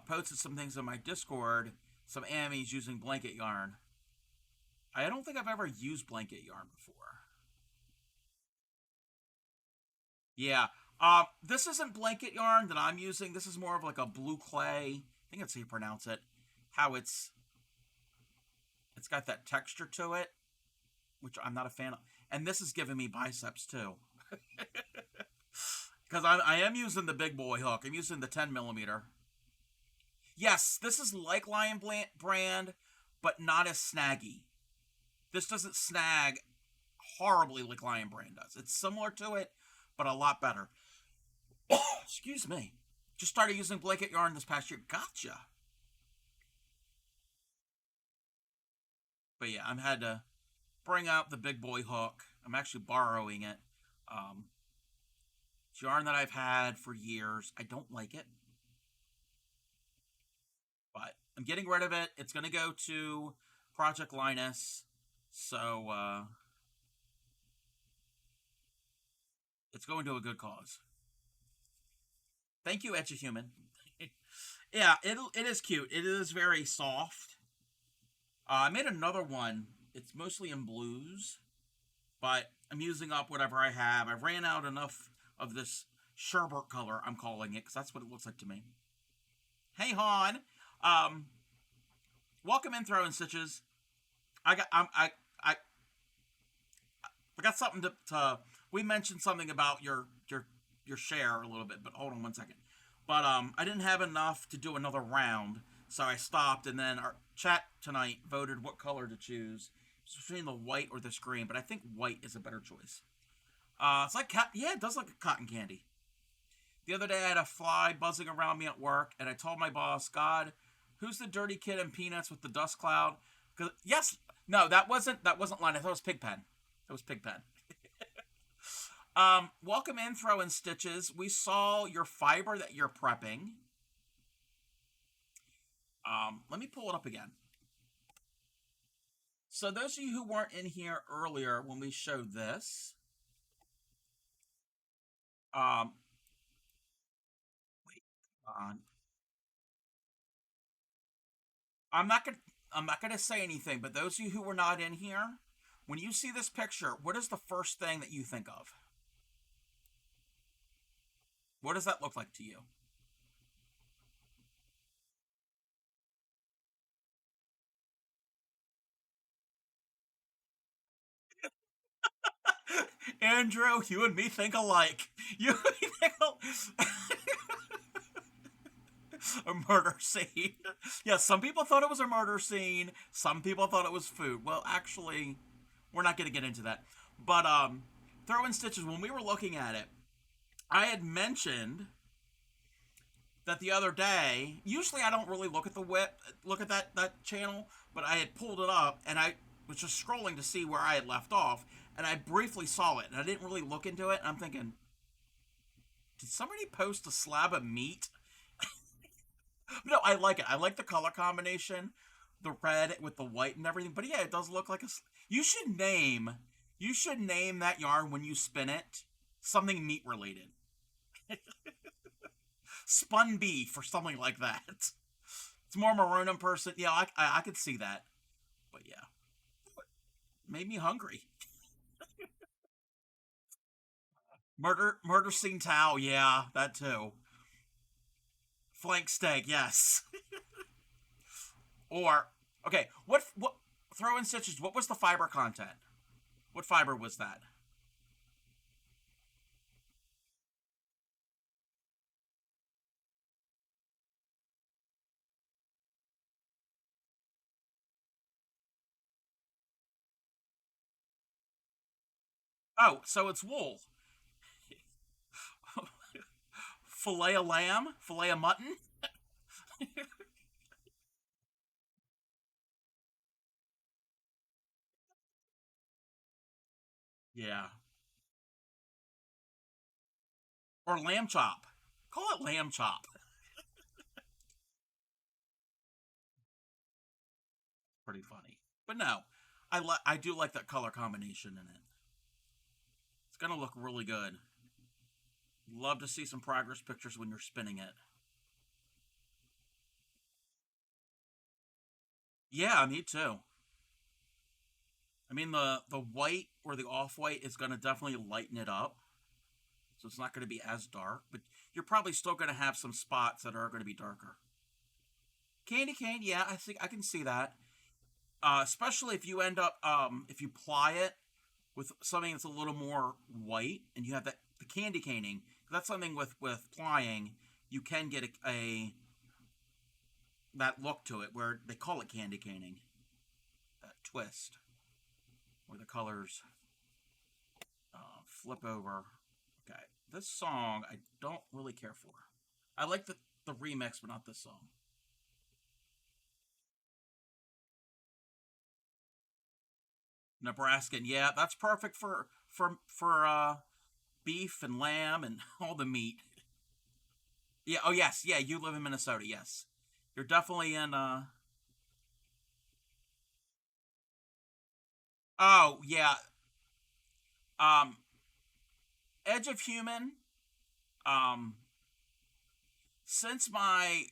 posted some things on my Discord. Some Amis using blanket yarn. I don't think I've ever used blanket yarn before. Yeah. This isn't blanket yarn that I'm using. This is more of like a blue clay. I think that's how you pronounce it. How it's got that texture to it, which I'm not a fan of. And this is giving me biceps too, because I am using the big boy hook. I'm using the 10 millimeter. Yes, this is like Lion Brand, but not as snaggy. This doesn't snag horribly like Lion Brand does. It's similar to it, but a lot better. Excuse me. Just started using blanket yarn this past year. Gotcha. But yeah, I've had to bring out the big boy hook. I'm actually borrowing it. Um, it's yarn that I've had for years. I don't like it, but I'm getting rid of it. It's going to go to Project Linus. So it's going to a good cause. Thank you, Etch a Human. Yeah, it is cute. It is very soft. I made another one. It's mostly in blues, but I'm using up whatever I have. I ran out enough of this sherbet color, I'm calling it, because that's what it looks like to me. Hey, Han. Um, welcome in, Throwing Stitches. I got I got something to. We mentioned something about your share a little bit, but hold on one second. But I didn't have enough to do another round, so I stopped, and then our chat tonight voted what color to choose. It's between the white or this green, but I think white is a better choice. It's like yeah, it does look like cotton candy. The other day, I had a fly buzzing around me at work, and I told my boss, "God, who's the dirty kid in Peanuts with the dust cloud?" Because yes, no, that wasn't Linus. That was Pigpen. That was Pigpen. Welcome in, Throwing Stitches. We saw your fiber that you're prepping. Let me pull it up again. So those of you who weren't in here earlier when we showed this, um, wait, on. I'm not gonna I'm not gonna say anything, but those of you who were not in here, when you see this picture, what is the first thing that you think of? What does that look like to you? Andrew, you and me think alike. You and me think a murder scene. Yeah, some people thought it was a murder scene. Some people thought it was food. Well, actually, we're not going to get into that. But Throwing Stitches, when we were looking at it, I had mentioned that the other day. Usually, I don't really look at that channel, but I had pulled it up and I was just scrolling to see where I had left off, and I briefly saw it, and I didn't really look into it. And I'm thinking, did somebody post a slab of meat? No, I like it. I like the color combination, the red with the white and everything. But yeah, it does look like a. You should name. You should name that yarn when you spin it something meat related. Spun beef or something like that. It's more maroon in person. Yeah, I could see that. But yeah, made me hungry. Murder scene towel. Yeah, that too. Flank steak. Yes. Or okay, what throw in stitches? What was the fiber content? What fiber was that? Oh, so it's wool. Filet of lamb, filet of mutton. Yeah, or lamb chop. Call it lamb chop. Pretty funny. But no, I do like that color combination in it. It's gonna look really good. Love to see some progress pictures when you're spinning it. Yeah, me too. I mean the white or the off white is gonna definitely lighten it up, so it's not gonna be as dark. But you're probably still gonna have some spots that are gonna be darker. Candy cane, yeah, I think I can see that. Especially if you end up if you ply it with something that's a little more white and you have that the candy caning. That's something with plying you can get a that look to it where they call it candy caning. That twist where the colors flip over. Okay, this song I don't really care for. I like the remix, but not this song. Nebraskan, yeah, that's perfect for beef and lamb and all the meat. Yeah. Oh yes. Yeah. You live in Minnesota. Yes. You're definitely in. Oh yeah. Um. Edge of Human. Um. Since my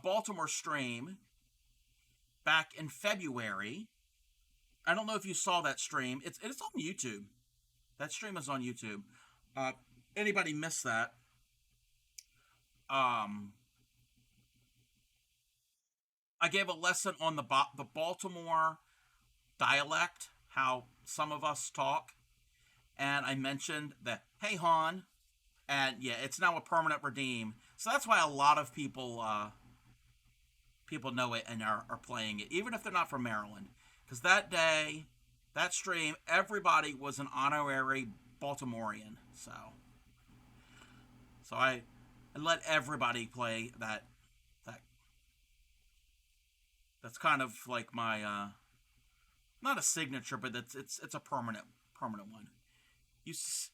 Baltimore stream back in February, I don't know if you saw that stream. It's on YouTube. That stream is on YouTube. Uh. Anybody missed that? Um. I gave a lesson on the Baltimore dialect, how some of us talk, and I mentioned that hey Han, and yeah, it's now a permanent redeem. So that's why a lot of people know it and are playing it, even if they're not from Maryland. Because that day, that stream, everybody was an honorary Baltimorean. So I let everybody play that that's kind of like my not a signature, but it's a permanent one.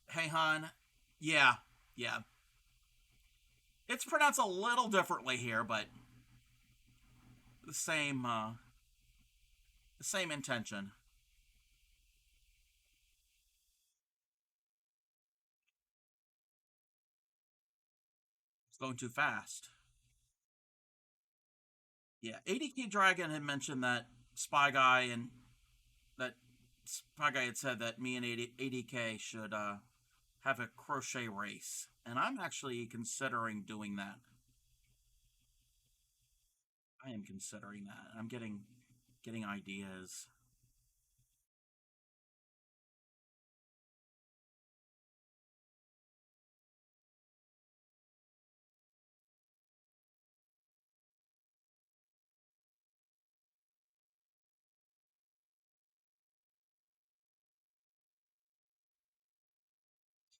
Hey Han, yeah, yeah. It's pronounced a little differently here, but the same the same intention. It's going too fast. Yeah, ADK Dragon had mentioned that Spy Guy and that Spy Guy had said that me and ADK should have a crochet race, and I'm actually considering doing that. I am considering that. I'm getting ideas.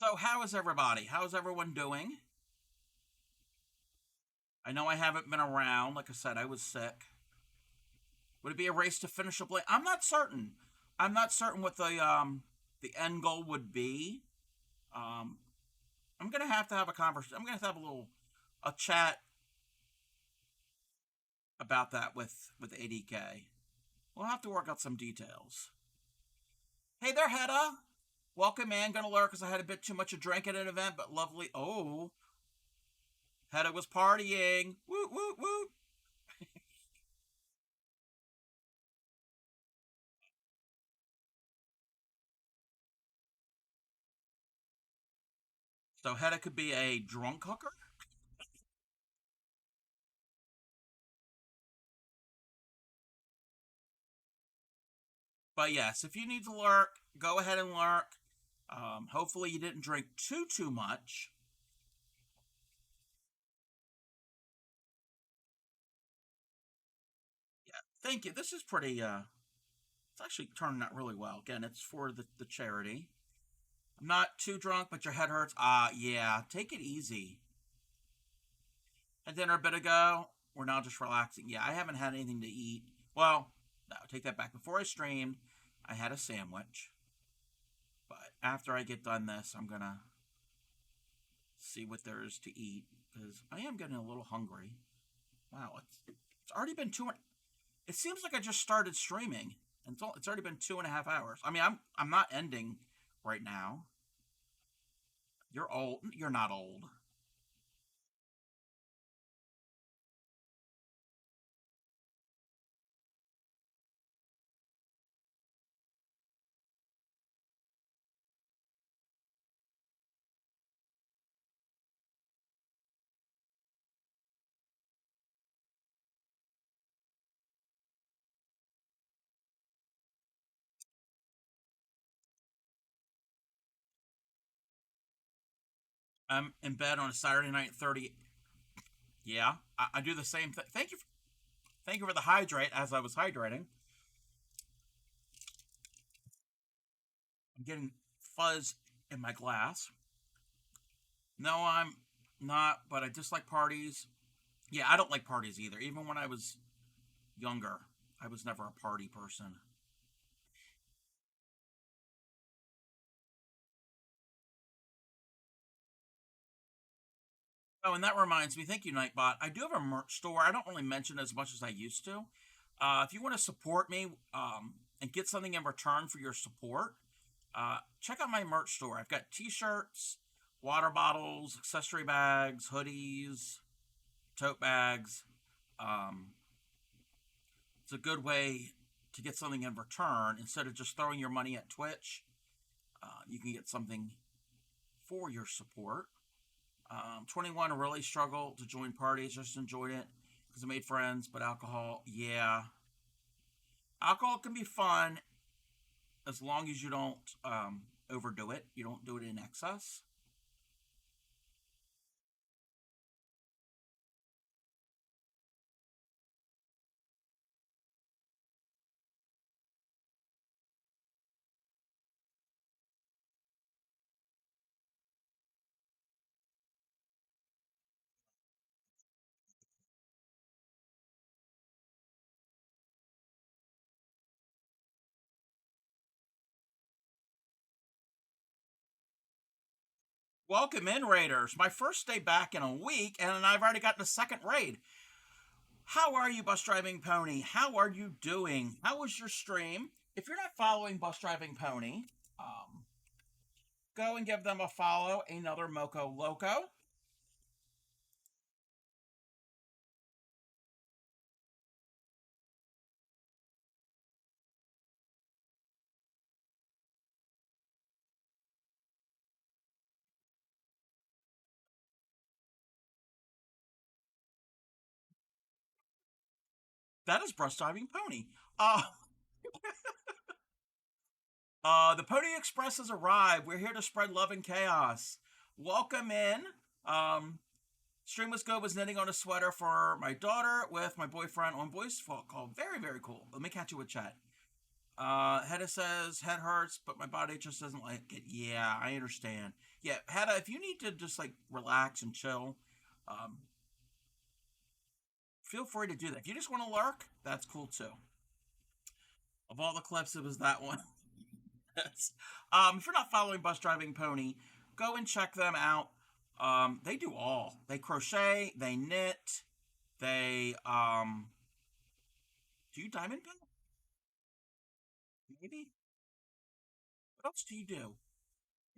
So, how is everybody? How's everyone doing? I know I haven't been around. Like I said, I was sick. Would it be a race to finish a blade? I'm not certain. I'm not certain what the end goal would be. Um, I'm gonna have to have a conversation. I'm gonna have to have a chat about that with ADK. We'll have to work out some details. Hey there, Hedda. Welcome, man. Gonna lurk because I had a bit too much to drink at an event, but lovely. Oh, Hedda was partying. Woot woot woot. So Hedda could be a drunk hooker. But yes, if you need to lurk, go ahead and lurk. Hopefully you didn't drink too much. Yeah, thank you. This is pretty. It's actually turning out really well. Again, it's for the charity. I'm not too drunk, but your head hurts. Yeah. Take it easy. Had dinner a bit ago. We're now just relaxing. Yeah, I haven't had anything to eat. Well, no, take that back. Before I streamed, I had a sandwich. But after I get done this, I'm gonna see what there is to eat because I am getting a little hungry. Wow, it's already been two. It seems like I just started streaming, and it's already been 2.5 hours. I mean, I'm not ending right now. You're old. You're not old. I'm in bed on a Saturday night. 30. Yeah, I do the same thing. Thank you for the hydrate. As I was hydrating, I'm getting fuzz in my glass. No, I'm Not, but I dislike parties. Yeah, I don't like parties either. Even when I was younger, I was never a party person. Oh, and that reminds me, thank you, Nightbot. I do have a merch store. I don't really mention as much as I used to. If you want to support me and get something in return for your support, check out my merch store. I've got t-shirts, water bottles, accessory bags, hoodies, tote bags. Um, it's a good way to get something in return instead of just throwing your money at Twitch. You can get something for your support. 21 really struggled to join parties, just enjoyed it because I made friends, but alcohol, yeah. Alcohol can be fun as long as you don't overdo it. You don't do it in excess. Welcome in, Raiders. My first day back in a week, and I've already gotten a second raid. How are you, Bus Driving Pony? How are you doing? How was your stream? If you're not following Bus Driving Pony, um, go and give them a follow. Another Moco Loco. That is Bus Driving Pony. Uh, the Pony Express has arrived. We're here to spread love and chaos. Welcome in. Um, Stream was good. Was knitting on a sweater for my daughter with my boyfriend on voice call. Very, very cool. Let me catch you with chat. Hedda says head hurts, but my body just doesn't like it. Yeah, I understand. Yeah, Hedda, if you need to just like relax and chill, um, feel free to do that. If you just want to lurk, that's cool too. Of all the clips, it was that one. Yes. If you're not following Bus Driving Pony, go and check them out. They do all. They crochet, they knit, they do you diamond paint? Maybe. What else do you do?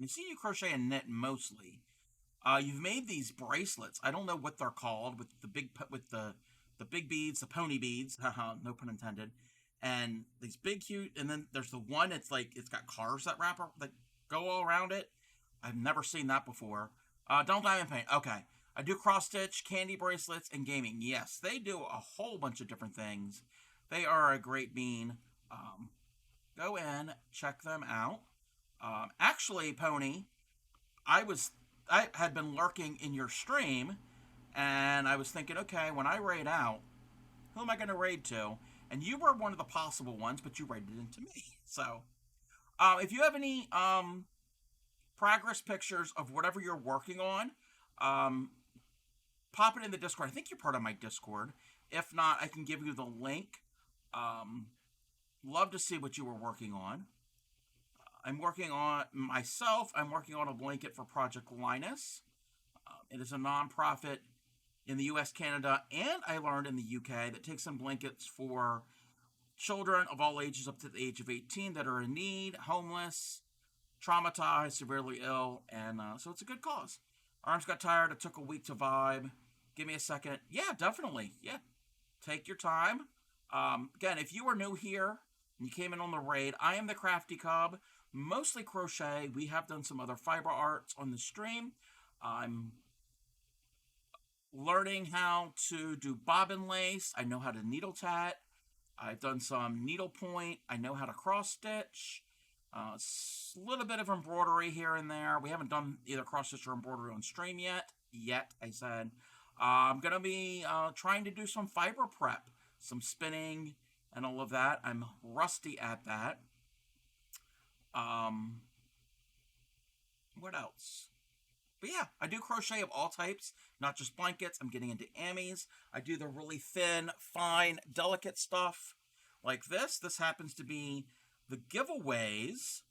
I see you crochet and knit mostly. You've made these bracelets. I don't know what they're called with the the big beads, the pony beads. Haha, no pun intended. And these big cute. And then there's the one. It's like it's got cars that that go all around it. I've never seen that before. Don't diamond paint. Okay. I do cross stitch, candy bracelets, and gaming. Yes, they do a whole bunch of different things. They are a great bean. Um, Go in, check them out. Actually, Pony, I had been lurking in your stream, and I was thinking, okay, when I raid out, who am I going to raid to? And you were one of the possible ones, but you raided into me. So, if you have any progress pictures of whatever you're working on, um, pop it in the Discord. I think you're part of my Discord. If not, I can give you the link. Um, Love to see what you were working on. I'm working on myself. I'm working on a blanket for Project Linus. It is a nonprofit in the US, Canada, and I learned in the UK that takes in blankets for children of all ages up to the age of 18 that are in need, homeless, traumatized, severely ill, and so it's a good cause. Arms got tired. It took a week to vibe. Give me a second. Yeah, definitely. Yeah, take your time. Again, if you are new here and you came in on the raid, I am the Crafty Cub, mostly crochet. We have done some other fiber arts on the stream. I'm learning how to do bobbin lace. I know how to needle tat. I've done some needlepoint. I know how to cross stitch. A little bit of embroidery here and there. We haven't done either cross stitch or embroidery on stream yet. I said. I'm going to be trying to do some fiber prep, some spinning, and all of that. I'm rusty at that. Um, what else? But yeah, I do crochet of all types, not just blankets. I'm getting into amies. I do the really thin, fine, delicate stuff like this. This happens to be the giveaways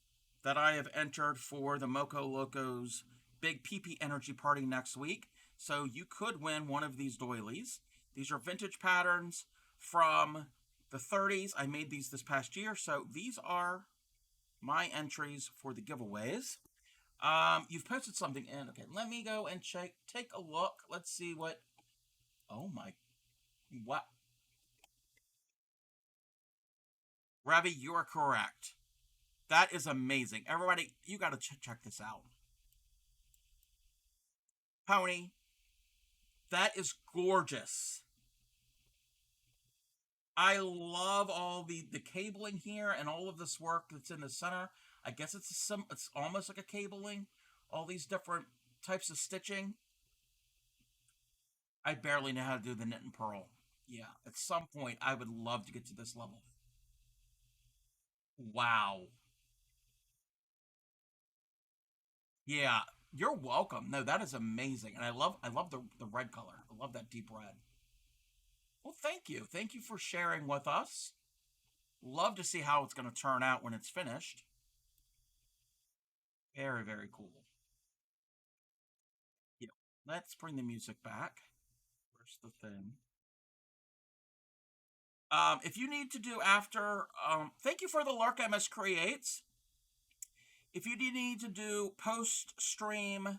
that I have entered for the Moco Locos Big PP Energy Party next week. So you could win one of these doilies. These are vintage patterns from the 30s. I made these this past year. So these are my entries for the giveaways. You've posted something in. Okay, let me go and take a look. Let's see what. Oh my, what? Ravi, you are correct. That is amazing. Everybody, you got to check this out. Pony, that is gorgeous. I love all the cabling here and all of this work that's in the center. I guess it's almost like a cabling. All these different types of stitching. I barely know how to do the knit and purl. Yeah, at some point I would love to get to this level. Wow. Yeah, you're welcome. No, that is amazing. And I love the red color. I love that deep red. Well, thank you. Thank you for sharing with us. Love to see how it's going to turn out when it's finished. Very, very cool. Yeah. Let's bring the music back. Where's the thing? If you need to do after, thank you for the Lark MS Creates. If you need to do post stream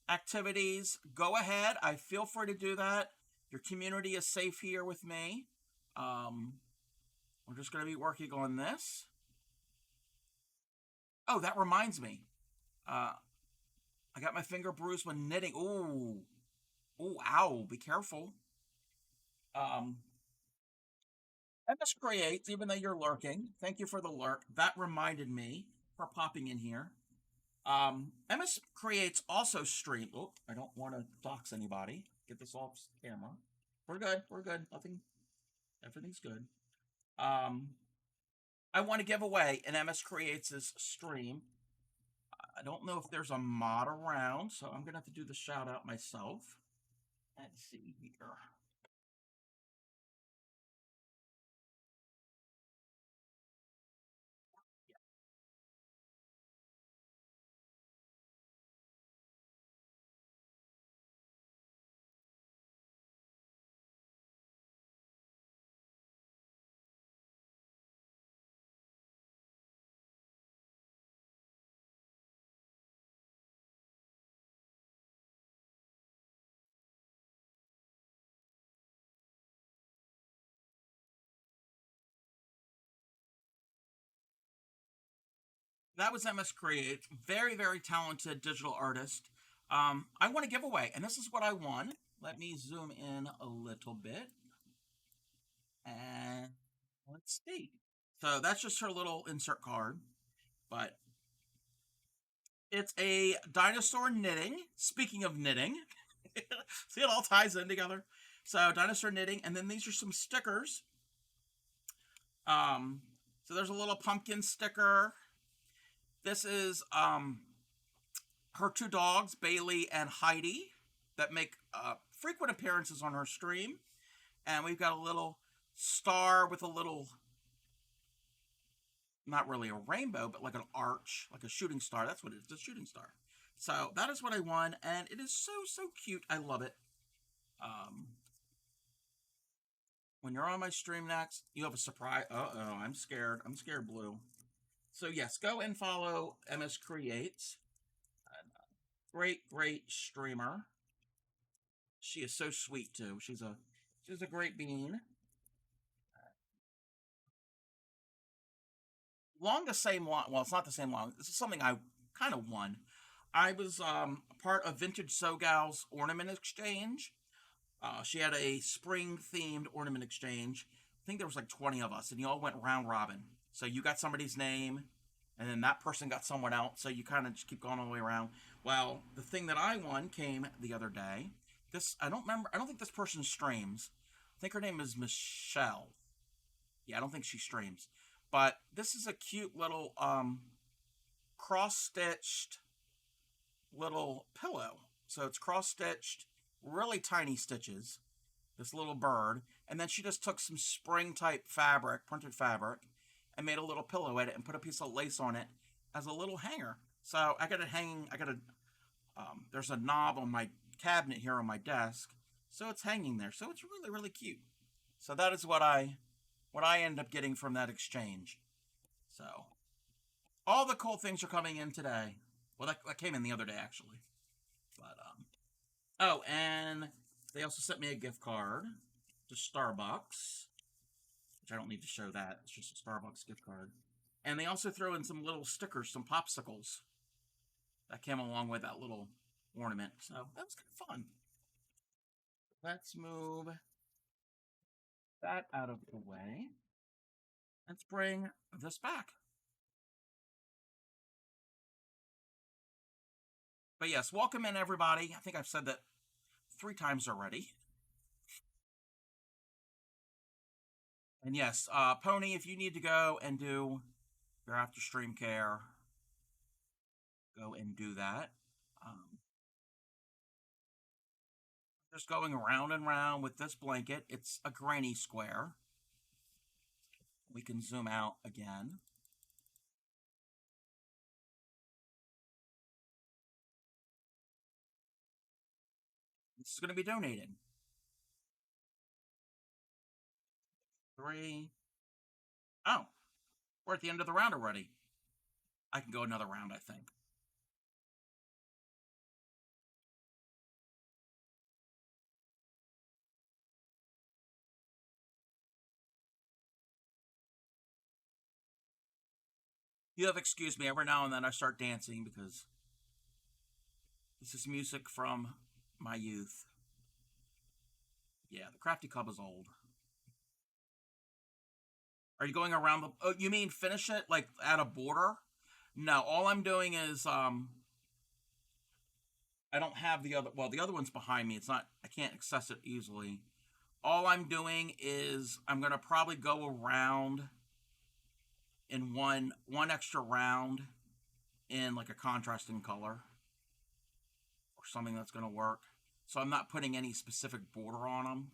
activities, go ahead. I feel free to do that. Your community is safe here with me. Um, we're just going to be working on this. Oh, that reminds me. Uh, I got my finger bruised when knitting. Ooh, ooh, ow! Be careful. Um, MS Creates, even though you're lurking, thank you for the lurk. That reminded me for popping in here. MS Creates also stream. Oh, I don't want to dox anybody. Get this off camera. We're good. We're good. Nothing. Everything's good. Um, I want to give away an MS Creates' stream. I don't know if there's a mod around, so I'm gonna have to do the shout out myself. Let's see here. That was MS Create. Very, very talented digital artist. I want to give away, and this is what I won. Let me zoom in a little bit. And let's see. So that's just her little insert card. But it's a dinosaur knitting. Speaking of knitting, see, it all ties in together. So dinosaur knitting, and then these are some stickers. Um, so there's a little pumpkin sticker. This is her two dogs, Bailey and Heidi, that make frequent appearances on her stream. And we've got a little star with a little, not really a rainbow, but like an arch, like a shooting star. That's what it is, a shooting star. So that is what I won, and it is so, so cute. I love it. Um, when you're on my stream next, you have a surprise. Uh-oh, I'm scared. I'm scared, Blue. So yes, go and follow MS Creates. Great, great streamer. She is so sweet too. She's a great bean. Along the same line, well, it's not the same line. This is something I kind of won. I was part of Vintage Sogal's ornament exchange. She had a spring themed ornament exchange. I think there was like 20 of us, and you all went round robin. So you got somebody's name, and then that person got someone else. So you kind of just keep going all the way around. Well, the thing that I won came the other day. This I don't remember. I don't think this person streams. I think her name is Michelle. Yeah, I don't think she streams. But this is a cute little cross stitched little pillow. So it's cross stitched, really tiny stitches. This little bird, and then she just took some spring type fabric, printed fabric, and made a little pillow at it and put a piece of lace on it as a little hanger. So I got it hanging. I got a there's a knob on my cabinet here on my desk, so it's hanging there. So it's really really cute. So that is what I end up getting from that exchange. So all the cool things are coming in today. Well, that came in the other day actually. But oh, and they also sent me a gift card to Starbucks, which I don't need to show that. It's just a Starbucks gift card. And they also throw in some little stickers, some popsicles that came along with that little ornament. So that was kind of fun. Let's move that out of the way. Let's bring this back. But yes, welcome in everybody. I think I've said that 3 times already. And yes, Pony, if you need to go and do your after stream care, go and do that. Um, just going around and round with this blanket. It's a granny square. We can zoom out again. This is going to be donated. 3. Oh, we're at the end of the round already. I can go another round, I think. You have excused me. Every now and then I start dancing because this is music from my youth. Yeah, the Crafty Club is old. Are you going around the... Oh, you mean finish it, like, at a border? No, all I'm doing is, I don't have the other... Well, the other one's behind me. It's not... I can't access it easily. All I'm doing is I'm going to probably go around in one extra round in, like, a contrasting color or something that's going to work. So I'm not putting any specific border on them.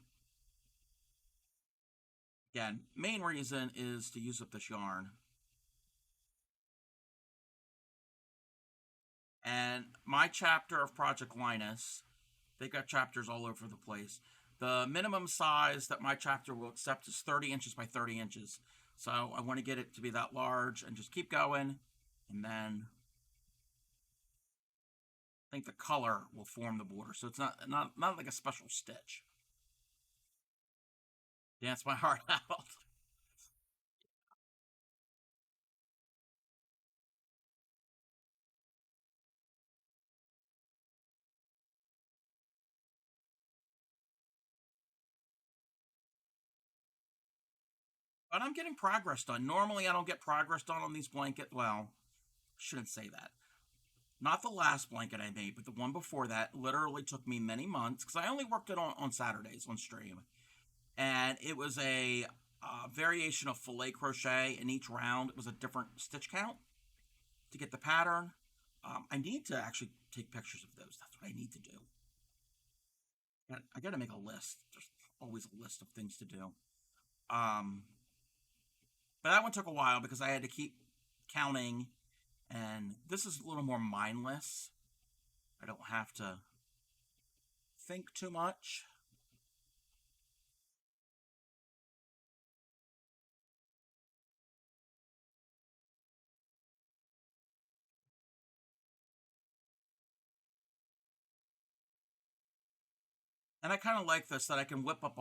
Again, main reason is to use up this yarn. And my chapter of Project Linus, they've got chapters all over the place. The minimum size that my chapter will accept is 30 inches by 30 inches. So I want to get it to be that large and just keep going. And then I think the color will form the border. So it's not like a special stitch. Dance my heart out. But I'm getting progress done. Normally I don't get progress done on these blankets. Well, shouldn't say that. Not the last blanket I made, but the one before that literally took me many months because I only worked it on Saturdays on stream. And it was a variation of filet crochet, and each round it was a different stitch count to get the pattern. I need to actually take pictures of those. That's what I need to do. I got to make a list. There's always a list of things to do. But that one took a while because I had to keep counting, and this is a little more mindless. I don't have to think too much. And I kind of like this that I can whip up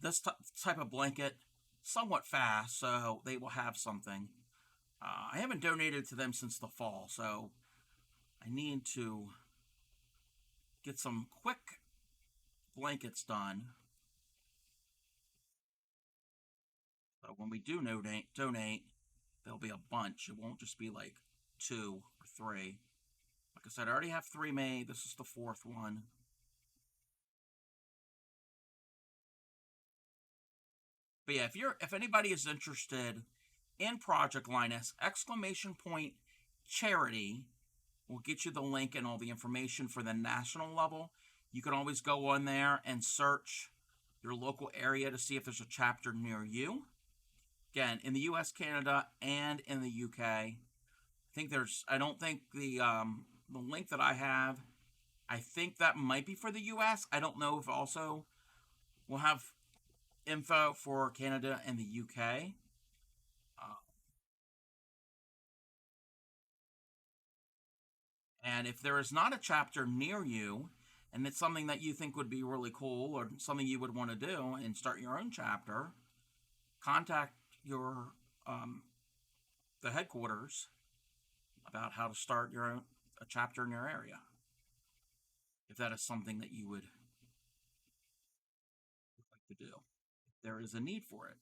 this type of blanket somewhat fast, so they will have something. I haven't donated to them since the fall, so I need to get some quick blankets done. So when we do donate, there'll be a bunch. It won't just be like 2 or 3. Like I said, I already have 3 made. This is the 4th one. But yeah, if anybody is interested in Project Linus, exclamation point charity, will get you the link and all the information for the national level. You can always go on there and search your local area to see if there's a chapter near you. Again, in the US, Canada, and in the UK. I don't think the link that I have, I think that might be for the US. I don't know if also we'll have info for Canada and the UK. And if there is not a chapter near you, and it's something that you think would be really cool or something you would want to do and start your own chapter, contact your the headquarters about how to start your own a chapter in your area. If that is something that you would like to do, there is a need for it.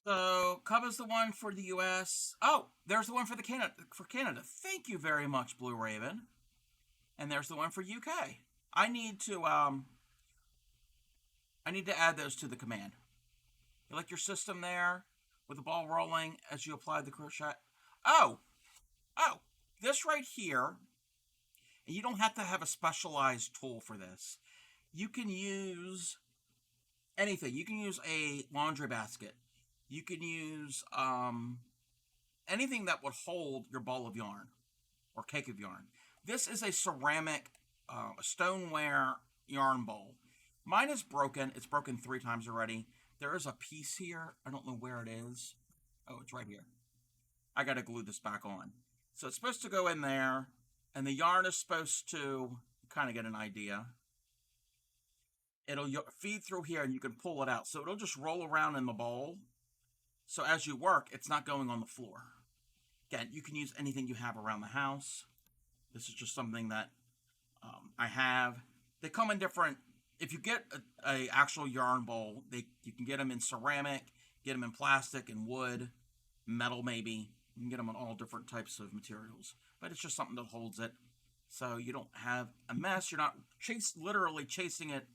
So covers the one for the U.S. Oh, there's the one for the Canada for Canada. Thank you very much, Blue Raven. And there's the one for UK. I need to um I need to add those to the command. You like your system there with the ball rolling as you apply the crochet. Oh, oh, this right here, and you don't have to have a specialized tool for this. You can use anything. You can use a laundry basket. You can use anything that would hold your ball of yarn or cake of yarn. This is a ceramic, stoneware yarn bowl. Mine is broken. It's broken 3 times already. There is a piece here. I don't know where it is. Oh, it's right here. I got to glue this back on. So it's supposed to go in there, and the yarn is supposed to kind of get an idea. It'll feed through here, and you can pull it out. So it'll just roll around in the bowl. So as you work, it's not going on the floor. Again, you can use anything you have around the house. This is just something that I have. They come in different. If you get a actual yarn bowl, you can get them in ceramic, get them in plastic and wood, metal maybe. You can get them in all different types of materials. But it's just something that holds it, so you don't have a mess. You're not literally chasing it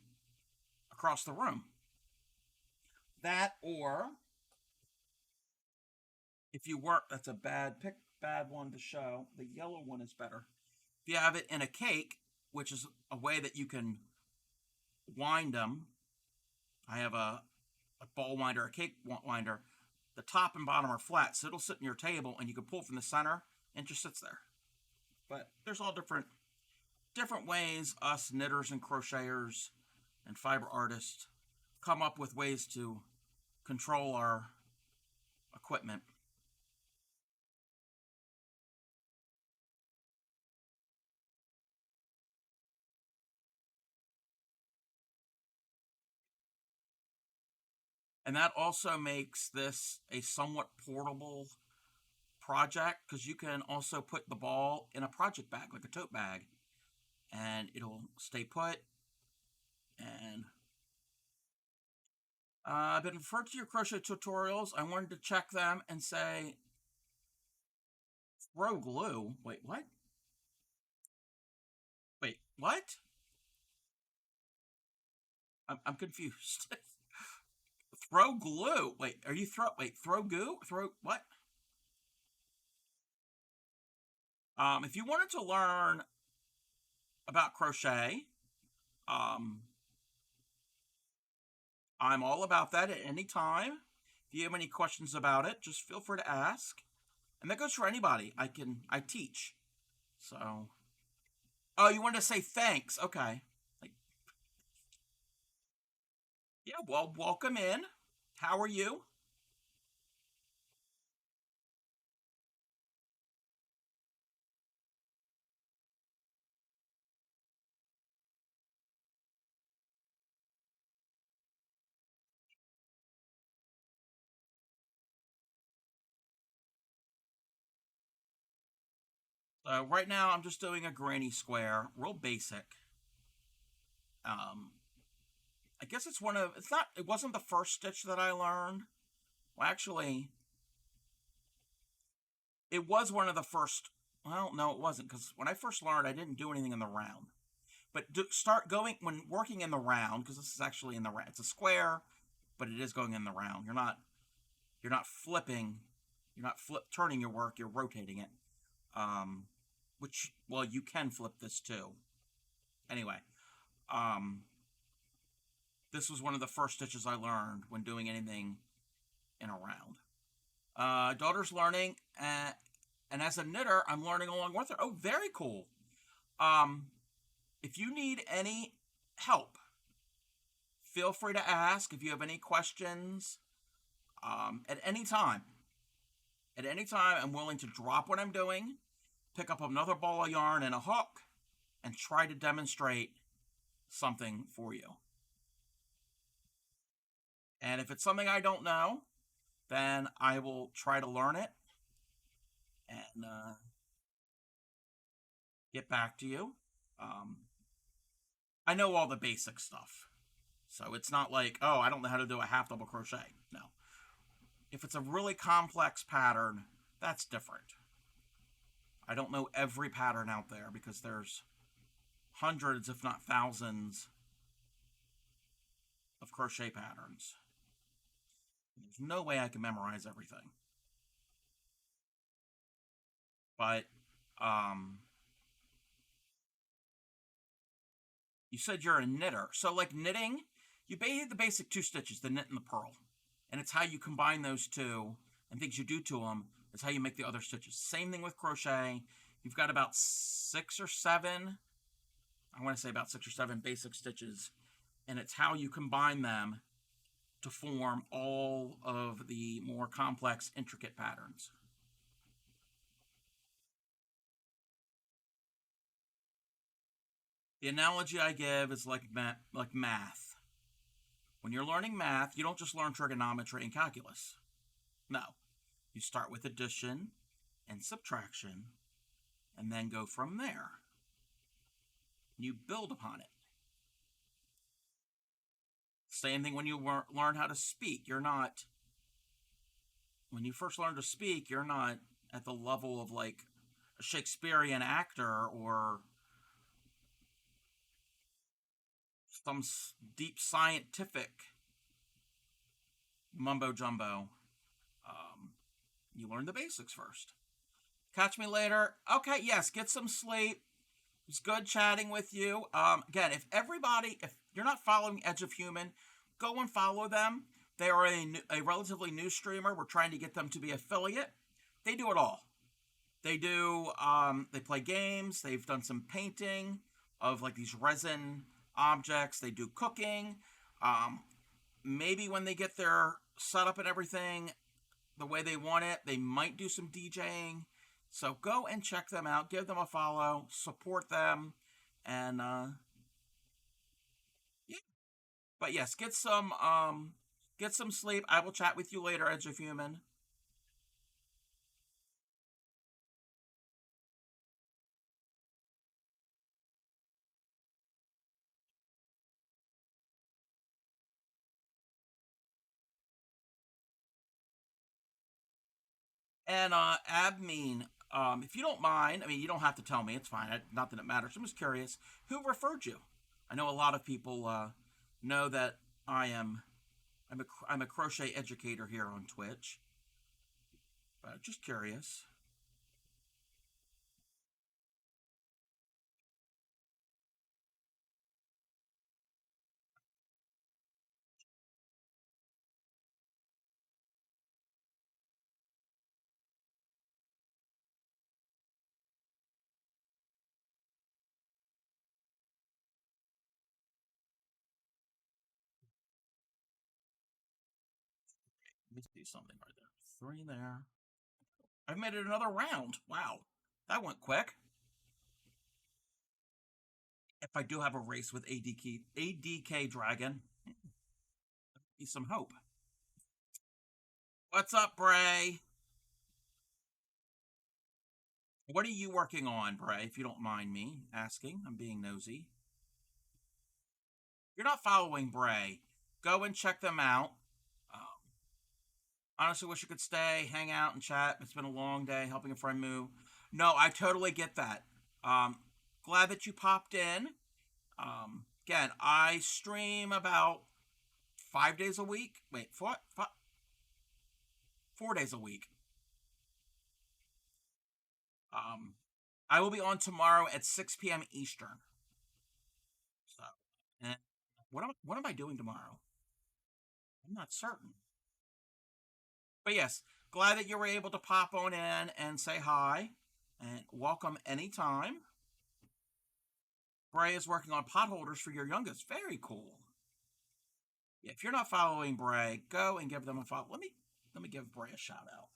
across the room. That, or if you work, that's a bad one to show. The yellow one is better. If you have it in a cake, which is a way that you can wind them. I have a ball winder, a cake winder. The top and bottom are flat, so it'll sit in your table, and you can pull from the center, and it just sits there. But there's all different ways us knitters and crocheters and fiber artists come up with ways to control our equipment. And that also makes this a somewhat portable project because you can also put the ball in a project bag, like a tote bag, and it'll stay put. And I've been referred to your crochet tutorials. I wanted to check them and say, throw glue. Wait, what? Wait, what? I'm confused. Throw glue. Wait, are you throw? Wait, throw goo? Throw what? If you wanted to learn about crochet, um, I'm all about that at any time. If you have any questions about it, just feel free to ask. And that goes for anybody. I teach. So, oh, you wanted to say thanks? Okay. Like, yeah. Well, welcome in. How are you? Right now, I'm just doing a granny square, real basic. Um, I guess it's one of. It's not. It wasn't the first stitch that I learned. Well, actually, it was one of the first. Well, no, it wasn't because when I first learned, I didn't do anything in the round. But start going when working in the round because this is actually in the round. It's a square, but it is going in the round. You're not flipping. You're not turning your work. You're rotating it. Um, which well, you can flip this too. Anyway, um, this was one of the first stitches I learned when doing anything in a round. Daughter's learning, and as a knitter, I'm learning along with her. Oh, very cool. Um, if you need any help, feel free to ask. If you have any questions, at any time, I'm willing to drop what I'm doing, pick up another ball of yarn and a hook, and try to demonstrate something for you. And if it's something I don't know, then I will try to learn it and get back to you. Um, I know all the basic stuff. So it's not like, oh, I don't know how to do a half double crochet. No. If it's a really complex pattern, that's different. I don't know every pattern out there because there's hundreds, if not thousands, of crochet patterns. There's no way I can memorize everything. But you said you're a knitter. So like knitting, you bathe the basic two stitches, the knit and the purl. And it's how you combine those two and things you do to them is how you make the other stitches. Same thing with crochet. You've got about 6 or 7, I want to say about 6 or 7 basic stitches. And it's how you combine them to form all of the more complex, intricate patterns. The analogy I give is like math. When you're learning math, you don't just learn trigonometry and calculus. No. You start with addition and subtraction and then go from there. You build upon it. Same thing when you learn how to speak. When you first learn to speak, you're not at the level of like a Shakespearean actor or some deep scientific mumbo jumbo. Um, you learn the basics first. Catch me later. Okay, yes, get some sleep. It's good chatting with you. Again, if you're not following Edge of Human, go and follow them. They are a relatively new streamer. We're trying to get them to be affiliate. They do it all. They play games. They've done some painting of like these resin objects. They do cooking. Um, Maybe when they get their setup and everything the way they want it, they might do some DJing. So go and check them out. Give them a follow. Support them. And yeah. But yes, get some sleep. I will chat with you later, Edge of Human. And Abmean, if you don't mind, I mean, you don't have to tell me. It's fine. Not that it matters. I'm just curious. Who referred you? I know a lot of people know that I am. I'm a crochet educator here on Twitch. But just curious. Let me see something right there. Three there. I've made it another round. Wow. That went quick. If I do have a race with ADK Dragon, need some hope. What's up, Bray? What are you working on, Bray, if you don't mind me asking? I'm being nosy. You're not following Bray. Go and check them out. Um, Honestly, wish you could stay, hang out, and chat. It's been a long day helping a friend move. No, I totally get that. Um, Glad that you popped in. Again, I stream about 5 days a week. Wait, 4 days a week. Um, I will be on tomorrow at 6 p.m. Eastern. So, and what am I doing tomorrow? I'm not certain. But yes, glad that you were able to pop on in and say hi, and welcome anytime. Bray is working on potholders for your youngest. Very cool. Yeah, if you're not following Bray, go and give them a follow. Let me give Bray a shout out.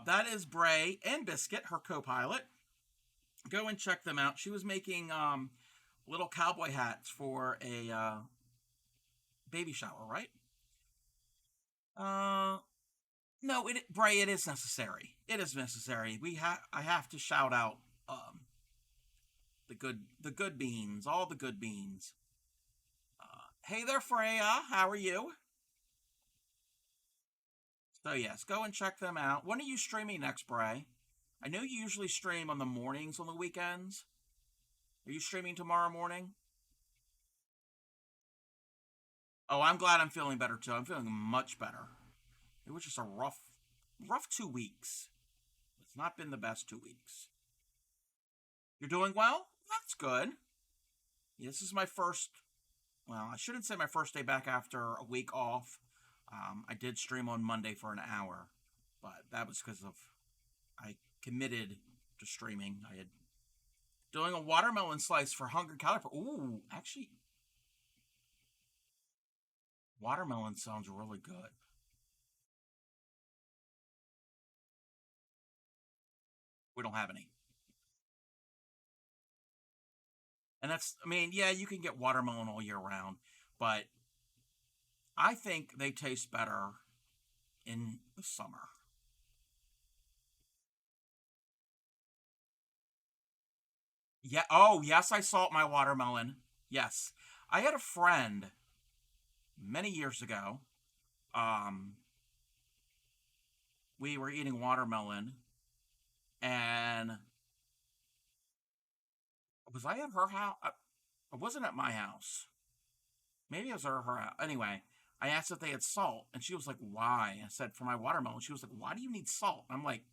That is Bray and Biscuit, her co-pilot. Go and check them out. She was making little cowboy hats for a baby shower, right? Uh, no, Bray, it is necessary. It is necessary. I have to shout out the good beans, all the good beans. Hey there, Freya. How are you? So yes, go and check them out. When are you streaming next, Bray? I know you usually stream on the mornings on the weekends. Are you streaming tomorrow morning? Oh, I'm glad I'm feeling better too. I'm feeling much better. It was just a rough 2 weeks. It's not been the best 2 weeks. You're doing well? That's good. Yeah, this is my first. Well, I shouldn't say my first day back after a week off. I did stream on Monday for an hour, but that was because of I committed to streaming. I had doing a watermelon slice for Hunger Caliper. Ooh, actually, watermelon sounds really good. We don't have any. And I mean, yeah, you can get watermelon all year round, but I think they taste better in the summer. Yeah. Oh, yes, I salt my watermelon. Yes. I had a friend many years ago. Um, we were eating watermelon, and was I at her house? I wasn't at my house. Maybe it was at her house. Anyway, I asked if they had salt, and she was like, "Why?" I said, "For my watermelon." She was like, "Why do you need salt?" I'm like,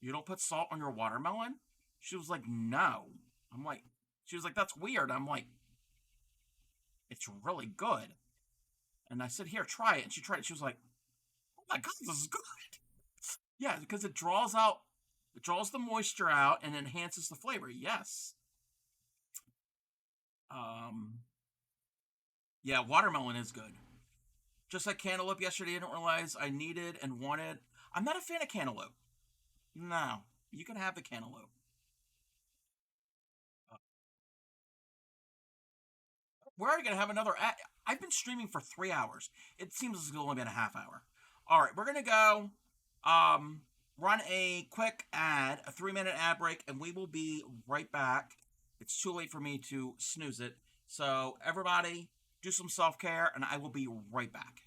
"You don't put salt on your watermelon?" She was like, "No." I'm like, she was like, "That's weird." I'm like, "It's really good." And I said, "Here, try it." And she tried it. She was like, "Oh my god, this is good." Yeah, because it draws the moisture out and enhances the flavor. Yes. Um, yeah, watermelon is good. Just like cantaloupe yesterday, I didn't realize I needed and wanted. I'm not a fan of cantaloupe. No, you can have the cantaloupe. Uh, we're already gonna have another. I've been streaming for 3 hours. It seems it's only been a half hour. All right, we're gonna go. Um, Run a quick ad, a 3 minute ad break, and we will be right back. It's too late for me to snooze it. So everybody, do some self care, and I will be right back.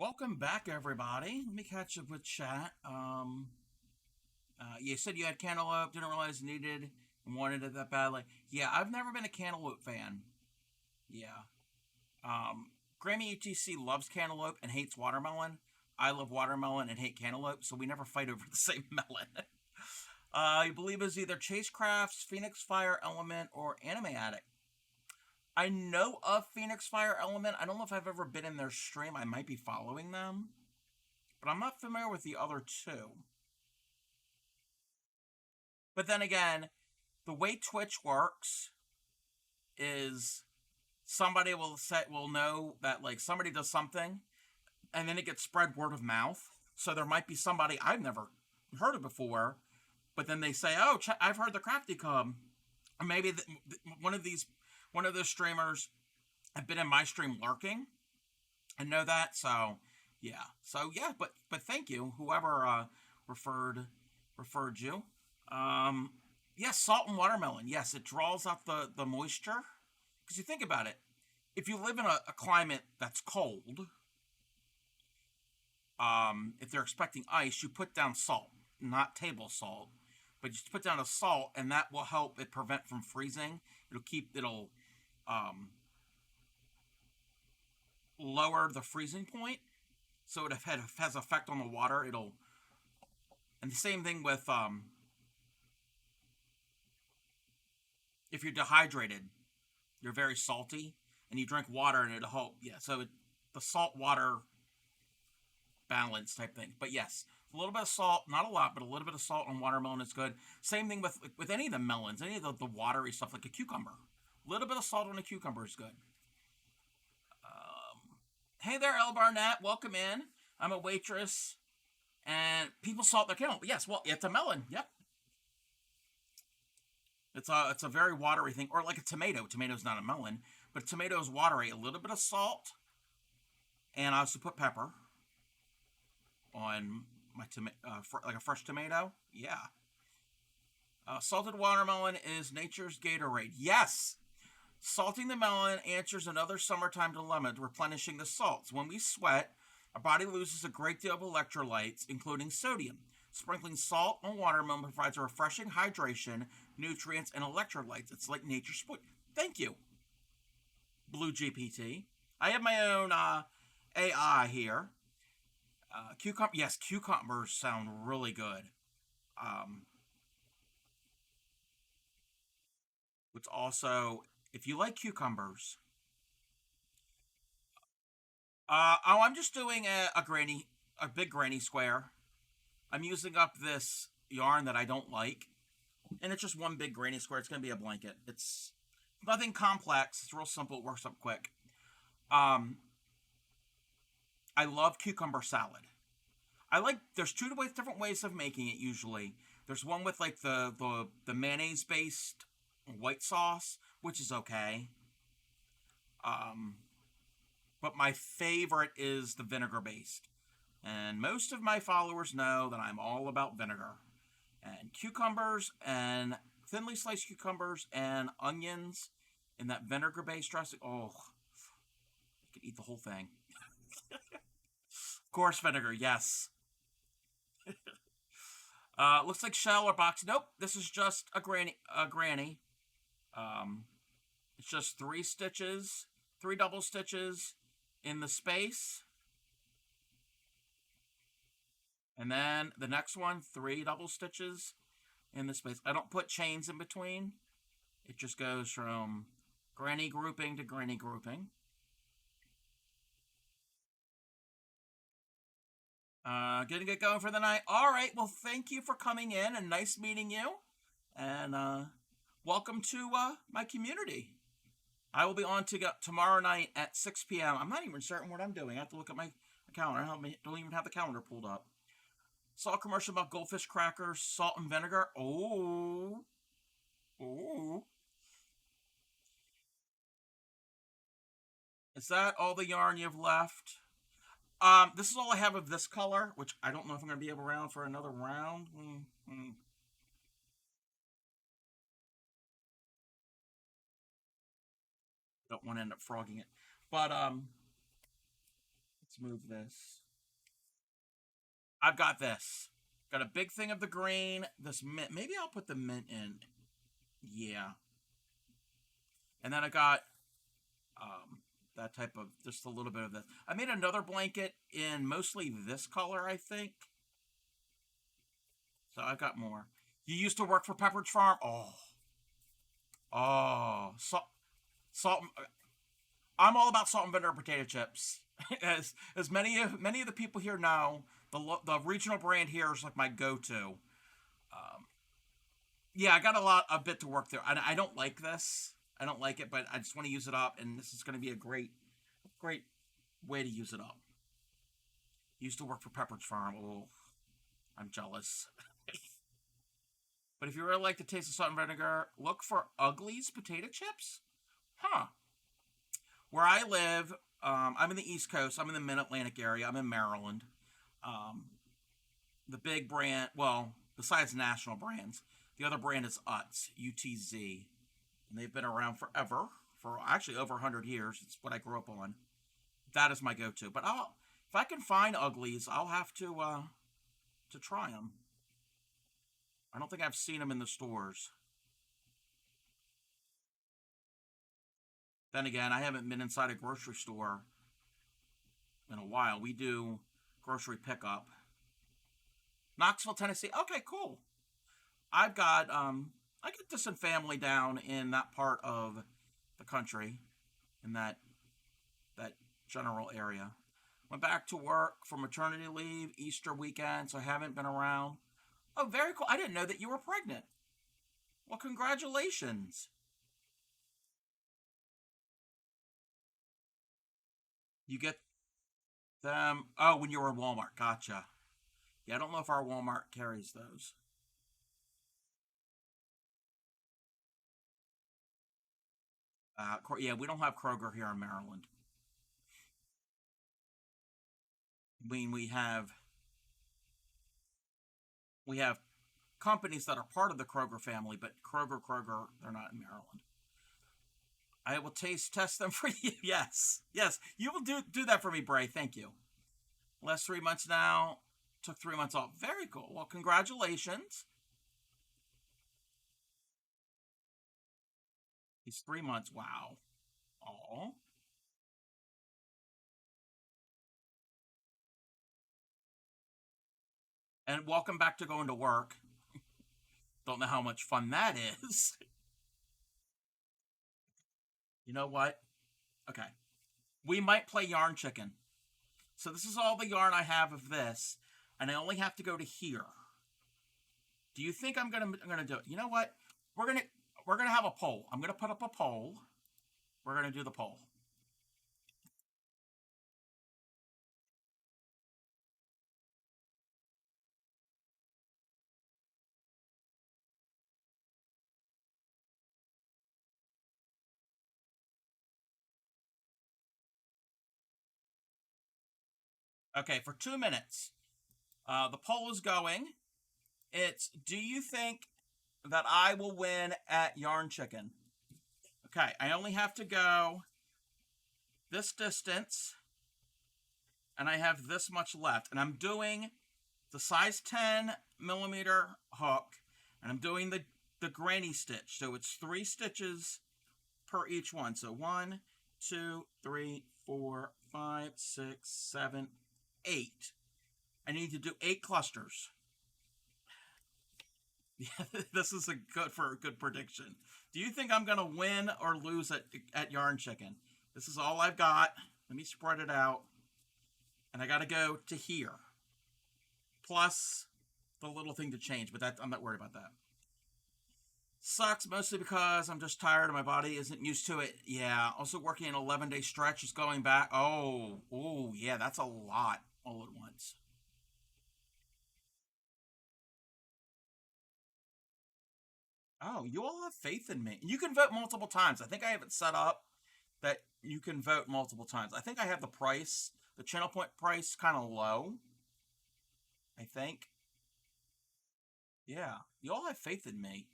Welcome back, everybody. Let me catch up with chat. You said you had cantaloupe, didn't realize you needed and wanted it that badly. Yeah, I've never been a cantaloupe fan. Yeah. Grammy UTC loves cantaloupe and hates watermelon. I love watermelon and hate cantaloupe, so we never fight over the same melon. You believe it's either Chase Crafts, Phoenix Fire Element, or Anime Addict. I know of Phoenix Fire Element. I don't know if I've ever been in their stream. I might be following them, but I'm not familiar with the other two. But then again, the way Twitch works is somebody will know that like somebody does something, and then it gets spread word of mouth. So there might be somebody I've never heard of before, but then they say, "Oh, I've heard the Crafty Cub," or maybe one of those streamers have been in my stream lurking and know that. So yeah, but thank you, whoever referred referred you. Um, yes, salt and watermelon. Yes, it draws out the moisture. Because you think about it, if you live in a climate that's cold, if they're expecting ice, you put down salt, not table salt, but you put down a salt, and that will help it prevent from freezing. It'll lower the freezing point, so it has effect on the water. And the same thing with if you're dehydrated, you're very salty, and you drink water, and it'll help. Yeah, so the salt water balance type thing. But yes, a little bit of salt, not a lot, but a little bit of salt on watermelon is good. Same thing with any of the melons, any of the watery stuff like a cucumber. A little bit of salt on a cucumber is good. Hey there, El Barnett. Welcome in. I'm a waitress, and people salt their kettle. Yes, well, it's a melon. Yep. It's a very watery thing, or like a tomato. Tomato's not a melon, but tomato is watery. A little bit of salt, and I also put pepper on my like a fresh tomato. Yeah. Salted watermelon is nature's Gatorade. Yes. Salting the melon answers another summertime dilemma, replenishing the salts. When we sweat, our body loses a great deal of electrolytes, including sodium. Sprinkling salt on watermelon provides a refreshing hydration, nutrients, and electrolytes. It's like nature's food. Thank you, Blue GPT. I have my own AI here. Yes, cucumbers sound really good. Um, which also, if you like cucumbers, I'm just doing a big granny square. I'm using up this yarn that I don't like, and it's just one big granny square. It's gonna be a blanket. It's nothing complex. It's real simple. It works up quick. Um, I love cucumber salad. There's two different ways of making it usually. There's one with like the mayonnaise based white sauce, which is okay. Um, but my favorite is the vinegar based. And most of my followers know that I'm all about vinegar. And cucumbers and thinly sliced cucumbers and onions in that vinegar based dressing. Oh, you could eat the whole thing. Of course, vinegar, yes. Looks like shell or box. Nope, this is just a granny. Um, it's just three stitches, three double stitches in the space, and then the next one, three double stitches in the space. I don't put chains in between. It just goes from granny grouping to granny grouping. Gonna get going for the night. All right. Well, thank you for coming in, and nice meeting you. And welcome to my community. I will be on tomorrow night at 6 p.m. I'm not even certain what I'm doing. I have to look at my calendar. I don't even have the calendar pulled up. Saw a commercial about goldfish crackers, salt and vinegar. Oh, oh. Is that all the yarn you've left? This is all I have of this color, which I don't know if I'm going to be around for another round. Don't want to end up frogging it. But let's move this. I've got this. Got a big thing of the green. This mint. Maybe I'll put the mint in. Yeah. And then I got that type of just a little bit of this. I made another blanket in mostly this color, I think. So I've got more. You used to work for Pepperidge Farm. Oh, Salt. I'm all about salt and vinegar potato chips. As many of the people here know, the regional brand here is like my go-to. Yeah, I got a bit to work through. I don't like this. I don't like it, but I just want to use it up, and this is going to be a great way to use it up. Used to work for Pepperidge Farm. Oh, I'm jealous. But if you really like the taste of salt and vinegar, look for Ugly's potato chips. Huh. Where I live, I'm in the East Coast. I'm in the Mid Atlantic area. I'm in Maryland. Um, the big brand, well, besides national brands, the other brand is Utz, UTZ, and they've been around forever, for actually over 100 years. It's what I grew up on. That is my go-to. But if I can find Uglies, I'll have to try them. I don't think I've seen them in the stores. Then again, I haven't been inside a grocery store in a while. We do grocery pickup. Knoxville, Tennessee. Okay, cool. I get distant family down in that part of the country, in that general area. Went back to work for maternity leave, Easter weekend, so I haven't been around. Oh, very cool. I didn't know that you were pregnant. Well, congratulations. You get them. Oh, when you were in Walmart. Gotcha. Yeah, I don't know if our Walmart carries those. Yeah, we don't have Kroger here in Maryland. I mean, we have companies that are part of the Kroger family, but Kroger, they're not in Maryland. I will test them for you. Yes, yes, you will do that for me, Bray. Thank you. Last 3 months now. Took 3 months off. Very cool. Well, congratulations. He's 3 months. Wow. Oh. And welcome back to going to work. Don't know how much fun that is. You know what? Okay. We might play yarn chicken. So this is all the yarn I have of this, and I only have to go to here. Do you think I'm gonna do it? You know what? We're gonna we're gonna have a poll. I'm gonna put up a poll. We're gonna do the poll. Okay, for 2 minutes. The poll is going. It's, do you think that I will win at yarn chicken? Okay, I only have to go this distance, and I have this much left, and I'm doing the size 10 millimeter hook, and I'm doing the granny stitch. So it's 3 stitches per each one. So 1, 2, 3, 4, 5, 6, 7, 8. I need to do 8 clusters. Yeah, this is a good prediction. Do you think I'm gonna win or lose at Yarn Chicken? This is all I've got. Let me spread it out, and I got to go to here. Plus the little thing to change, but I'm not worried about that. Sucks mostly because I'm just tired and my body isn't used to it. Yeah. Also working an 11-day stretch is going back. Oh, yeah, that's a lot all at once. Oh, you all have faith in me. You can vote multiple times. I think I have it set up that you can vote multiple times. I think I have the channel point price kind of low. I think. Yeah. You all have faith in me.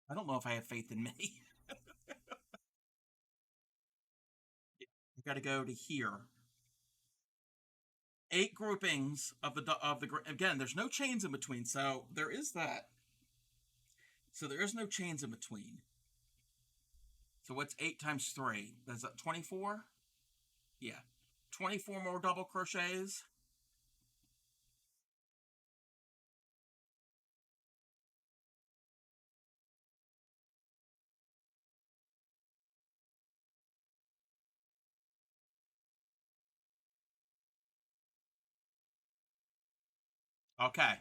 I don't know if I have faith in me. I got to go to here. 8 groupings of the again. There's no chains in between, so there is that. So there is no chains in between. So what's 8 times 3? That's 24. Yeah, 24 more double crochets. Okay.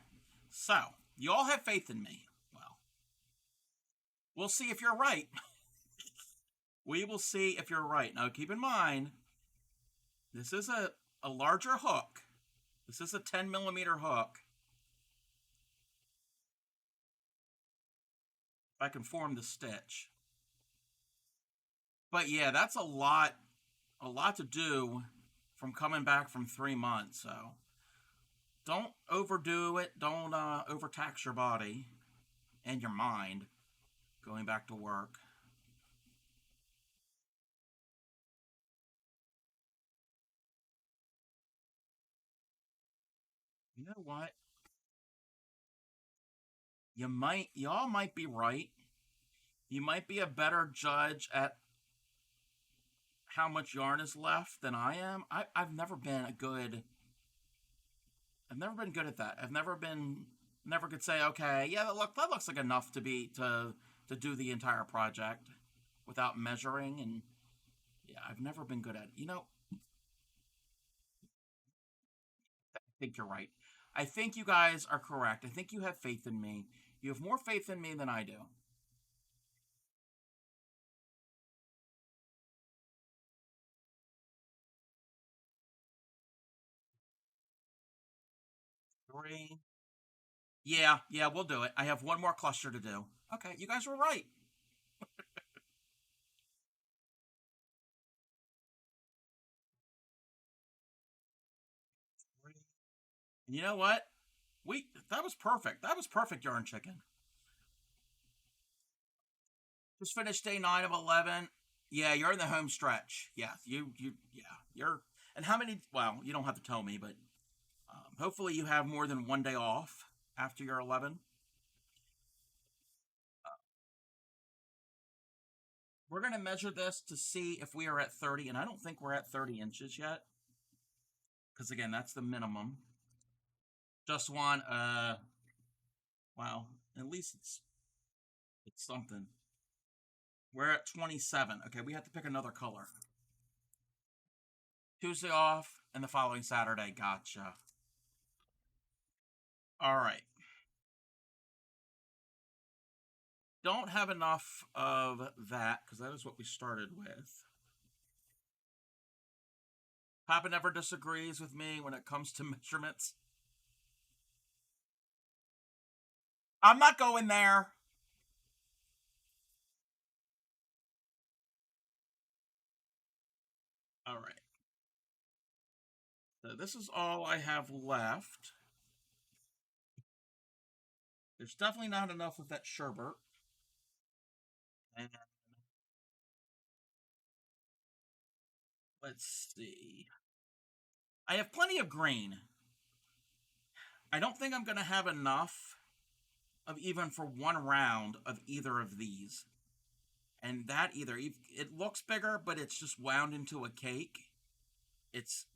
So, you all have faith in me. Well, we'll see if you're right. We will see if you're right. Now, keep in mind, this is a larger hook. This is a 10 millimeter hook. If I can form the stitch. But yeah, that's a lot to do from coming back from 3 months. So don't overdo it. Don't overtax your body and your mind going back to work. You know what? Y'all might be right. You might be a better judge at how much yarn is left than I am. I've never been a good. I've never been good at that. Never could say, okay, yeah, that looks like enough to do the entire project without measuring. And yeah, I've never been good at it. I think you're right. I think you guys are correct. I think you have faith in me. You have more faith in me than I do. Three. Yeah, yeah, we'll do it. I have one more cluster to do. Okay, you guys were right. You know what? We That was perfect. That was perfect, yarn chicken. Just finished day 9 of 11. Yeah, you're in the home stretch. Yeah, yeah, you're. And how many? Well, you don't have to tell me, but hopefully you have more than one day off after your 11. We're gonna measure this to see if we are at 30, and I don't think we're at 30 inches yet, because again, that's the minimum. Just one. Wow. At least it's something. We're at 27. Okay, we have to pick another color. Tuesday off, and the following Saturday. Gotcha. All right. Don't have enough of that because that is what we started with. Papa never disagrees with me when it comes to measurements. I'm not going there. All right. So this is all I have left. There's definitely not enough of that sherbet. And let's see. I have plenty of green. I don't think I'm going to have enough of even for one round of either of these. And that either, it looks bigger, but it's just wound into a cake. It's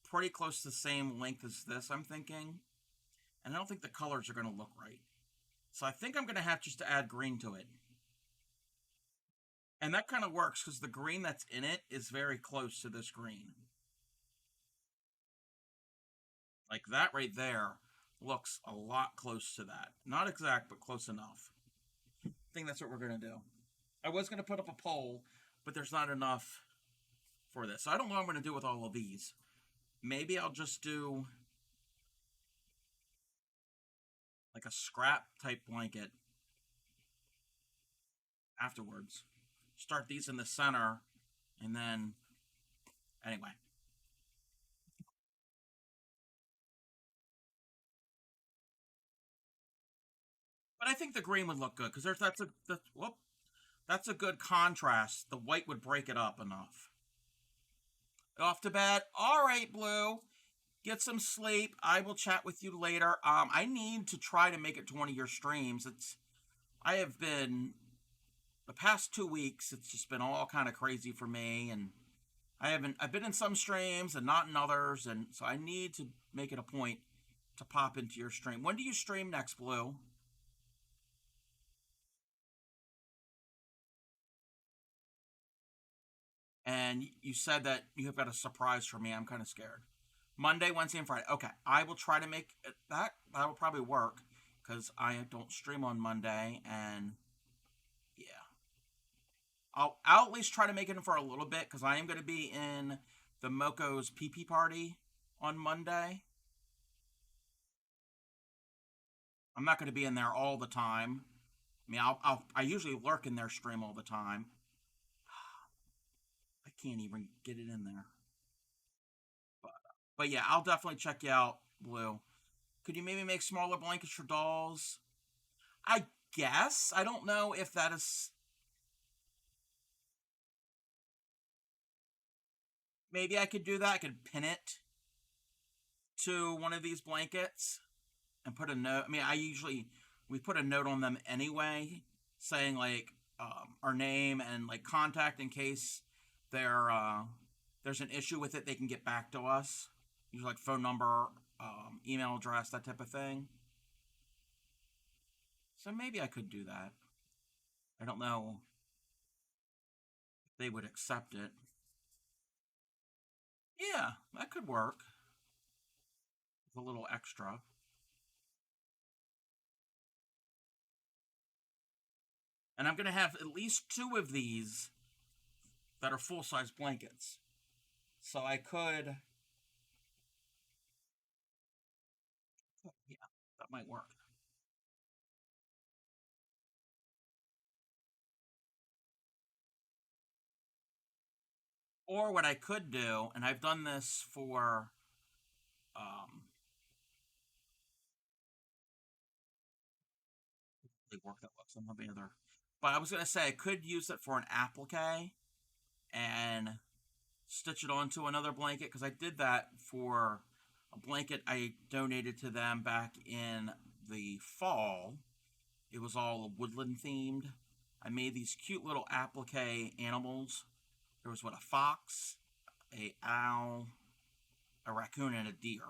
pretty close to the same length as this, I'm thinking. And I don't think the colors are going to look right. So I think I'm going to have just to add green to it. And that kind of works because the green that's in it is very close to this green. Like that right there looks a lot close to that. Not exact, but close enough. I think that's what we're going to do. I was going to put up a poll, but there's not enough for this. So I don't know what I'm going to do with all of these. Maybe I'll just do like a scrap type blanket afterwards. Start these in the center, and then, anyway. But I think the green would look good because that's a good contrast. The white would break it up enough. Off to bed. All right, Blue. Get some sleep. I will chat with you later. I need to try to make it to one of your streams. I have been the past 2 weeks. It's just been all kind of crazy for me, and I've been in some streams and not in others, and so I need to make it a point to pop into your stream. When do you stream next, Blue? And you said that you have got a surprise for me. I'm kind of scared. Monday, Wednesday, and Friday. Okay, I will try to make that. That will probably work because I don't stream on Monday, and yeah, I'll at least try to make it in for a little bit because I am going to be in the Moco's PP party on Monday. I'm not going to be in there all the time. I mean, I usually lurk in their stream all the time. I can't even get it in there. But, but yeah, I'll definitely check you out, Blue. Could you maybe make smaller blankets for dolls? I guess. I don't know if that is. Maybe I could do that. I could pin it to one of these blankets and put a note. I mean, we put a note on them anyway, saying like our name and like contact in case there there's an issue with it. They can get back to us. Use like phone number, email address, that type of thing. So maybe I could do that. I don't know if they would accept it. Yeah, that could work. It's a little extra. And I'm going to have at least two of these that are full size blankets. So I could. Yeah, that might work. Or what I could do, and I've done this for the work that looks on the other. But I was gonna say I could use it for an applique and stitch it onto another blanket because I did that for a blanket I donated to them back in the fall. It was all woodland themed. I made these cute little applique animals. There was what, a fox, a owl, a raccoon, and a deer.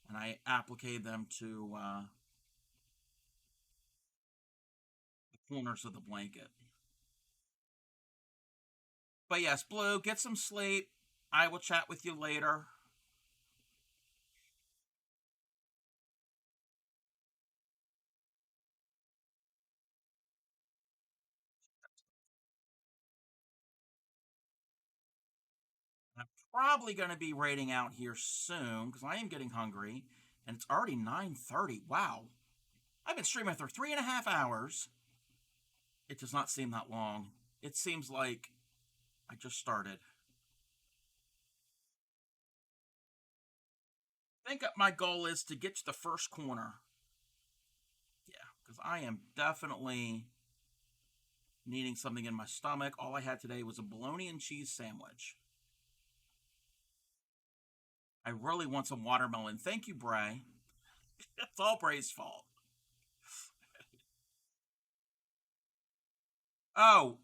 And I appliqued them to the corners of the blanket. But yes, Blue, get some sleep. I will chat with you later. I'm probably going to be raiding out here soon because I am getting hungry, and it's already 9:30. Wow, I've been streaming for 3.5 hours. It does not seem that long. It seems like I just started. I think my goal is to get to the first corner. Yeah, because I am definitely needing something in my stomach. All I had today was a bologna and cheese sandwich. I really want some watermelon. Thank you, Bray. It's all Bray's fault. Oh,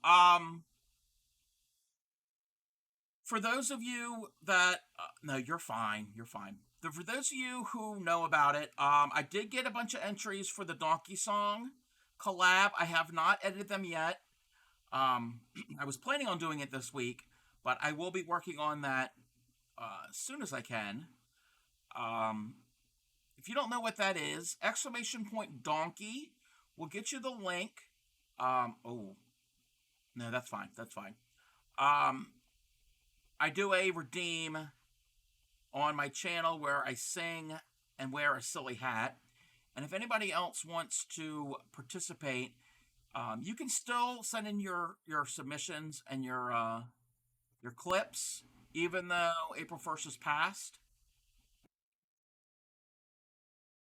for those of you that no, you're fine. You're fine. For those of you who know about it, I did get a bunch of entries for the Donkey Song collab. I have not edited them yet. I was planning on doing it this week, but I will be working on that as soon as I can. Um, if you don't know what that is, exclamation point donkey will get you the link. Oh no, that's fine. That's fine. Um, I do a redeem on my channel where I sing and wear a silly hat. And if anybody else wants to participate, you can still send in your submissions and your clips, even though April 1st is past.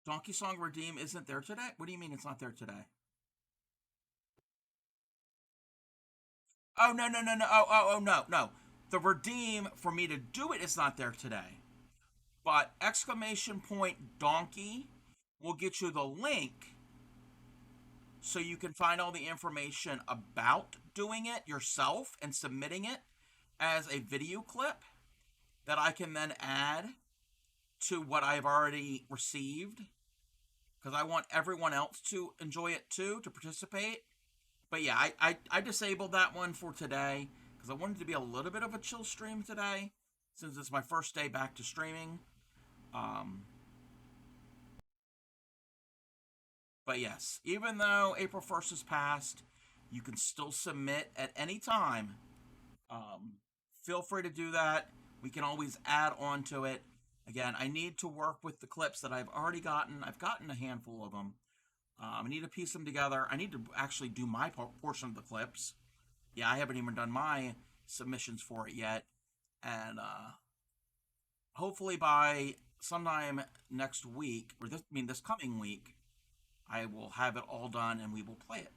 Donkey Song Redeem isn't there today. What do you mean it's not there today? Oh no. Oh no. The redeem for me to do it is not there today. But exclamation point donkey will get you the link so you can find all the information about doing it yourself and submitting it as a video clip that I can then add to what I've already received because I want everyone else to enjoy it too, to participate. But yeah, I disabled that one for today because I wanted to be a little bit of a chill stream today. since it's my first day back to streaming. Um, but yes, even though April 1st has passed, you can still submit at any time. Um, Feel free to do that. We can always add on to it. Again, I need to work with the clips that I've already gotten. I've gotten a handful of them. I need to piece them together. I need to actually do my portion of the clips. Yeah, I haven't even done my submissions for it yet. And hopefully by sometime next week, or this coming week, I will have it all done and we will play it.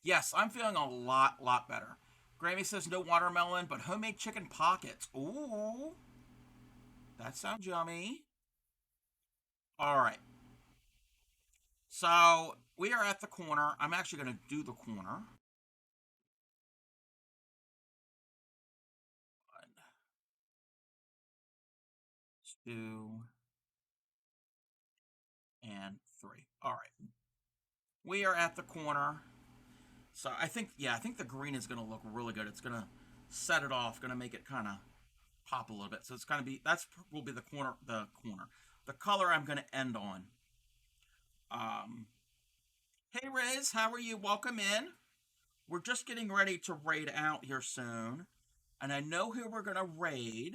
Yes, I'm feeling a lot better. Grammy says no watermelon, but homemade chicken pockets. Ooh, that sounds yummy. All right. So we are at the corner. I'm actually going to do the corner. 1, 2, and 3. All right. We are at the corner. So I think, yeah, I think the green is going to look really good. It's going to set it off, going to make it kind of pop a little bit. So it's going to be, that's will be the corner, the color I'm going to end on. Um, hey Riz, how are you? Welcome in. We're just getting ready to raid out here soon. And I know who we're going to raid,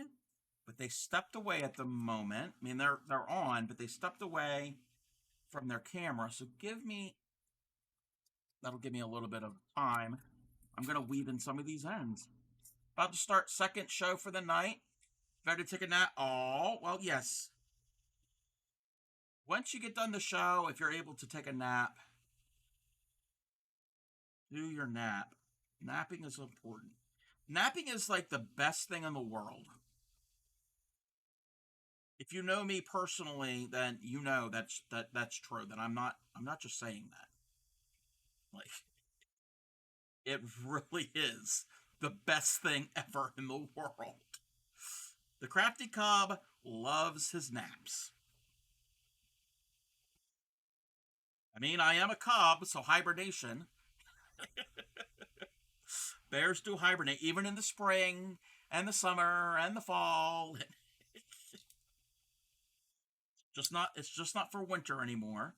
but they stepped away at the moment. I mean, they're on, but they stepped away from their camera. So that'll give me a little bit of time. I'm going to weave in some of these ends. About to start second show for the night. Better take a nap. Oh, well, yes. Once you get done the show, if you're able to take a nap, do your nap. Napping is important. Napping is like the best thing in the world. If you know me personally, then you know that's true. That I'm not just saying that. Like, it really is the best thing ever in the world. The crafty cob loves his naps. I mean, I am a cob, so hibernation. Bears do hibernate even in the spring and the summer and the fall. It's just not for winter anymore.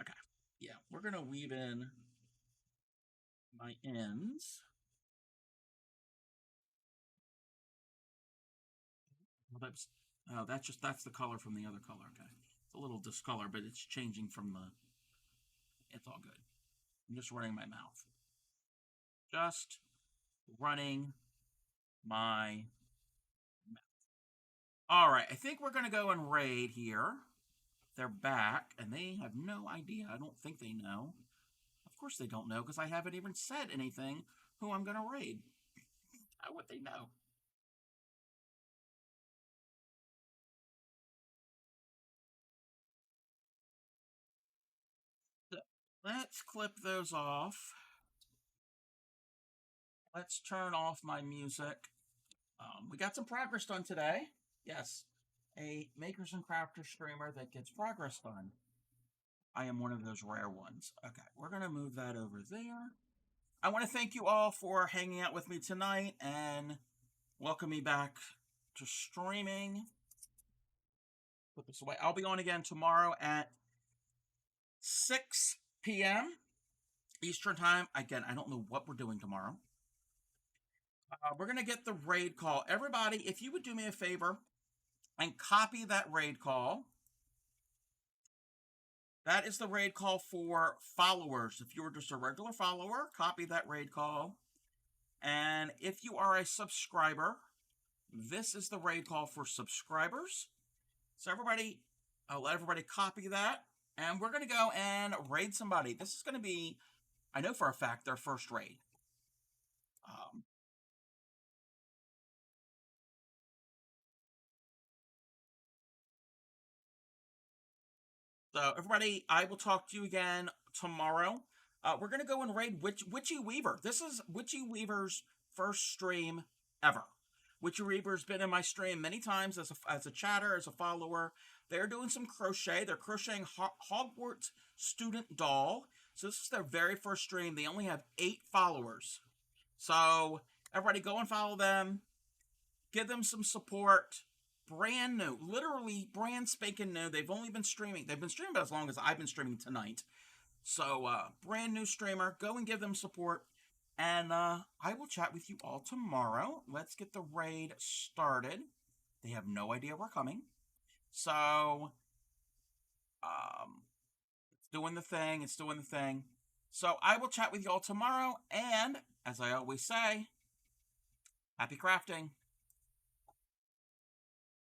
Okay. Yeah, we're gonna weave in my ends. Well, that's the color from the other color. Okay. It's a little discolor, but it's changing from the. It's all good. I'm just running my mouth. Just running my mouth. All right. I think we're gonna go and raid here. They're back, and they have no idea. I don't think they know. Of course they don't know, because I haven't even said anything who I'm gonna raid. How would they know? So, let's clip those off. Let's turn off my music. We got some progress done today. Yes, a makers and crafters streamer that gets progress done. I am one of those rare ones. Okay, we're gonna move that over there. I want to thank you all for hanging out with me tonight and welcome me back to streaming. Put this away. I'll be on again tomorrow at 6 p.m. Eastern Time. Again, I don't know what we're doing tomorrow. We're going to get the raid call. Everybody, if you would do me a favor and copy that raid call. That is the raid call for followers. If you were just a regular follower, copy that raid call. And if you are a subscriber, this is the raid call for subscribers. So everybody, I'll let everybody copy that. And we're going to go and raid somebody. This is going to be, I know for a fact, their first raid. So everybody, I will talk to you again tomorrow. We're going to go and raid Witchy Weaver. This is Witchy Weaver's first stream ever. Witchy Weaver's been in my stream many times as a chatter, as a follower. They're doing some crochet. They're crocheting Hogwarts student doll. So this is their very first stream. They only have 8 followers. So everybody go and follow them. Give them some support. Brand new, literally brand spanking new. They've only been streaming. They've been streaming about as long as I've been streaming tonight. So, brand new streamer. Go and give them support. And I will chat with you all tomorrow. Let's get the raid started. They have no idea we're coming. So, it's doing the thing. It's doing the thing. So, I will chat with you all tomorrow. And, as I always say, happy crafting.